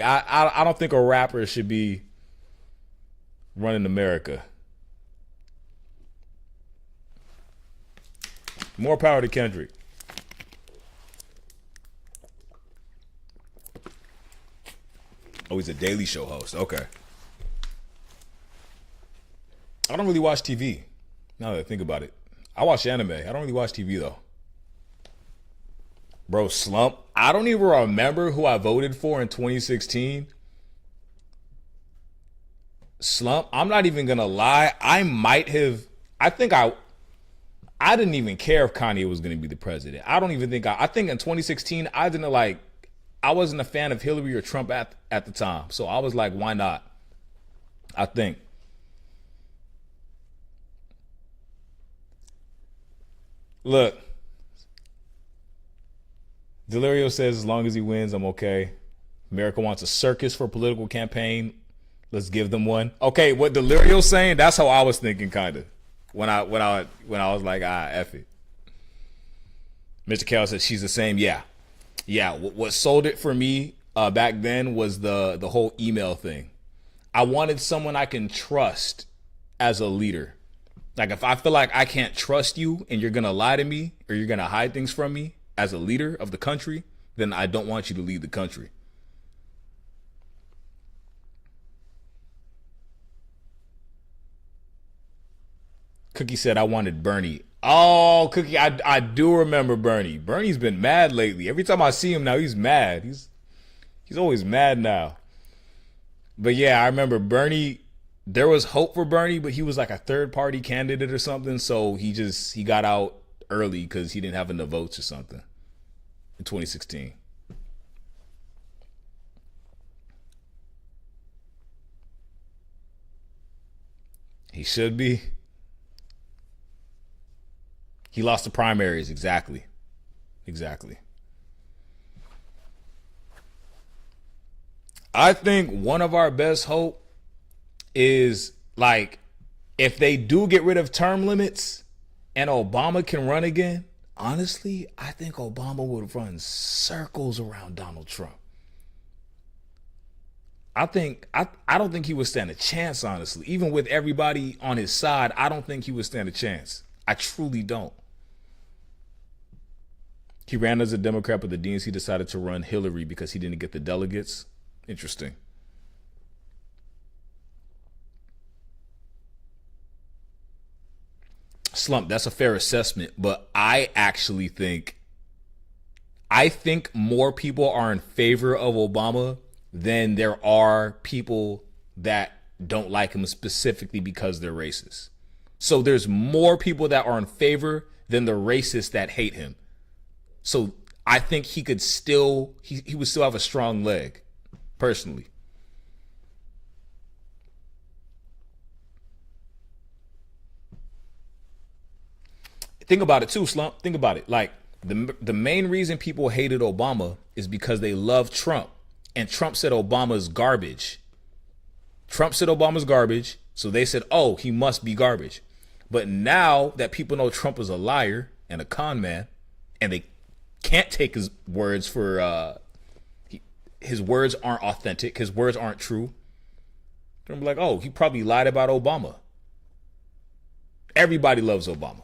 I don't think a rapper should be running America. More power to Kendrick. Oh, he's a Daily Show host. Okay. I don't really watch TV, now that I think about it. I watch anime. I don't really watch TV, though. Bro, Slump. I don't even remember who I voted for in 2016. Slump. I'm not even going to lie. I didn't even care if Kanye was going to be the president. I think in 2016, I wasn't a fan of Hillary or Trump at the time. So I was like, why not? I think. Look, Delirio says as long as he wins, I'm okay. America wants a circus for a political campaign. Let's give them one. Okay, what Delirio's saying, that's how I was thinking, kind of. When I was like, F it. Mr. Carroll said she's the same. Yeah. What sold it for me back then was the whole email thing. I wanted someone I can trust as a leader. Like, if I feel like I can't trust you and you're going to lie to me or you're going to hide things from me as a leader of the country, then I don't want you to lead the country. Cookie said I wanted Bernie. Oh, Cookie, I do remember Bernie. Bernie's been mad lately. Every time I see him now, he's mad. He's always mad now. But yeah, I remember Bernie. There was hope for Bernie, but he was like a third-party candidate or something. So he got out early because he didn't have enough votes or something in 2016. He should be. He lost the primaries. Exactly. I think one of our best hope is, like, if they do get rid of term limits and Obama can run again, honestly, I think Obama would run circles around Donald Trump. I don't think he would stand a chance, honestly. Even with everybody on his side, I don't think he would stand a chance. I truly don't. He ran as a Democrat, but the DNC decided to run Hillary because he didn't get the delegates. Interesting. Slump, that's a fair assessment, but I actually think more people are in favor of Obama than there are people that don't like him specifically because they're racist. So there's more people that are in favor than the racists that hate him. So I think he could still, he would still have a strong leg, personally. Think about it too, Slump. Think about it. Like the main reason people hated Obama is because they loved Trump. And Trump said Obama's garbage. Trump said Obama's garbage. So they said, oh, he must be garbage. But now that people know Trump is a liar and a con man, and they can't take his words for, his words aren't authentic, his words aren't true, they're gonna be like, oh, he probably lied about Obama. Everybody loves Obama.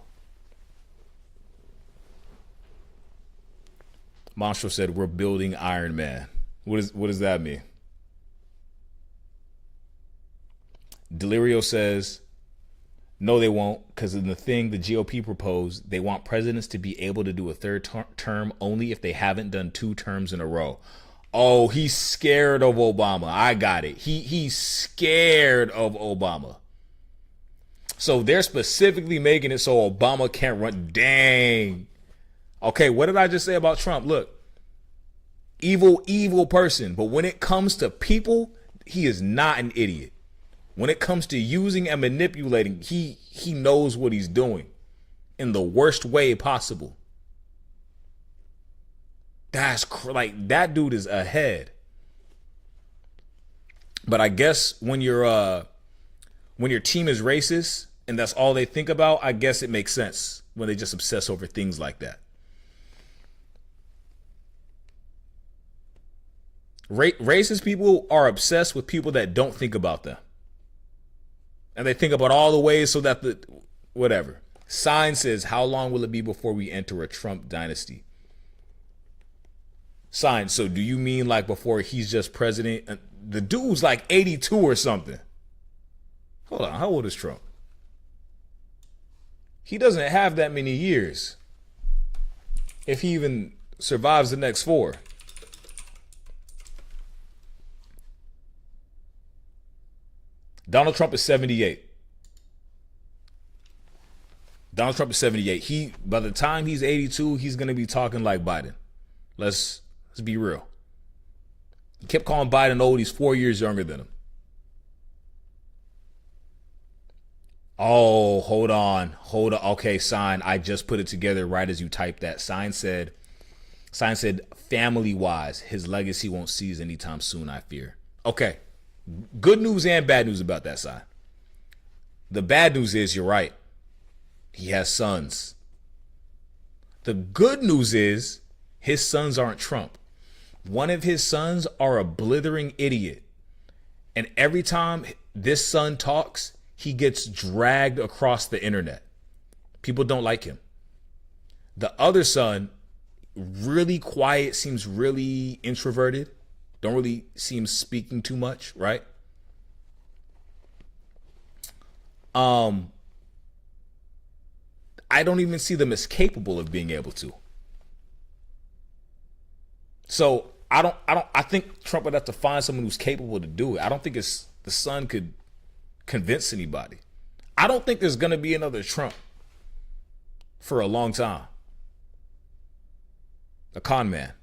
Monstro said, we're building Iron Man. What does that mean? Delirio says, no, they won't, because in the thing the GOP proposed, they want presidents to be able to do a third term only if they haven't done 2 terms in a row. Oh, he's scared of Obama. I got it. He's scared of Obama. So they're specifically making it so Obama can't run. Dang. Okay, what did I just say about Trump? Look, evil person. But when it comes to people, he is not an idiot. When it comes to using and manipulating, he knows what he's doing in the worst way possible. That's like, that dude is ahead. But I guess when your team is racist and that's all they think about, I guess it makes sense when they just obsess over things like that. Racist people are obsessed with people that don't think about them. And they think about all the ways so that whatever. Sign says, how long will it be before we enter a Trump dynasty? Sign, so do you mean like before he's just president? The dude's like 82 or something. Hold on, how old is Trump? He doesn't have that many years. If he even survives the next 4. Donald Trump is 78. Donald Trump is 78. By the time he's 82, he's going to be talking like Biden. Let's be real. He kept calling Biden old. He's 4 years younger than him. Oh, hold on. Okay, Sign, I just put it together right as you typed that. Sign said, family-wise, his legacy won't cease anytime soon, I fear. Okay. Good news and bad news about that, Sign. The bad news is you're right. He has sons. The good news is his sons aren't Trump. One of his sons are a blithering idiot. And every time this son talks, he gets dragged across the internet. People don't like him. The other son, really quiet, seems really introverted. Don't really seem speaking too much, right? I don't even see them as capable of being able to. So I think Trump would have to find someone who's capable to do it. I don't think the son could convince anybody. I don't think there's going to be another Trump for a long time. A con man.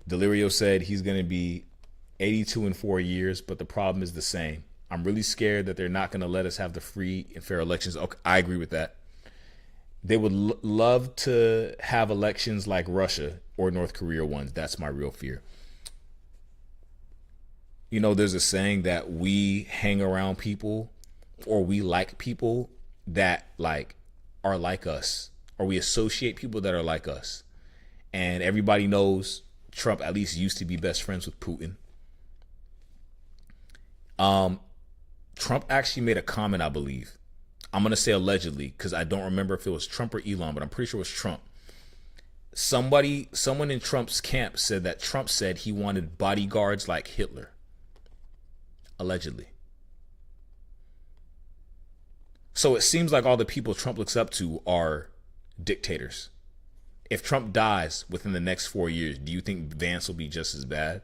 Delirio said he's going to be 82 in 4 years, but the problem is the same. I'm really scared that they're not going to let us have the free and fair elections. Okay, I agree with that. They would love to have elections like Russia or North Korea ones. That's my real fear. You know, there's a saying that we hang around people or we like people that like are like us, or we associate people that are like us. And everybody knows Trump at least used to be best friends with Putin. Trump actually made a comment, I believe. I'm going to say allegedly, because I don't remember if it was Trump or Elon, but I'm pretty sure it was Trump. Someone in Trump's camp said that Trump said he wanted bodyguards like Hitler. Allegedly. So it seems like all the people Trump looks up to are dictators. If Trump dies within the next 4 years, do you think Vance will be just as bad?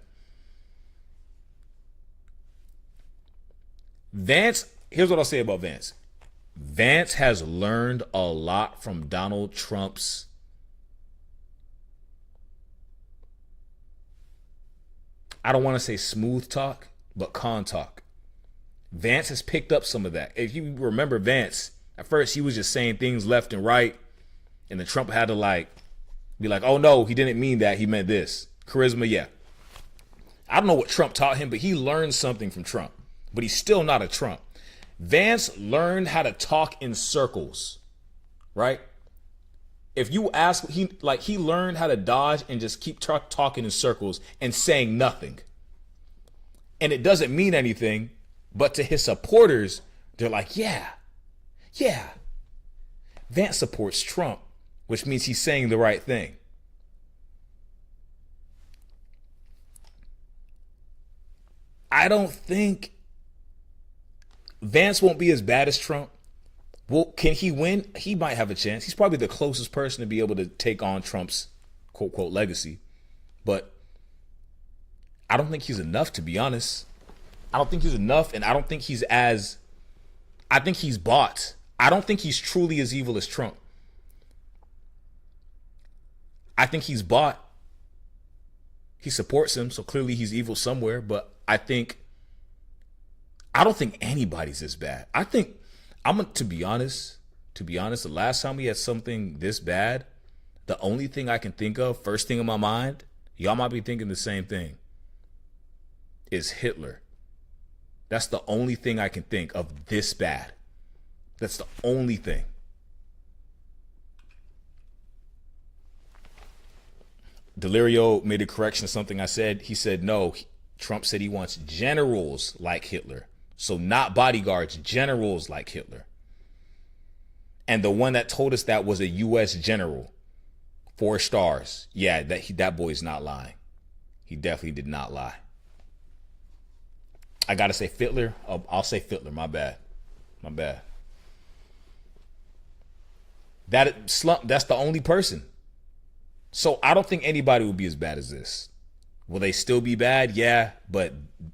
Vance, here's what I'll say about Vance. Vance has learned a lot from Donald Trump's I don't want to say smooth talk, but con talk. Vance has picked up some of that. If you remember Vance, at first he was just saying things left and right, and then Trump had to be like, oh no, he didn't mean that, he meant this. Charisma, yeah. I don't know what Trump taught him, but he learned something from Trump. But he's still not a Trump. Vance learned how to talk in circles, right? If you ask, he learned how to dodge and just keep talking in circles and saying nothing. And it doesn't mean anything, but to his supporters, they're like, yeah. Vance supports Trump, which means he's saying the right thing. I don't think Vance won't be as bad as Trump. Well, can he win? He might have a chance. He's probably the closest person to be able to take on Trump's quote, quote, legacy. But I don't think he's enough, to be honest. I don't think he's enough, and I don't think he's I think he's bought. I don't think he's truly as evil as Trump. I think he's bought. He supports him, so clearly he's evil somewhere, but I don't think anybody's as bad. To be honest, the last time we had something this bad, the only thing I can think of, first thing in my mind, y'all might be thinking the same thing, is Hitler. That's the only thing I can think of this bad. That's the only thing. Delirio made a correction to something I said. He said, no, Trump said he wants generals like Hitler. So not bodyguards, generals like Hitler. And the one that told us that was a U.S. general. 4 stars. Yeah, that boy's not lying. He definitely did not lie. I got to say Fittler. I'll say Fittler. My bad. That's the only person. So I don't think anybody will be as bad as this. Will they still be bad? Yeah, but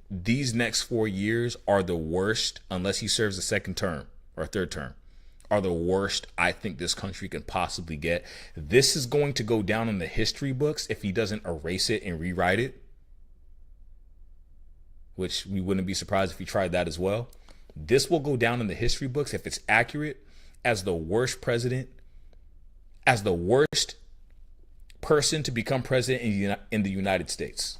these next 4 years are the worst, unless he serves a second term or a third term, are the worst I think this country can possibly get. This is going to go down in the history books if he doesn't erase it and rewrite it, which we wouldn't be surprised if he tried that as well. This will go down in the history books, if it's accurate, as the worst president, as the worst person to become president in the United States.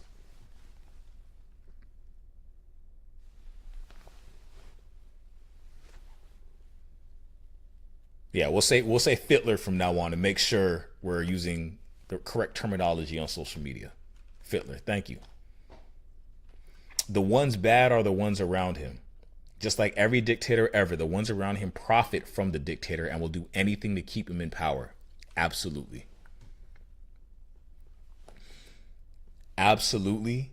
Yeah, we'll say Fittler from now on to make sure we're using the correct terminology on social media. Fittler, thank you. The ones bad are the ones around him. Just like every dictator ever, the ones around him profit from the dictator and will do anything to keep him in power. Absolutely. Absolutely.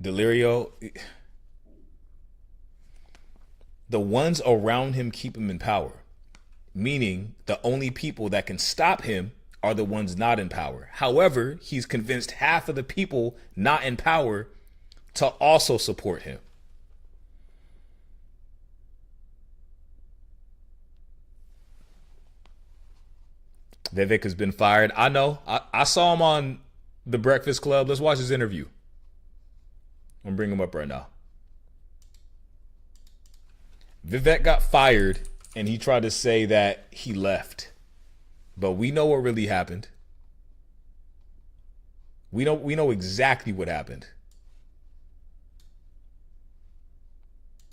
Delirio, the ones around him keep him in power, meaning the only people that can stop him are the ones not in power. However, he's convinced half of the people not in power to also support him. Vivek has been fired. I know. I saw him on The Breakfast Club. Let's watch his interview. I'm bringing him up right now. Vivek got fired and he tried to say that he left. But we know what really happened. We know exactly what happened.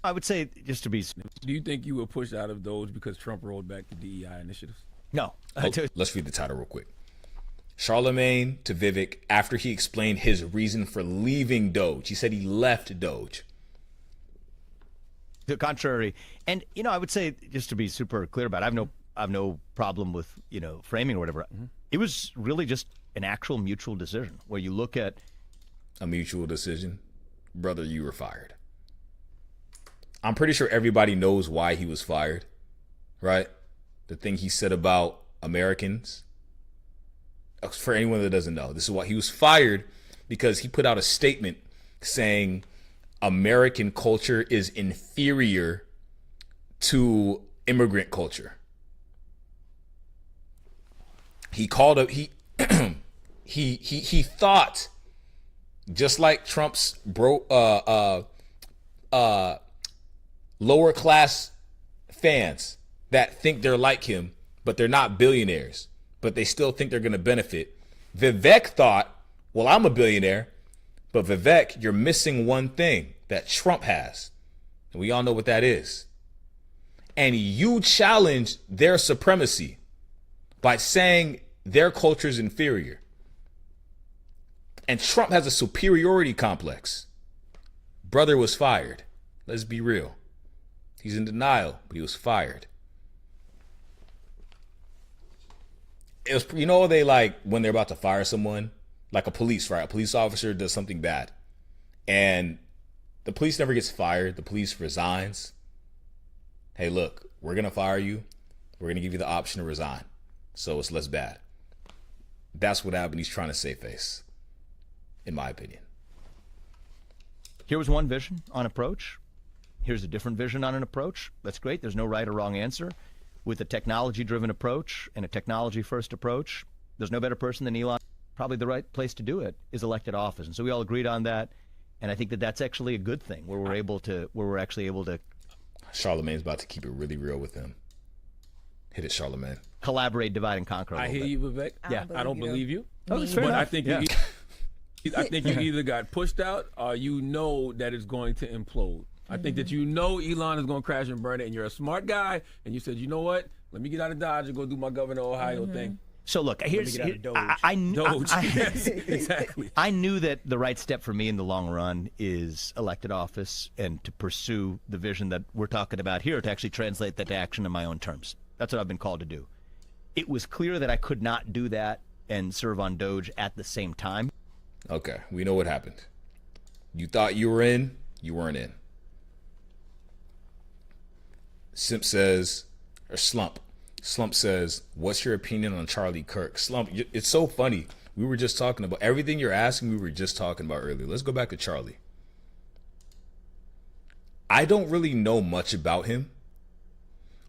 I would say, just to be... Do you think you were pushed out of Doge because Trump rolled back the DEI initiatives? No. Let's read the title real quick. Charlemagne to Vivek after he explained his reason for leaving Doge. He said he left Doge. The contrary. And, I would say, just to be super clear about it, I have no problem with, framing or whatever. Mm-hmm. It was really just an actual mutual decision where you look at... A mutual decision? Brother, you were fired. I'm pretty sure everybody knows why he was fired, right? The thing he said about Americans. For anyone that doesn't know, this is why he was fired, because he put out a statement saying American culture is inferior to immigrant culture. He called up he thought, just like Trump's lower class fans that think they're like him, but they're not billionaires, but they still think they're going to benefit. Vivek thought, well, I'm a billionaire, but Vivek, you're missing one thing that Trump has. And we all know what that is. And you challenge their supremacy by saying their culture is inferior. And Trump has a superiority complex. Brother was fired. Let's be real. He's in denial, but he was fired. It was, you know, they like when they're about to fire someone, like a police, right? A police officer does something bad and the police never gets fired. The police resigns. Hey, look, we're going to fire you. We're going to give you the option to resign. So it's less bad. That's what happened. He's trying to save face, in my opinion. Here was one vision on approach. Here's a different vision on an approach. That's great. There's no right or wrong answer. With a technology-driven approach and a technology-first approach, there's no better person than Elon. Probably the right place to do it is elected office. And so we all agreed on that. And I think that that's actually a good thing, where we're actually able to. Charlemagne's about to keep it really real with him. Hit it, Charlemagne. Collaborate, divide, and conquer. I hear you, Vivek. Yeah, I don't believe you. Oh, that's fair But enough. I think I think you either got pushed out or you know that it's going to implode. I think that you know Elon is going to crash and burn it, and you're a smart guy, and you said, you know what? Let me get out of Dodge and go do my Governor of Ohio thing. So look, here's Doge. Yes, exactly. I knew that the right step for me in the long run is elected office and to pursue the vision that we're talking about here, to actually translate that to action in my own terms. That's what I've been called to do. It was clear that I could not do that and serve on Doge at the same time. Okay, we know what happened. You thought you were in, you weren't in. Simp says, or Slump says, what's your opinion on Charlie Kirk? Slump, it's so funny. We were just talking about everything you're asking, we were just talking about earlier. Let's go back to Charlie. I don't really know much about him.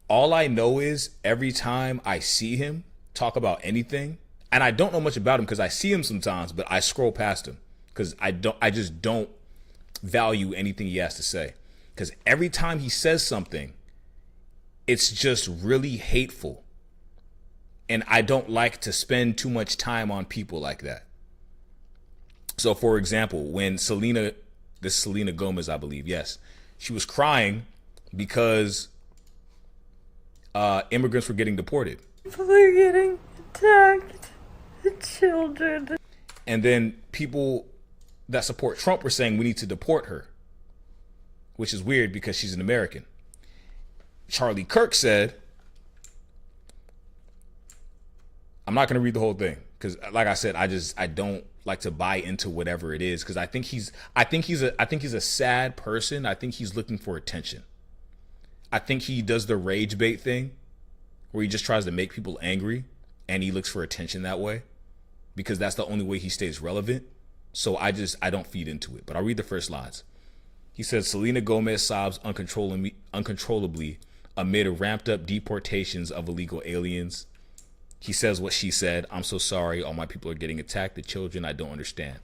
All I know is every time I see him talk about anything, and I don't know much about him because I see him sometimes, but I scroll past him because I just don't value anything he has to say. Because every time he says something, it's just really hateful. And I don't like to spend too much time on people like that. So, for example, when Selena Gomez, I believe, yes, she was crying because immigrants were getting deported. People are getting attacked. The children. And then people that support Trump were saying we need to deport her, which is weird because she's an American. Charlie Kirk said, I'm not going to read the whole thing because, like I said, I don't like to buy into whatever it is because I think he's a sad person. I think he's looking for attention. I think he does the rage bait thing where he just tries to make people angry and he looks for attention that way because that's the only way he stays relevant. So I don't feed into it. But I'll read the first lines. He says, Selena Gomez sobs uncontrollably amid ramped up deportations of illegal aliens. He says what she said. I'm so sorry. All my people are getting attacked. The children, I don't understand.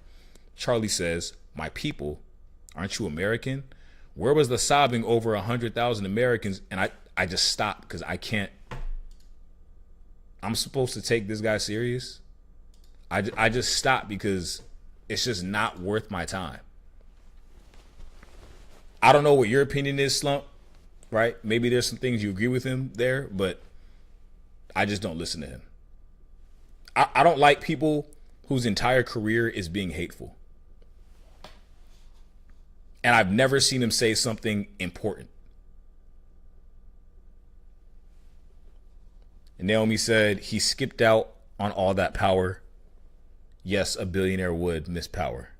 Charlie says, my people, aren't you American? Where was the sobbing over 100,000 Americans? And I just stopped because I can't. I'm supposed to take this guy serious. I just stopped because it's just not worth my time. I don't know what your opinion is, Slump, right? Maybe there's some things you agree with him there, but I just don't listen to him. I don't like people whose entire career is being hateful. And I've never seen him say something important. And Naomi said he skipped out on all that power. Yes, a billionaire would miss power.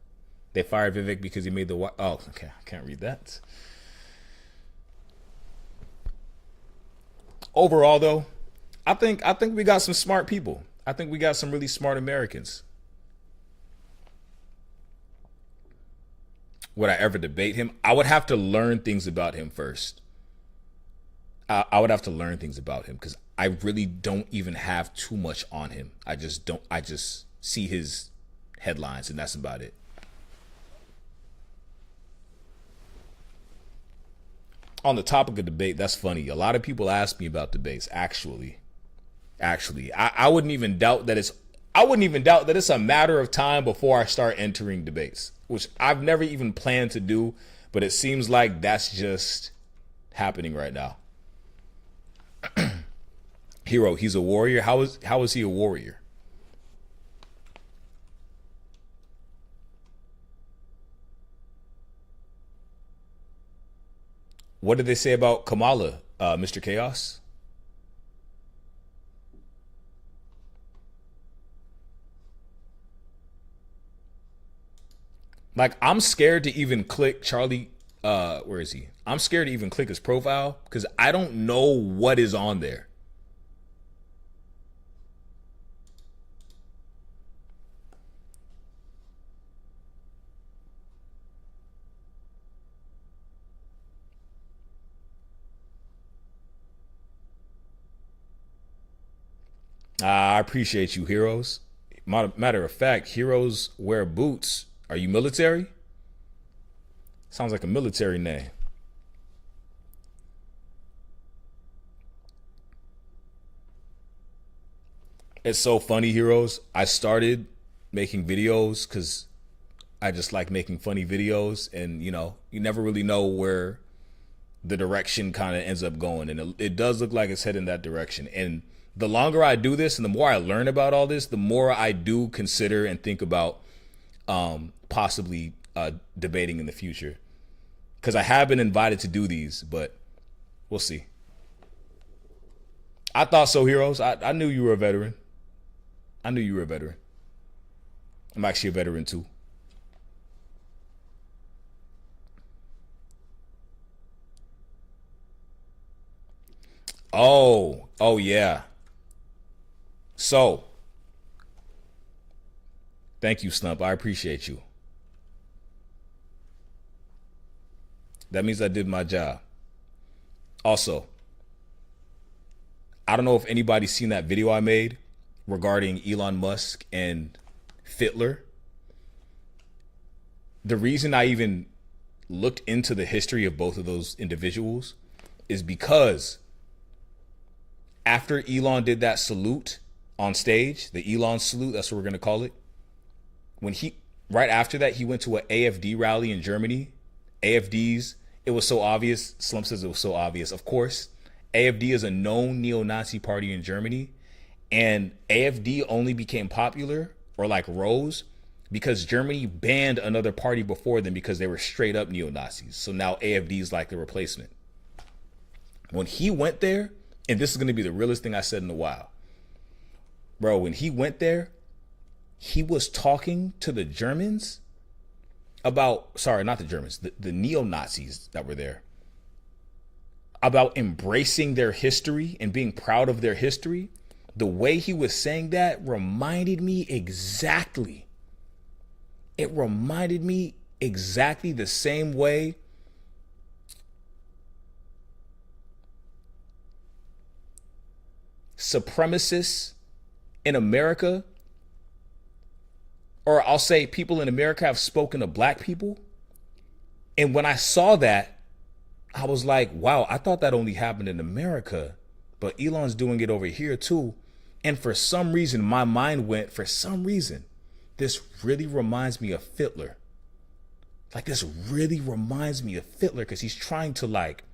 They fired Vivek because he made the... Oh, okay. I can't read that. Overall, though, I think we got some smart people. I think we got some really smart Americans. would I ever debate him? I would have to learn things about him first. I would have to learn things about him because I really don't even have too much on him. I just see his headlines and that's about it. On the topic of debate, that's funny. A lot of people ask me about debates. Actually, I wouldn't even doubt that it's a matter of time before I start entering debates, which I've never even planned to do, but it seems like that's just happening right now. Hero, he's a warrior. How is he a warrior? What did they say about Kamala, Mr. Chaos? Like, I'm scared to even click Charlie. Where is he? I'm scared to even click his profile because I don't know what is on there. I appreciate you, Heroes. Matter of fact, Heroes wear boots. Are you military? Sounds like a military name. It's so funny, Heroes. I started making videos because I just like making funny videos. And, you know, you never really know where the direction kind of ends up going. And it does look like it's heading that direction. And the longer I do this and the more I learn about all this, the more I do consider and think about possibly debating in the future. Because I have been invited to do these, but we'll see. I thought so, Heroes. I knew you were a veteran. I knew you were a veteran. I'm actually a veteran too. Oh yeah. So, thank you, Slump. I appreciate you. That means I did my job. Also, I don't know if anybody's seen that video I made regarding Elon Musk and Fitler. The reason I even looked into the history of both of those individuals is because after Elon did that salute on stage, the Elon salute, that's what we're going to call it. Right after that, he went to an AfD rally in Germany. AfDs, it was so obvious. Slump says it was so obvious. Of course, AfD is a known neo-Nazi party in Germany. And AfD only became popular or like rose because Germany banned another party before them because they were straight up neo-Nazis. So now AfD is like the replacement. When he went there, and this is going to be the realest thing I said in a while. Bro, when he went there, he was talking to the Germans about, sorry, not the Germans, the neo-Nazis that were there, about embracing their history and being proud of their history. The way he was saying that reminded me exactly. It reminded me exactly the same way supremacists in America, or I'll say people in America, have spoken to black people. And when I saw that, I was like, wow, I thought that only happened in America, but Elon's doing it over here too. And for some reason, my mind went, for some reason, this really reminds me of Fitler. Like, this really reminds me of Fitler because he's trying to like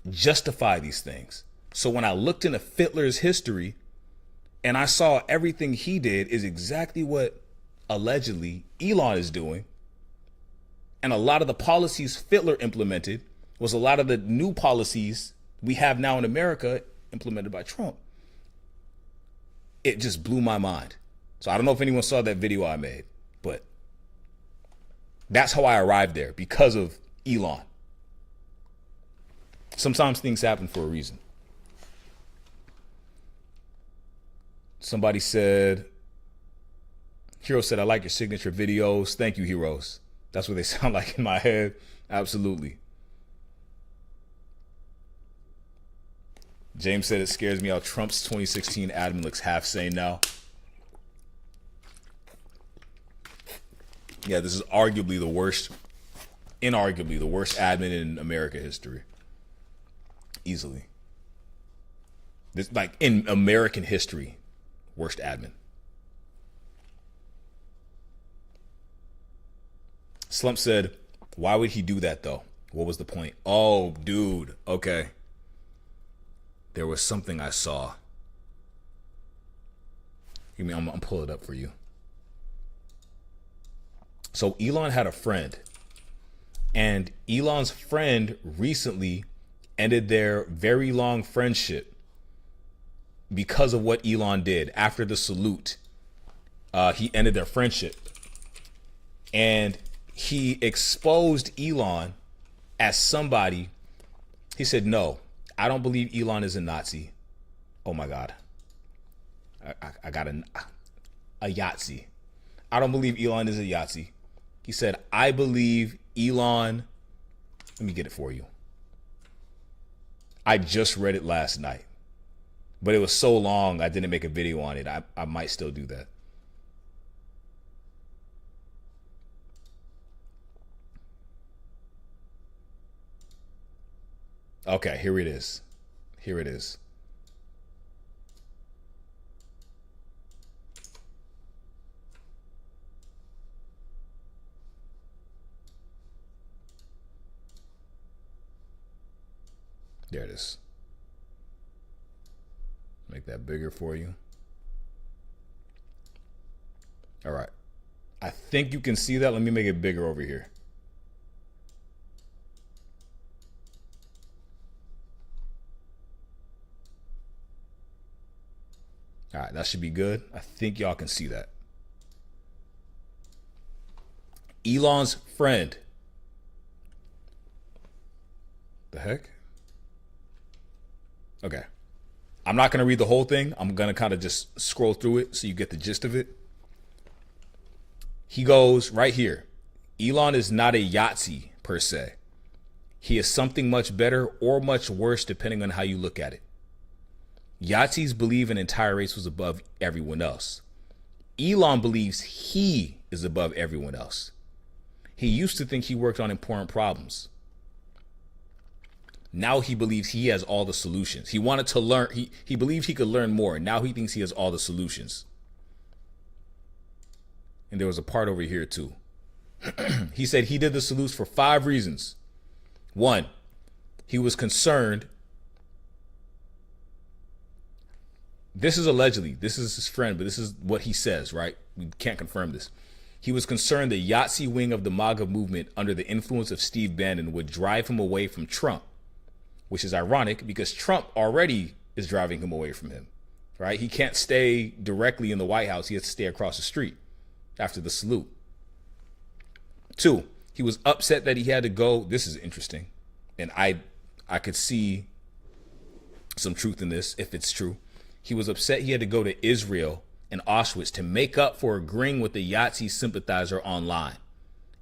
justify these things. So when I looked into Fitler's history and I saw everything he did is exactly what allegedly Elon is doing. And a lot of the policies Fitler implemented was a lot of the new policies we have now in America implemented by Trump. It just blew my mind. So I don't know if anyone saw that video I made, but that's how I arrived there, because of Elon. Sometimes things happen for a reason. Somebody said, Hero said, I like your signature videos. Thank you, Heroes. That's what they sound like in my head. Absolutely. James said it scares me how Trump's 2016 admin looks half sane now. Yeah, this is arguably the worst, inarguably the worst admin in America history. Easily. This, like, in American history, worst admin. Slump said, why would he do that though? What was the point? Oh, dude. Okay. There was something I saw. Give me, I'm pull it up for you. So Elon had a friend, and Elon's friend recently ended their very long friendship because of what Elon did. After the salute, he ended their friendship, and he exposed Elon as somebody. He said, no, I don't believe Elon is a Nazi. Oh my God. I got a Yahtzee. I don't believe Elon is a Yahtzee. He said, I believe Elon. Let me get it for you. I just read it last night, but it was so long I didn't make a video on it. I might still do that. Okay, here it is. Here it is. There it is. Make that bigger for you. All right. I think you can see that. Let me make it bigger over here. All right, that should be good. I think y'all can see that. Elon's friend. The heck? Okay. I'm not going to read the whole thing. I'm going to kind of just scroll through it so you get the gist of it. He goes right here. Elon is not a Yahtzee per se. He is something much better or much worse depending on how you look at it. Yahtzees believe an entire race was above everyone else. Elon believes he is above everyone else. He used to think he worked on important problems. Now he believes he has all the solutions. He wanted to learn. He believed he could learn more. Now he thinks he has all the solutions. And there was a part over here too. He said he did the salutes for 5 reasons. 1, he was concerned. This is allegedly, this is his friend, but this is what he says, right? We can't confirm this. He was concerned the Yahtzee wing of the MAGA movement under the influence of Steve Bannon would drive him away from Trump, which is ironic because Trump already is driving him away from him, right? He can't stay directly in the White House. He has to stay across the street after the salute. 2, he was upset that he had to go. This is interesting. And I could see some truth in this if it's true. He was upset he had to go to Israel and Auschwitz to make up for agreeing with the Yahtzee sympathizer online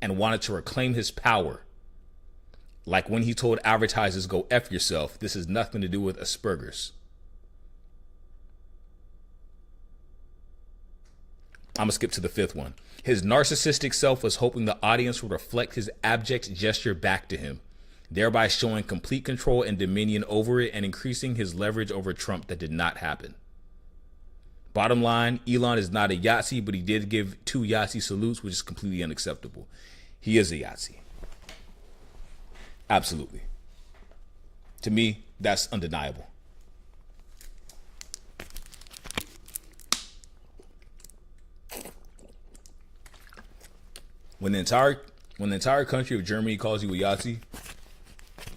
and wanted to reclaim his power. Like when he told advertisers, go F yourself, this has nothing to do with Asperger's. I'm going to skip to the 5th one. His narcissistic self was hoping the audience would reflect his abject gesture back to him, thereby showing complete control and dominion over it and increasing his leverage over Trump. That did not happen. Bottom line, Elon is not a Yahtzee, but he did give 2 Yahtzee salutes, which is completely unacceptable. He is a Yahtzee. Absolutely. To me, that's undeniable. When the entire country of Germany calls you a Yahtzee,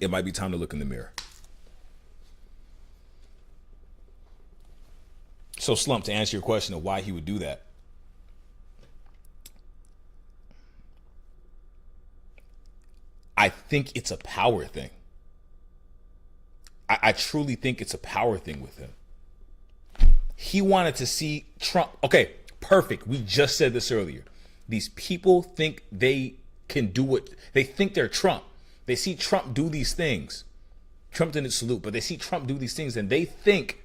it might be time to look in the mirror. So Slump, to answer your question of why he would do that. I think it's a power thing. I truly think it's a power thing with him. He wanted to see Trump. Okay, perfect. We just said this earlier. These people think they can do what they think they're Trump. They see Trump do these things. Trump didn't salute, but they see Trump do these things and they think,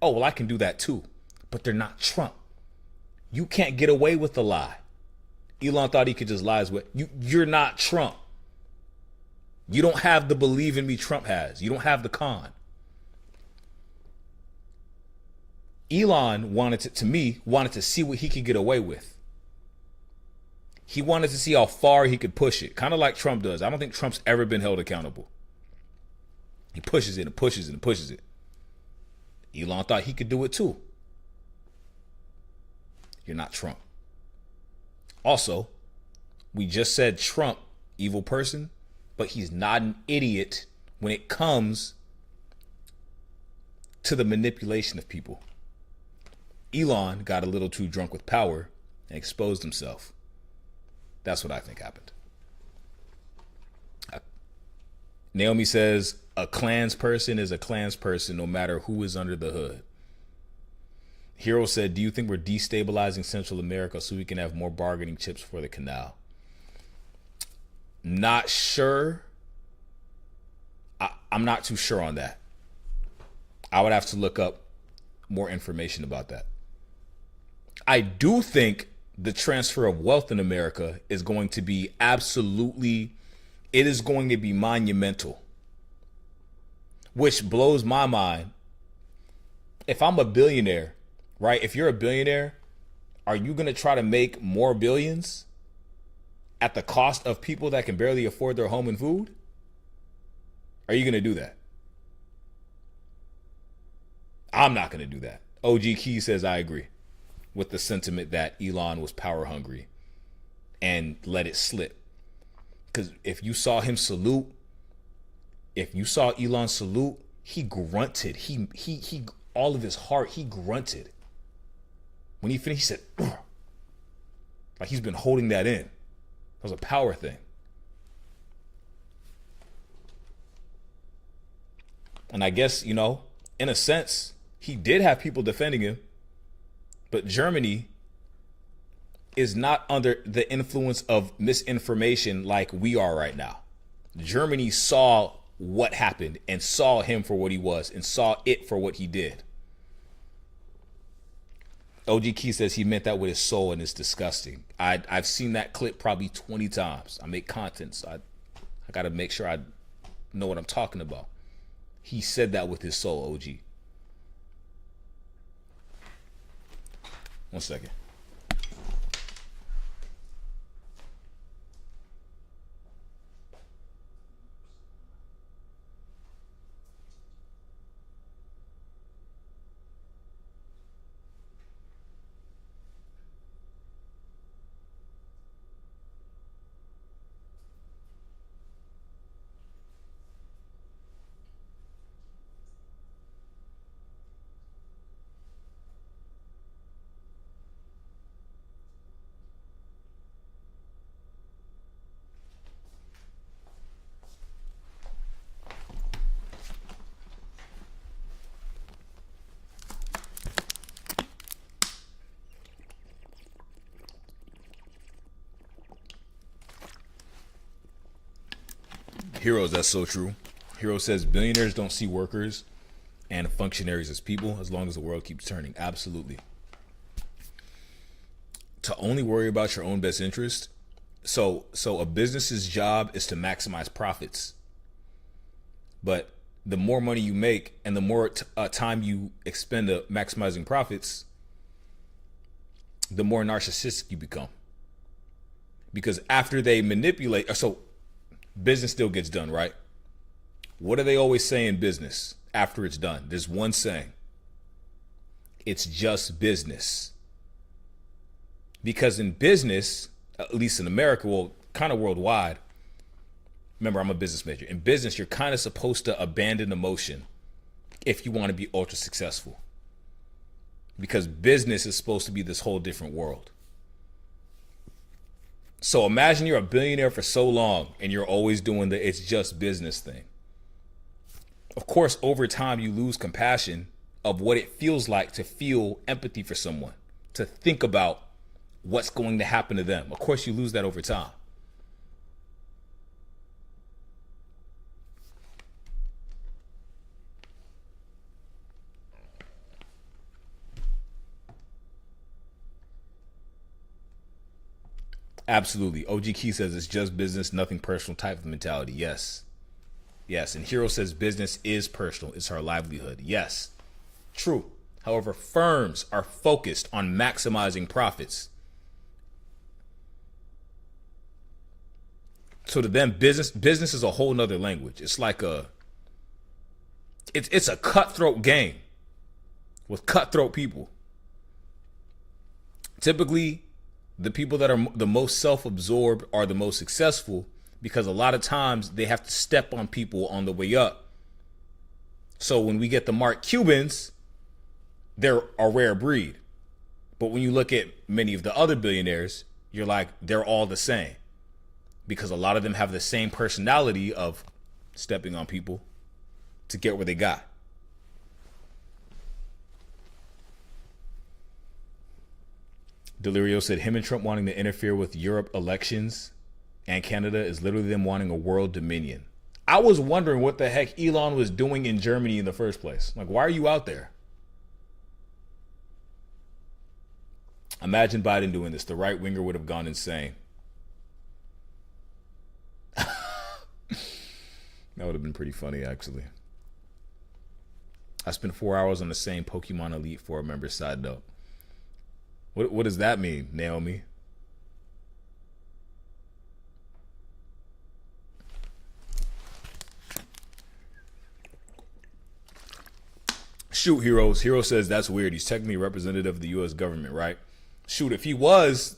oh, well, I can do that too. But they're not Trump. You can't get away with the lie. Elon thought he could just lie his way. You're not Trump. You don't have the believe in me Trump has. You don't have the con. Elon wanted to see what he could get away with. He wanted to see how far he could push it. Kind of like Trump does. I don't think Trump's ever been held accountable. He pushes it and pushes it and pushes it. Elon thought he could do it too. You're not Trump. Also, we just said Trump, evil person, but he's not an idiot when it comes to the manipulation of people. Elon got a little too drunk with power and exposed himself. That's what I think happened. Naomi says, a clans person is a clans person no matter who is under the hood. Hero said, do you think we're destabilizing Central America so we can have more bargaining chips for the canal? Not sure. I'm not too sure on that. I would have to look up more information about that. I do think the transfer of wealth in America is going to be it is going to be monumental. Which blows my mind. If I'm a billionaire, right? If you're a billionaire, are you going to try to make more billions at the cost of people that can barely afford their home and food? Are you going to do that? I'm not going to do that. OG Key says I agree with the sentiment that Elon was power hungry and let it slip. Because if you saw him salute, if you saw Elon salute, he grunted. He all of his heart, he grunted. When he finished, he said, ugh. Like he's been holding that in. It was a power thing. And I guess, in a sense, he did have people defending him. But Germany is not under the influence of misinformation like we are right now. Germany saw what happened and saw him for what he was and saw it for what he did. OG Key says he meant that with his soul and it's disgusting. I've seen that clip probably 20 times. I make content, so I got to make sure I know what I'm talking about. He said that with his soul, OG. One second. Heroes, that's so true. Hero says billionaires don't see workers and functionaries as people as long as the world keeps turning. Absolutely. To only worry about your own best interest. So a business's job is to maximize profits. But the more money you make and the more time you expend to maximizing profits, the more narcissistic you become. Because after they manipulate, so business still gets done, right? What do they always say in business after it's done? There's one saying. It's just business. Because in business, at least in America, well, kind of worldwide, remember, I'm a business major. In business, you're kind of supposed to abandon emotion if you want to be ultra successful. Because business is supposed to be this whole different world. So imagine you're a billionaire for so long and you're always doing the it's just business thing. Of course, over time, you lose compassion of what it feels like to feel empathy for someone, to think about what's going to happen to them. Of course, you lose that over time. Absolutely. OG Key says it's just business, nothing personal type of mentality. Yes. Yes. And Hero says business is personal. It's our livelihood. Yes. True. However, firms are focused on maximizing profits. So to them, business is a whole nother language. It's like it's a cutthroat game with cutthroat people. Typically, the people that are the most self-absorbed are the most successful because a lot of times they have to step on people on the way up. So when we get the Mark Cubans, they're a rare breed. But when you look at many of the other billionaires, you're like, they're all the same. Because a lot of them have the same personality of stepping on people to get where they got. Delirio said him and Trump wanting to interfere with Europe elections and Canada is literally them wanting a world dominion. I was wondering what the heck Elon was doing in Germany in the first place. Like, why are you out there? Imagine Biden doing this. The right winger would have gone insane. That would have been pretty funny, actually. I spent 4 hours on the same Pokemon Elite 4 member side note. What does that mean, Naomi? Shoot, Heroes. Hero says that's weird. He's technically representative of the U.S. government, right? Shoot, if he was,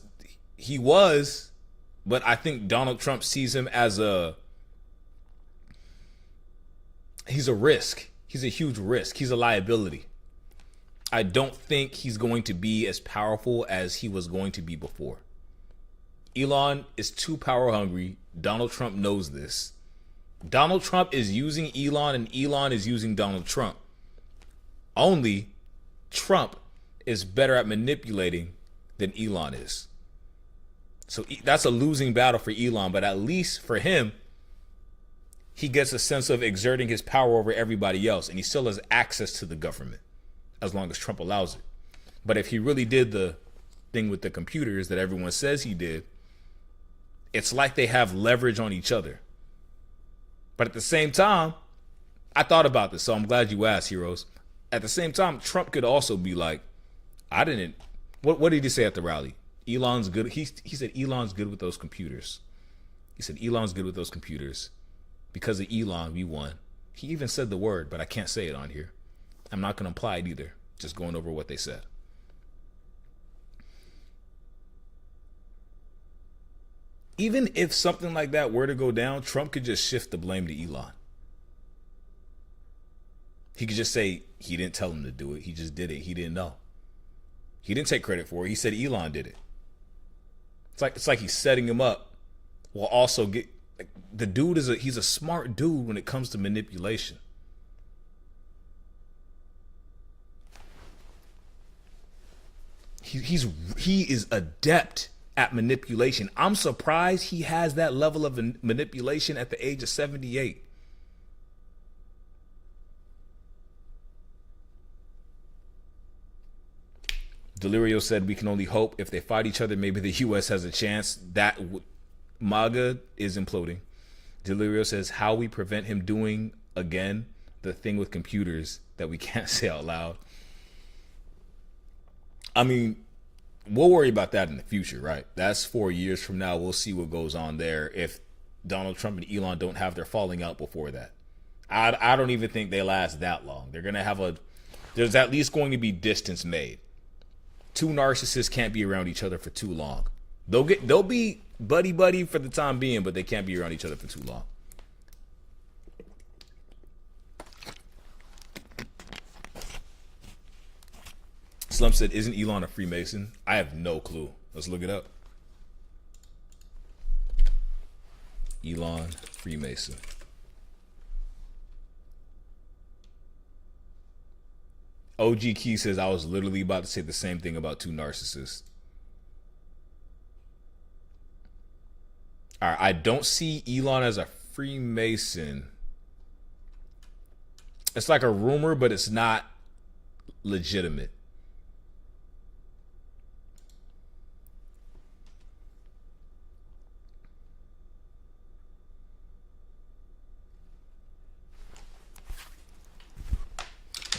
but I think Donald Trump sees him as he's a risk. He's a huge risk. He's a liability. I don't think he's going to be as powerful as he was going to be before. Elon is too power hungry. Donald Trump knows this. Donald Trump is using Elon and Elon is using Donald Trump. Only Trump is better at manipulating than Elon is. So that's a losing battle for Elon, but at least for him, he gets a sense of exerting his power over everybody else, and he still has access to the government as long as Trump allows it. But if he really did the thing with the computers that everyone says he did, it's like they have leverage on each other. But at the same time, I thought about this, so I'm glad you asked, Heroes. At the same time, Trump could also be like, what did he say at the rally? Elon's good. He said Elon's good with those computers. He said Elon's good with those computers. Because of Elon, we won. He even said the word, but I can't say it on here. I'm not going to imply it either. Just going over what they said. Even if something like that were to go down, Trump could just shift the blame to Elon. He could just say he didn't tell him to do it. He just did it. He didn't know. He didn't take credit for it. He said Elon did it. It's like he's setting him up while also the dude he's a smart dude when it comes to manipulation. He is adept at manipulation. I'm surprised he has that level of manipulation at the age of 78. Delirio said we can only hope if they fight each other, maybe the U.S. has a chance. That MAGA is imploding. Delirio says how we prevent him doing again the thing with computers that we can't say out loud. I mean, we'll worry about that in the future, right? That's 4 years from now. We'll see what goes on there if Donald Trump and Elon don't have their falling out before that. I don't even think they last that long. They're going to have there's at least going to be distance made. Two narcissists can't be around each other for too long. They'll be buddy for the time being, but they can't be around each other for too long. Slump said, isn't Elon a Freemason? I have no clue. Let's look it up. Elon Freemason. OG Key says, I was literally about to say the same thing about two narcissists. All right, I don't see Elon as a Freemason. It's like a rumor, but it's not legitimate.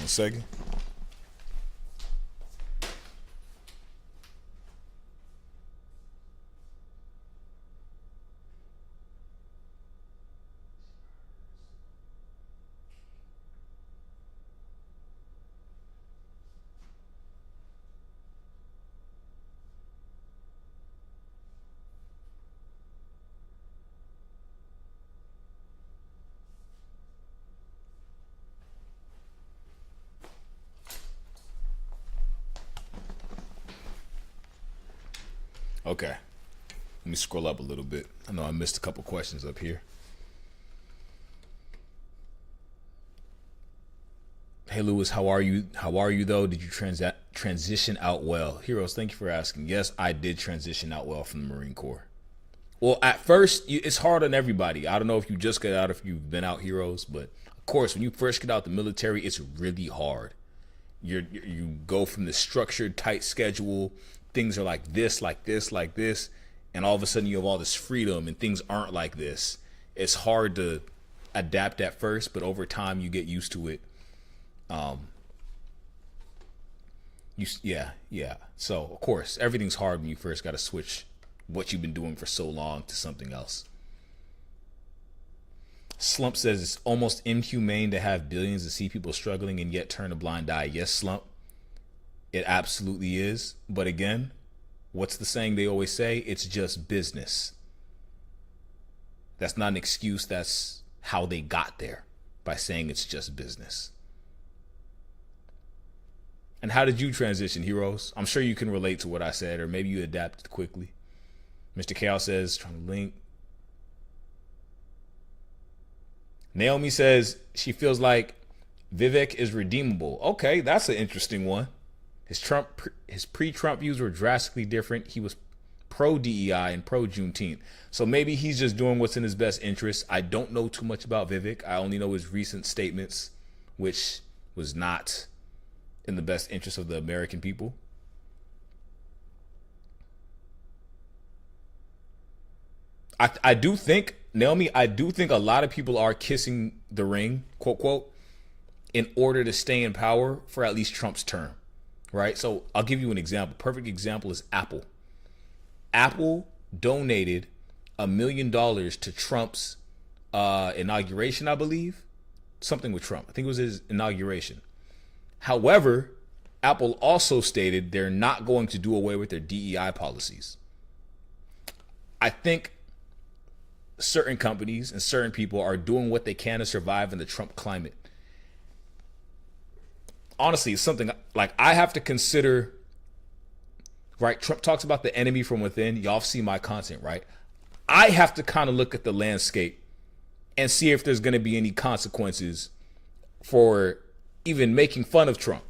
One second. Okay. Let me scroll up a little bit. I know I missed a couple questions up here. Hey Lewis, how are you? How are you though? Did you transition out well? Heroes, thank you for asking. Yes, I did transition out well from the Marine Corps. Well, at first, it's hard on everybody. I don't know if you just got out, if you've been out, Heroes, but of course, when you first get out the military, it's really hard. You go from the structured, tight schedule. Things are like this, like this, like this, and all of a sudden you have all this freedom and things aren't like this. It's hard to adapt at first, but over time you get used to it. Yeah. So of course, everything's hard when you first got to switch what you've been doing for so long to something else. Slump says it's almost inhumane to have billions and see people struggling and yet turn a blind eye. Yes, Slump. It absolutely is. But again, what's the saying they always say? It's just business. That's not an excuse. That's how they got there, by saying it's just business. And how did you transition, Heroes? I'm sure you can relate to what I said, or maybe you adapted quickly. Mr. Chaos says, trying to link. Naomi says she feels like Vivek is redeemable. Okay, that's an interesting one. His pre-Trump views were drastically different. He was pro-DEI and pro-Juneteenth. So maybe he's just doing what's in his best interest. I don't know too much about Vivek. I only know his recent statements, which was not in the best interest of the American people. I do think, Naomi, I do think a lot of people are kissing the ring, quote, quote, in order to stay in power for at least Trump's term. Right. So I'll give you an example. Perfect example is Apple. Apple donated $1 million to Trump's inauguration, I believe. Something with Trump. I think it was his inauguration. However, Apple also stated they're not going to do away with their DEI policies. I think certain companies and certain people are doing what they can to survive in the Trump climate. Honestly, it's something like I have to consider, right? Trump talks about the enemy from within. Y'all see my content, right? I have to kind of look at the landscape and see if there's going to be any consequences for even making fun of Trump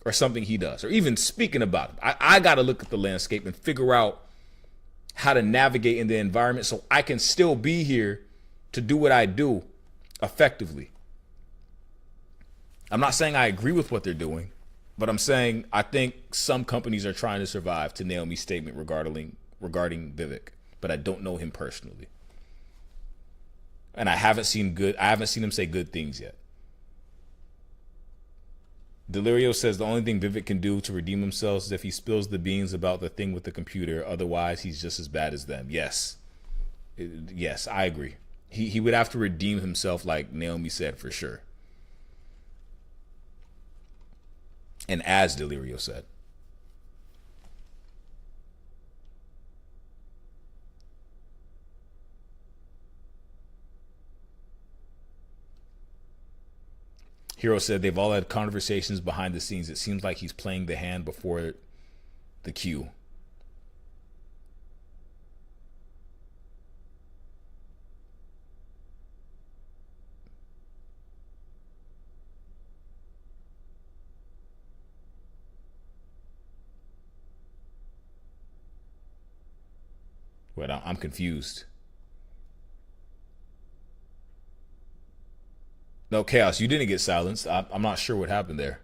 or something he does, or even speaking about him. I got to look at the landscape and figure out how to navigate in the environment so I can still be here to do what I do effectively. I'm not saying I agree with what they're doing, but I'm saying I think some companies are trying to survive, to Naomi's statement regarding Vivek, but I don't know him personally. And I haven't seen him say good things yet. Delirio says the only thing Vivek can do to redeem himself is if he spills the beans about the thing with the computer. Otherwise, he's just as bad as them. Yes. Yes, I agree. He would have to redeem himself, like Naomi said, for sure. And as Delirio said. Hero said they've all had conversations behind the scenes. It seems like he's playing the hand before the cue. Wait, I'm confused. No, Chaos, you didn't get silenced. I'm not sure what happened there.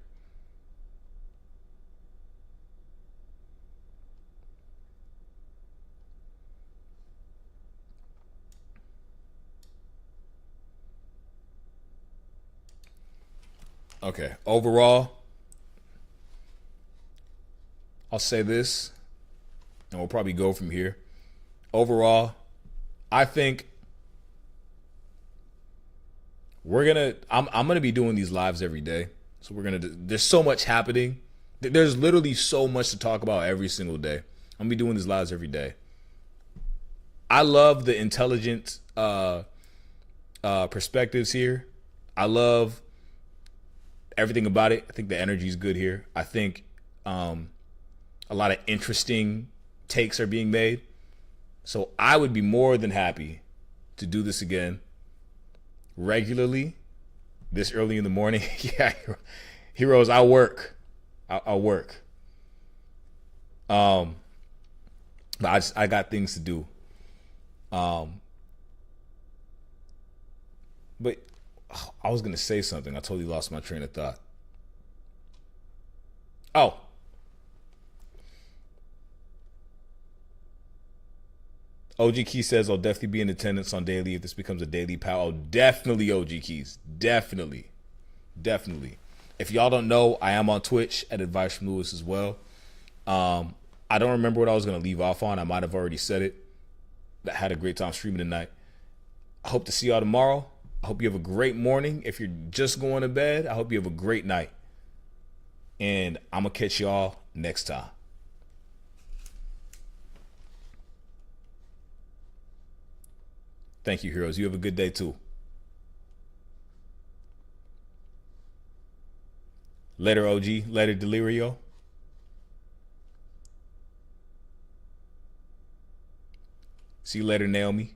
Okay. Overall, I'll say this, and we'll probably go from here. Overall, I think I'm gonna be doing these lives every day. So there's so much happening. There's literally so much to talk about every single day. I'm gonna be doing these lives every day. I love the intelligent perspectives here. I love everything about it. I think the energy is good here. I think a lot of interesting takes are being made. So I would be more than happy to do this again regularly this early in the morning. Yeah, heroes, I'll work. I'll work. But I got things to do. But I was gonna say something. I totally lost my train of thought. Oh. OG Key says I'll definitely be in attendance on daily if this becomes a daily pal. Oh, definitely, OG Keys. Definitely. If y'all don't know, I am on Twitch at AdviceFromLouis as well. I don't remember what I was going to leave off on. I might have already said it. I had a great time streaming tonight. I hope to see y'all tomorrow. I hope you have a great morning. If you're just going to bed, I hope you have a great night. And I'm going to catch y'all next time. Thank you, heroes. You have a good day, too. Later, OG. Later, Delirio. See you later, Naomi.